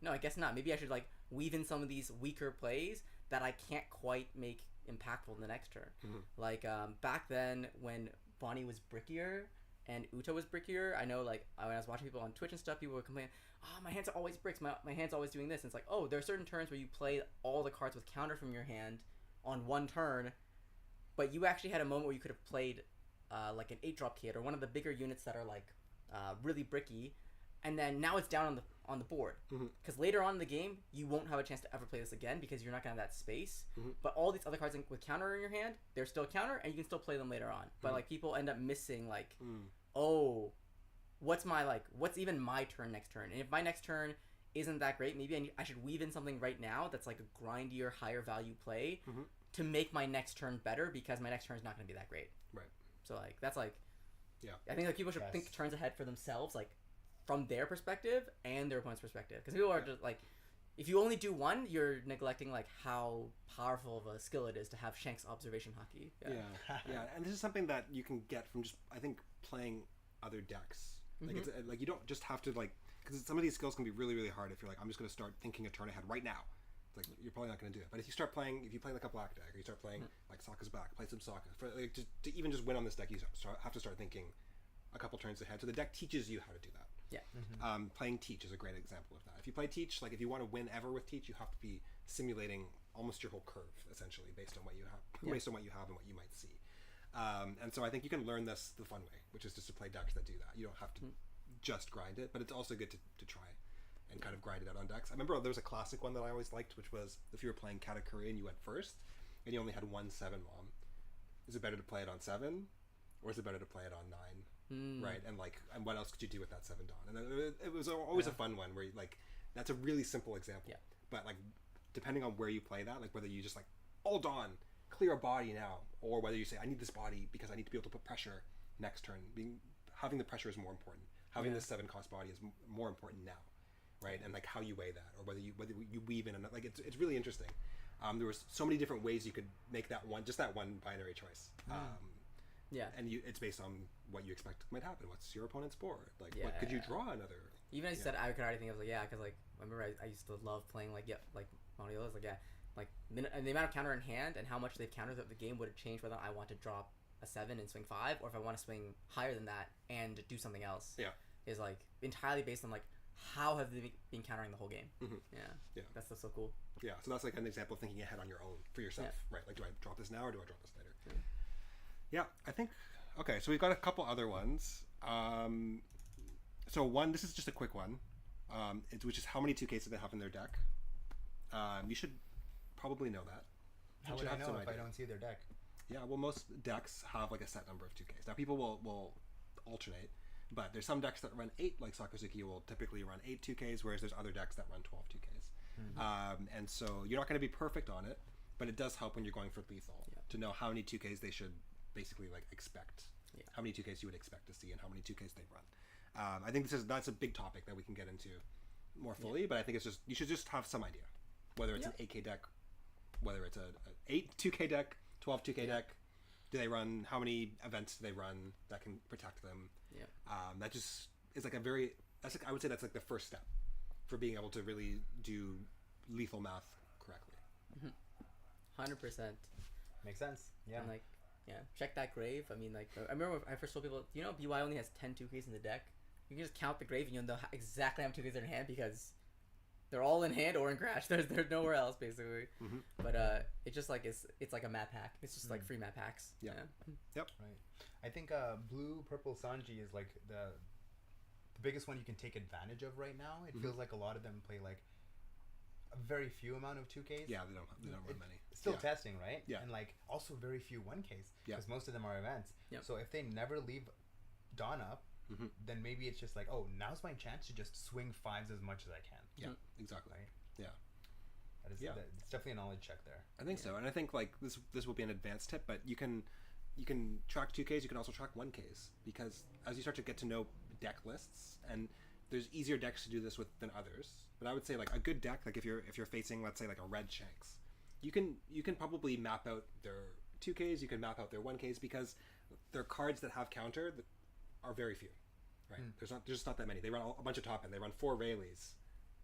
no, I guess not. Maybe I should like weave in some of these weaker plays that I can't quite make impactful in the next turn. Like back then when Bonnie was brickier and Uta was brickier, I know like when I was watching people on Twitch and stuff, people would complain, oh, my hands are always bricks, my hand's always doing this. And it's like, oh, there are certain turns where you play all the cards with counter from your hand on one turn, but you actually had a moment where you could have played like an 8-drop kit or one of the bigger units that are like really bricky, and then now it's down on the board because later on in the game you won't have a chance to ever play this again because you're not gonna have that space. But all these other cards with counter in your hand, they're still counter and you can still play them later on. But like people end up missing like, oh, what's even my turn next turn, and if my next turn isn't that great, maybe I should weave in something right now that's like a grindier, higher value play to make my next turn better because my next turn is not going to be that great. Right. So like that's like, I think like people should think turns ahead for themselves, like from their perspective and their opponent's perspective, because people are just like, if you only do one, you're neglecting like how powerful of a skill it is to have Shank's observation hockey. Yeah. And this is something that you can get from just, I think, playing other decks. Like it's like you don't just have to like, because some of these skills can be really hard if you're like, I'm just going to start thinking a turn ahead right now. It's like you're probably not going to do it. But if you play like a black deck, or you start playing like Sokka's back, play some Sokka. For like to even just win on this deck, you have to start thinking a couple turns ahead. So the deck teaches you how to do that. Yeah. Playing Teach is a great example of that. If you play Teach, like if you want to win ever with Teach, you have to be simulating almost your whole curve essentially based on what you have, based on what you have and what you might see. And so I think you can learn this the fun way, which is just to play decks that do that. You don't have to just grind it, but it's also good to try and kind of grind it out on decks. I remember there was a classic one that I always liked, which was if you were playing Katakuri and you went first and you only had 1 7 mom, is it better to play it on 7 or is it better to play it on 9? Right? And like, and what else could you do with that 7 dawn? And it was always a fun one where you, like, that's a really simple example. But like, depending on where you play that, like whether you just like all dawn, clear a body now, or whether you say I need this body because I need to be able to put pressure next turn. Having the pressure is more important. Having this 7 cost body is more important now, right? And like how you weigh that, or whether you weave in, like it's really interesting. There was so many different ways you could make that one binary choice. And it's based on what you expect might happen. What's your opponent's board? Like, what could you draw another? Even as you said, I could already think, I was like, because like I remember I used to love playing like Mario. I was like, like the amount of counter in hand and how much they've countered the game would have changed whether I want to drop a 7 and swing 5 or if I want to swing higher than that and do something else. Is like entirely based on like how have they been countering the whole game. That's so cool. So that's like an example of thinking ahead on your own for yourself, right? Like, do I drop this now or do I drop this later? I think okay, so we've got a couple other ones. So one, this is just a quick one, which is how many 2Ks do they have in their deck. You should probably know that. How would I know if I don't see their deck? Yeah, well, most decks have like a set number of 2Ks. Now people will alternate, but there's some decks that run 8, like Sakazuki will typically run 8 2Ks, whereas there's other decks that run 12 2Ks. And so you're not going to be perfect on it, but it does help when you're going for lethal to know how many 2Ks they should basically like expect, how many 2Ks you would expect to see and how many 2Ks they run. I think that's a big topic that we can get into more fully, but I think it's just you should just have some idea, whether it's an 8K deck, whether it's a 8 2K deck, 12 2K deck. Do they run? How many events do they run that can protect them? Yeah. That just is like a very. That's like, I would say that's like the first step for being able to really do lethal math correctly. 100%. Makes sense. Yeah. And like, yeah, check that grave. I mean, like, I remember when I first told people, you know, BY only has 10 2Ks in the deck. You can just count the grave and you'll know exactly how many 2Ks are in hand because they're all in hand or in crash. There's nowhere else basically. But it's just like it's like a map hack. It's just like free map hacks. Yeah. Right. I think blue purple Sanji is like the biggest one you can take advantage of right now. It feels like a lot of them play like a very few amount of 2Ks. Yeah, they don't run many. Still testing, right? Yeah. And like also very few 1Ks Yeah. because most of them are events. Yep. So if they never leave Dawn up, then maybe it's just like, oh, now's my chance to just swing 5s as much as I can. Yeah, exactly. Right? Yeah. That is, it's definitely a knowledge check there. I think so, and I think like this will be an advanced tip, but you can track 2Ks, you can also track 1Ks, because as you start to get to know deck lists, and there's easier decks to do this with than others. But I would say like a good deck, like if you're facing, let's say, like a red Shanks, you can probably map out their 2Ks, you can map out their 1Ks, because their cards that have counter are very few, right? There's just not that many. They run a bunch of top end. They run 4 Rayleighs.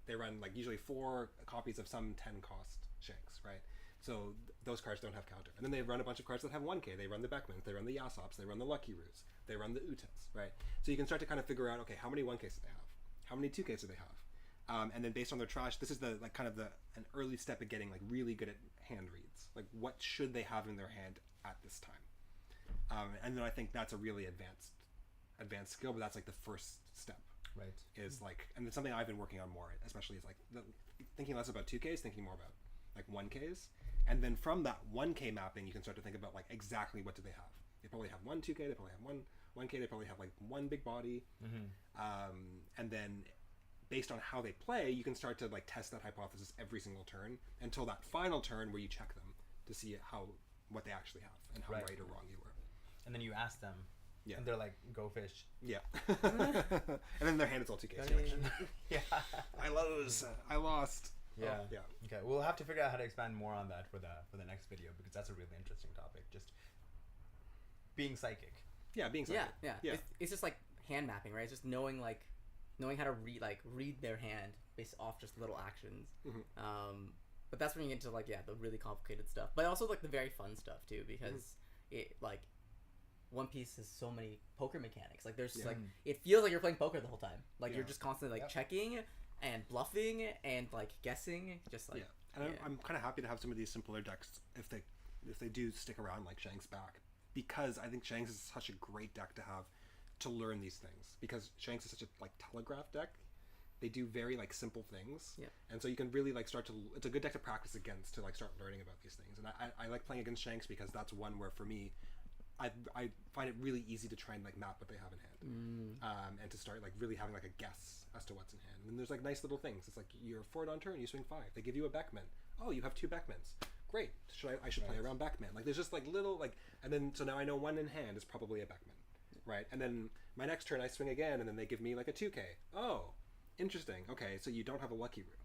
They run like usually 4 copies of some 10 cost Shanks, right? So those cards don't have counter. And then they run a bunch of cards that have 1K. They run the Beckmans, they run the Yasops, they run the Lucky Roos, they run the Utas, right? So you can start to kind of figure out, okay, how many 1Ks do they have? How many 2Ks do they have? And then based on their trash, this is the like kind of an early step of getting like really good at hand reads. Like what should they have in their hand at this time? And then I think that's a really advanced skill, but that's like the first step. Right. Is like, and it's something I've been working on more, especially is like thinking less about 2Ks, thinking more about like 1Ks. And then from that 1K mapping, you can start to think about like exactly what do they have. They probably have 1 2K, they probably have 1K, they probably have like 1 big body. And then based on how they play, you can start to like test that hypothesis every single turn until that final turn where you check them to see what they actually have and how right or wrong you were. And then you ask them. Yeah. And they're like, go fish. Yeah. And then their hand is all 2Ks. Like, Yeah. I lose. I lost. Yeah. Oh, yeah. Okay. We'll have to figure out how to expand more on that for the next video, because that's a really interesting topic. Just being psychic. Yeah, being psychic. Yeah. It's just like hand mapping, right? It's just knowing how to read their hand based off just little actions. But that's when you get into like the really complicated stuff, but also like the very fun stuff too, because it like One Piece has so many poker mechanics. Like there's like it feels like you're playing poker the whole time. Like you're just constantly like checking and bluffing and like guessing, just like And I'm kind of happy to have some of these simpler decks if they do stick around, like Shanks back, because I think Shanks is such a great deck to have to learn these things, because Shanks is such a like telegraph deck. They do very like simple things, and so you can really like start to. It's a good deck to practice against, to like start learning about these things. And I like playing against Shanks because that's one where for me, I find it really easy to try and like map what they have in hand, and to start like really having like a guess as to what's in hand. And then there's like nice little things. It's like you're forward on turn, you swing 5. They give you a Beckman. Oh, you have 2 Beckmans. Great. I should play around Beckman. Like there's just like little like, and then so now I know 1 in hand is probably a Beckman, right? And then my next turn I swing again, and then they give me like a 2K. Oh, interesting. Okay, so you don't have a Lucky Roo.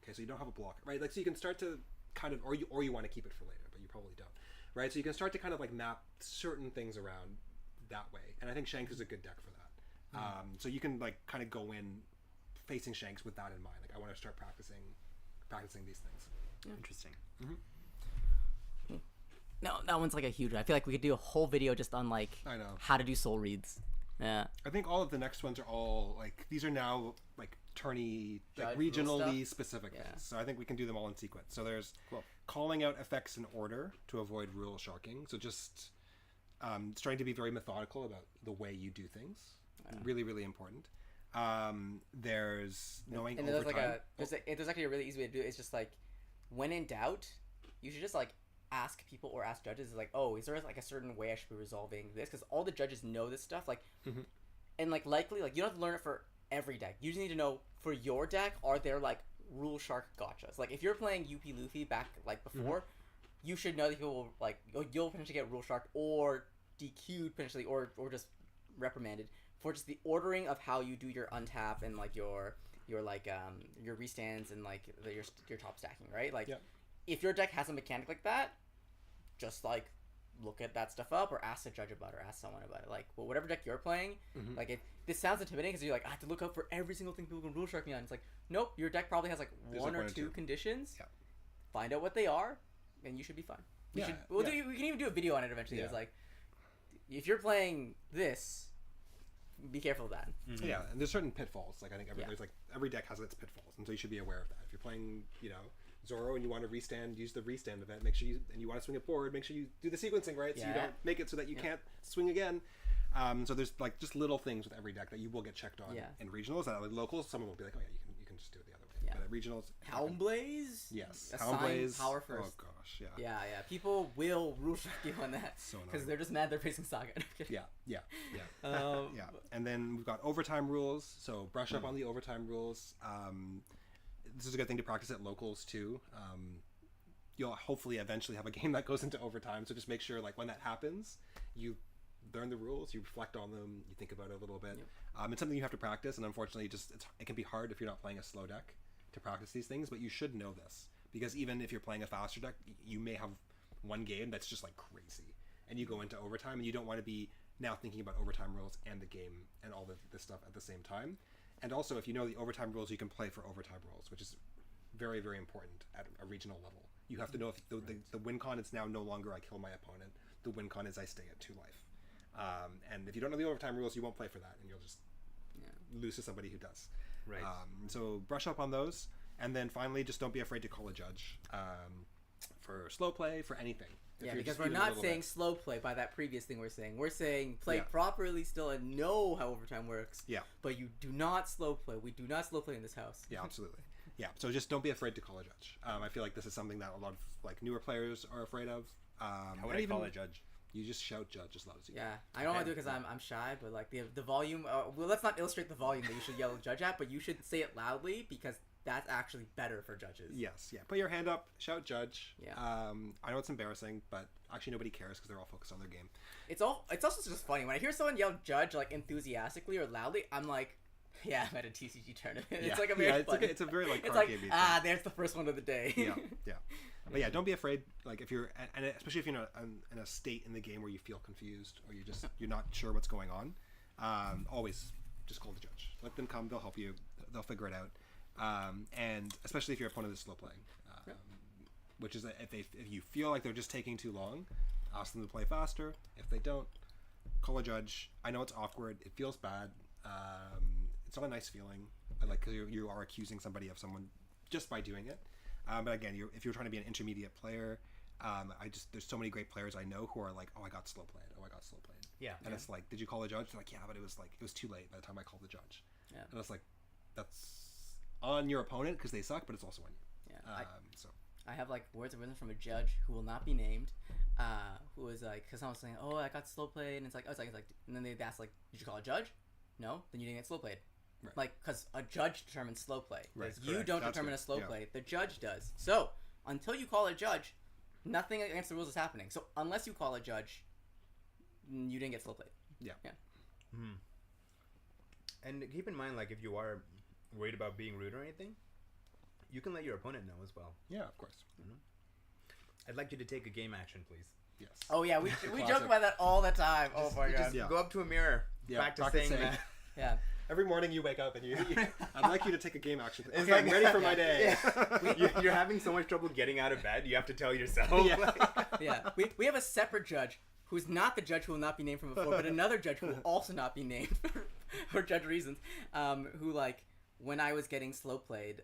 Okay, so you don't have a block, right? Like so you can start to kind of, or you want to keep it for later, but you probably don't. Right, so you can start to kind of like map certain things around that way, and I think Shanks is a good deck for that. So you can like kind of go in facing Shanks with that in mind. Like I want to start practicing these things. Interesting. No, that one's like a huge one. I feel like we could do a whole video just on like how to do soul reads. Yeah. I think all of the next ones are all like, these are now like tourney, like regionally specific things. So I think we can do them all in sequence. So there's calling out effects in order to avoid rule sharking. So just starting to be very methodical about the way you do things. Really, really important. There's knowing and over time. There's actually a really easy way to do it. It's just like, when in doubt, you should just like ask people or ask judges like, oh, is there like a certain way I should be resolving this? Because all the judges know this stuff, like, and like likely like you don't have to learn it for every deck. You just need to know for your deck, are there like rule shark gotchas? Like if you're playing UP Luffy back like before, you should know that people will like you'll potentially get rule shark or DQ'd potentially or just reprimanded for just the ordering of how you do your untap and like your your like your restands and like your top stacking, right? Like if your deck has a mechanic like that, just like look at that stuff up or ask the judge about it or ask someone about it. Like, well, whatever deck you're playing, like if this sounds intimidating because you're like, I have to look out for every single thing people can rule strike me on. It's like, nope, your deck probably has like one or two conditions. Yeah. Find out what they are, and you should be fine. We can even do a video on it eventually. It's like, if you're playing this, be careful of that. Yeah, and there's certain pitfalls. Like I think every deck has its pitfalls, and so you should be aware of that. If you're playing, Zoro and you want to restand, use the restand event. Make sure you want to swing it forward. Make sure you do the sequencing right, so you don't make it so that you can't swing again. So there's like just little things with every deck that you will get checked on in regionals. Like locals, someone will be like, oh yeah, you can just do it the other way. Yeah. But at regionals, Helm Blaze. Yes, Helm Blaze. Power first. Oh gosh, yeah. Yeah. People will rule strike you on that because they're just mad they're facing Saga. Yeah. And then we've got overtime rules. So brush up on the overtime rules. This is a good thing to practice at locals too. You'll hopefully eventually have a game that goes into overtime. So just make sure, like when that happens, you learn the rules, you reflect on them, you think about it a little bit. It's something you have to practice, and unfortunately, it can be hard if you're not playing a slow deck to practice these things. But you should know this because even if you're playing a faster deck, you may have one game that's just like crazy, and you go into overtime, and you don't want to be now thinking about overtime rules and the game and all this stuff at the same time. And also, if you know the overtime rules, you can play for overtime rules, which is very, very important at a regional level. You have to know if the win con is now no longer I kill my opponent. The win con is I stay at 2 life. And if you don't know the overtime rules, you won't play for that, and you'll just lose to somebody who does. Right. So brush up on those, and then finally, just don't be afraid to call a judge for slow play, for anything. Because we're not saying slow play by that previous thing we're saying. We're saying play properly still and know how overtime works. Yeah. But you do not slow play. We do not slow play in this house. Yeah, absolutely. Yeah, so just don't be afraid to call a judge. I feel like this is something that a lot of like newer players are afraid of. How would I call a judge? You just shout judge as loud as you can. Yeah, I don't want to do it because I'm shy, but like the volume. Well, let's not illustrate the volume that you should yell judge at, but you should say it loudly because that's actually better for judges. Yes, yeah. Put your hand up, shout judge. Yeah. I know it's embarrassing, but actually nobody cares because they're all focused on their game. It's also just funny when I hear someone yell judge like enthusiastically or loudly. I'm like, yeah, I'm at a TCG tournament. Yeah. It's like a very funny. It's a very like it's like there's the first one of the day. Yeah. But yeah, don't be afraid. Like if you're, and especially if you're in a state in the game where you feel confused or you're not sure what's going on, always just call the judge. Let them come. They'll help you. They'll figure it out. And especially if your opponent is slow playing, which is if you feel like they're just taking too long, ask them to play faster. If they don't, call a judge. I know it's awkward. It feels bad. It's not a nice feeling. Like because you are accusing somebody of someone just by doing it. But again, if you're trying to be an intermediate player, there's so many great players I know who are like, oh, I got slow played. Yeah. And it's like, did you call a judge? They're like, yeah, but it was too late by the time I called the judge. Yeah. And it's like, that's on your opponent because they suck, but it's also on you. Yeah. I have like words of wisdom from a judge who will not be named, who was like, because someone was saying, oh, I got slow played, and it's like, and then they asked like, did you call a judge? No, then you didn't get slow played. Right. Like, because a judge determines slow play. Right. You don't determine a slow play. The judge does. So until you call a judge, nothing against the rules is happening. So unless you call a judge, you didn't get slow played. Yeah. Hmm. And keep in mind, like, if you are worried about being rude or anything, you can let your opponent know as well. Yeah, of course. Mm-hmm. I'd like you to take a game action, please. Yes. Oh yeah, we joke about that all the time. Just, oh my god. Just go up to a mirror, practice saying that. Yeah. Every morning you wake up and I'd like you to take a game action. Okay, like, I'm ready for my day. Yeah. You're having so much trouble getting out of bed, you have to tell yourself. Yeah. We have a separate judge who's not the judge who will not be named from before, but another judge who will also not be named for judge reasons, who like, when I was getting slow played,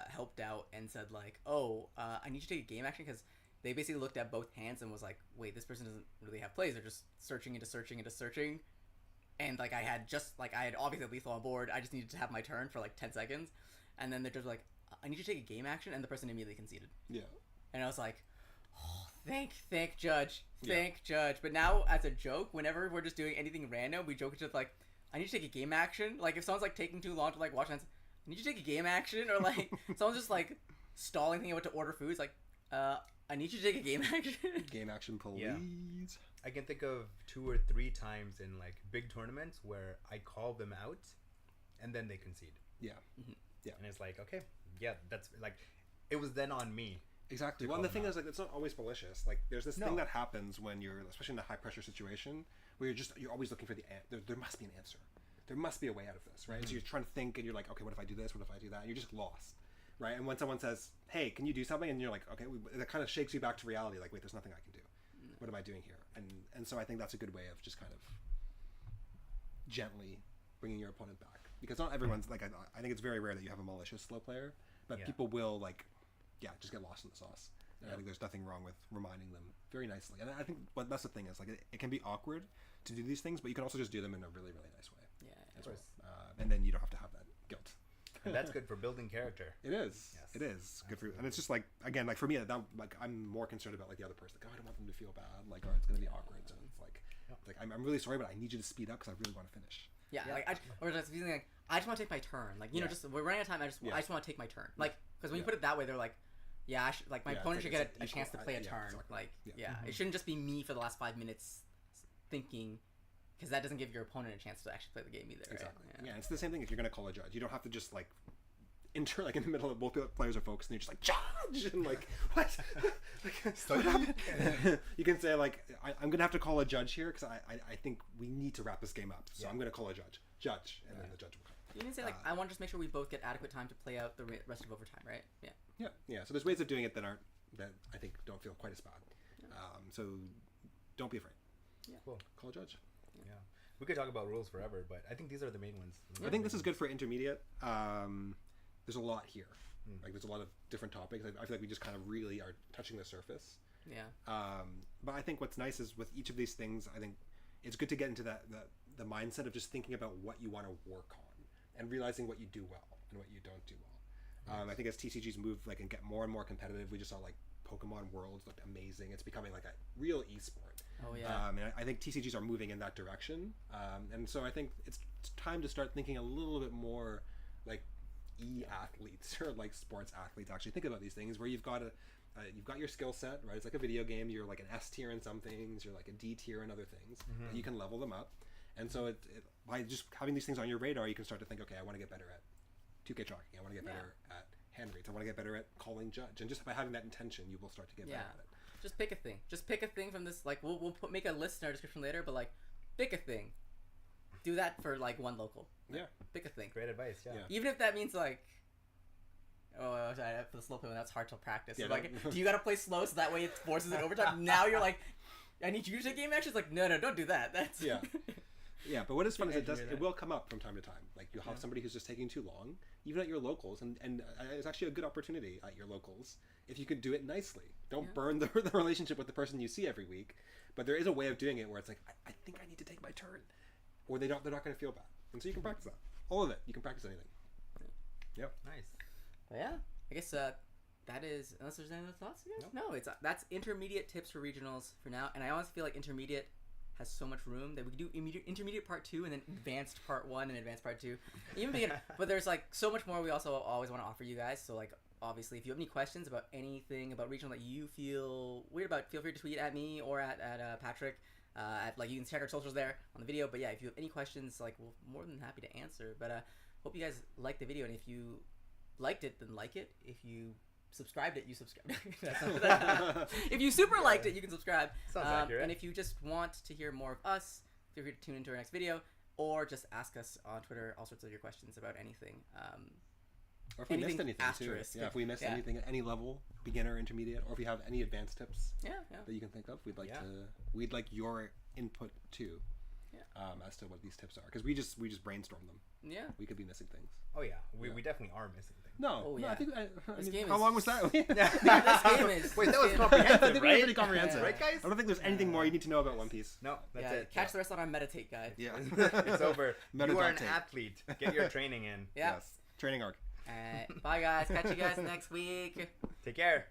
helped out and said like, oh, I need you to take a game action because they basically looked at both hands and was like, wait, this person doesn't really have plays. They're just searching. And like I had obviously lethal on board. I just needed to have my turn for like 10 seconds. And then they're just like, I need you to take a game action. And the person immediately conceded. Yeah. And I was like, oh, thank judge. Thank judge. But now as a joke, whenever we're just doing anything random, we joke just like, I need you to take a game action. Like if someone's like taking too long to like watch hands, I need you to take a game action. Or like someone's just like stalling thinking about to order food. It's like, I need you to take a game action. Game action, please. Yeah. I can think of 2 or 3 times in like big tournaments where I call them out, and then they concede. Yeah. Mm-hmm. Yeah. And it's like, okay, yeah, that's like, it was then on me. Exactly. to Well, call and the them thing out. is, like, it's not always malicious. Like, there's this No. thing that happens when you're, especially in a high pressure situation, where you're always looking for there must be an answer. There must be a way out of this, right? So you're trying to think, and you're like, okay, what if I do this? What if I do that? And you're just lost, right? And when someone says, hey, can you do something? And you're like, okay, that kind of shakes you back to reality. Like, wait, there's nothing I can do. What am I doing here? And so I think that's a good way of just kind of gently bringing your opponent back, because not everyone's like, I think it's very rare that you have a malicious slow player, but Yeah. people will like, just get lost in the sauce. And I think there's nothing wrong with reminding them very nicely. And I think that's the thing is, like, it can be awkward to do these things, but you can also just do them in a really, really nice way. Yeah. As well. And then you don't have to have that guilt. And that's good for building character. It is. Yes. It is good for you. And it's just like, again, like for me, like I'm more concerned about like the other person. Like, oh, I don't want them to feel bad. Like, or it's going to be awkward. So it's like, I'm really sorry, but I need you to speed up because I really want to finish. Yeah, like or just feeling like I just want to take my turn. Like just we're running out of time. I just want to take my turn. Like because when you put it that way, they're like, I should, like my opponent should get a chance to play a turn. Exactly. Like it shouldn't just be me for the last 5 minutes thinking, because that doesn't give your opponent a chance to actually play the game either. Exactly. Right? Yeah, it's the same thing if you're going to call a judge. You don't have to just like enter like in the middle of both players are focused and you're just like judge and like what? Like, what happened? You can say like I'm gonna have to call a judge here because I think we need to wrap this game up. So I'm gonna call a judge, and then the judge will come. You can say like I want to just make sure we both get adequate time to play out the rest of overtime, right? Yeah. So there's ways of doing it that I think don't feel quite as bad. So don't be afraid. Yeah. Cool. Call a judge. Yeah. We could talk about rules forever, but I think these are the main ones. I think this is good for intermediate. There's a lot here. Like there's a lot of different topics. I feel like we just kind of really are touching the surface. Yeah. But I think what's nice is with each of these things, I think it's good to get into the mindset of just thinking about what you want to work on and realizing what you do well and what you don't do well. I think as TCGs move like and get more and more competitive, we just saw like Pokemon Worlds looked amazing. It's becoming like a real esport. Oh yeah. And I think TCGs are moving in that direction. And so I think it's time to start thinking a little bit more like athletes or like sports athletes actually think about these things where you've got your skill set, right? It's like a video game. You're like an S tier in some things, you're like a D tier in other things. And you can level them up. And so by just having these things on your radar, you can start to think, okay, I want to get better at 2K chalking. I want to get better at hand rates. I want to get better at calling judge. And just by having that intention, you will start to get better at it. Just pick a thing. Just pick a thing from this. Like we'll make a list in our description later, but like pick a thing. Do that for like one local. Yeah. Pick a thing. Great advice. Yeah. Even if that means like, for the slow play one, that's hard to practice. Yeah, So, like, do you gotta play slow so that way it forces it overtime? Now you're like, I need you to take game actions. Like, no, don't do that. That's Yeah, but what is fun is it will come up from time to time. Like you'll have somebody who's just taking too long, even at your locals, and it's actually a good opportunity at your locals if you could do it nicely. Don't burn the relationship with the person you see every week, but there is a way of doing it where it's like I think I need to take my turn, or they're not going to feel bad, and so you can practice that. All of it, you can practice anything. Yeah. Nice. But yeah, I guess that is, unless there's any other thoughts, you guys? No, that's intermediate tips for regionals for now, and I honestly feel like intermediate has so much room that we could do intermediate part 2 and then advanced part 1 and advanced part 2, even beginner. But there's like so much more we also always want to offer you guys. So like obviously, if you have any questions about anything about regional that you feel weird about, feel free to tweet at me or at Patrick. Like you can check our socials there on the video. But yeah, if you have any questions, like we're more than happy to answer. But hope you guys liked the video, and if you liked it, then like it. If you subscribed it, you subscribe. If you super liked it, you can subscribe. Sounds accurate. And if you just want to hear more of us, feel free to tune into our next video, or just ask us on Twitter all sorts of your questions about anything. Or if we missed anything asterisk. too. Yeah, if we missed anything at any level, beginner, intermediate, or if you have any advanced tips that you can think of, we'd like your input too. As to what these tips are, because we just brainstorm them. Yeah, we could be missing things. Oh yeah, we definitely are missing things. No, I think this game how is... long was that? This game is... Wait, that was comprehensive, I think right? pretty comprehensive, right, guys? I don't think there's anything more you need to know about One Piece. No, that's it. Catch the rest on our Meditate guide. Yeah, it's over. You are an Meditate. athlete. Get your training in. Yeah. Yes, training arc. Bye guys. Catch you guys next week. Take care.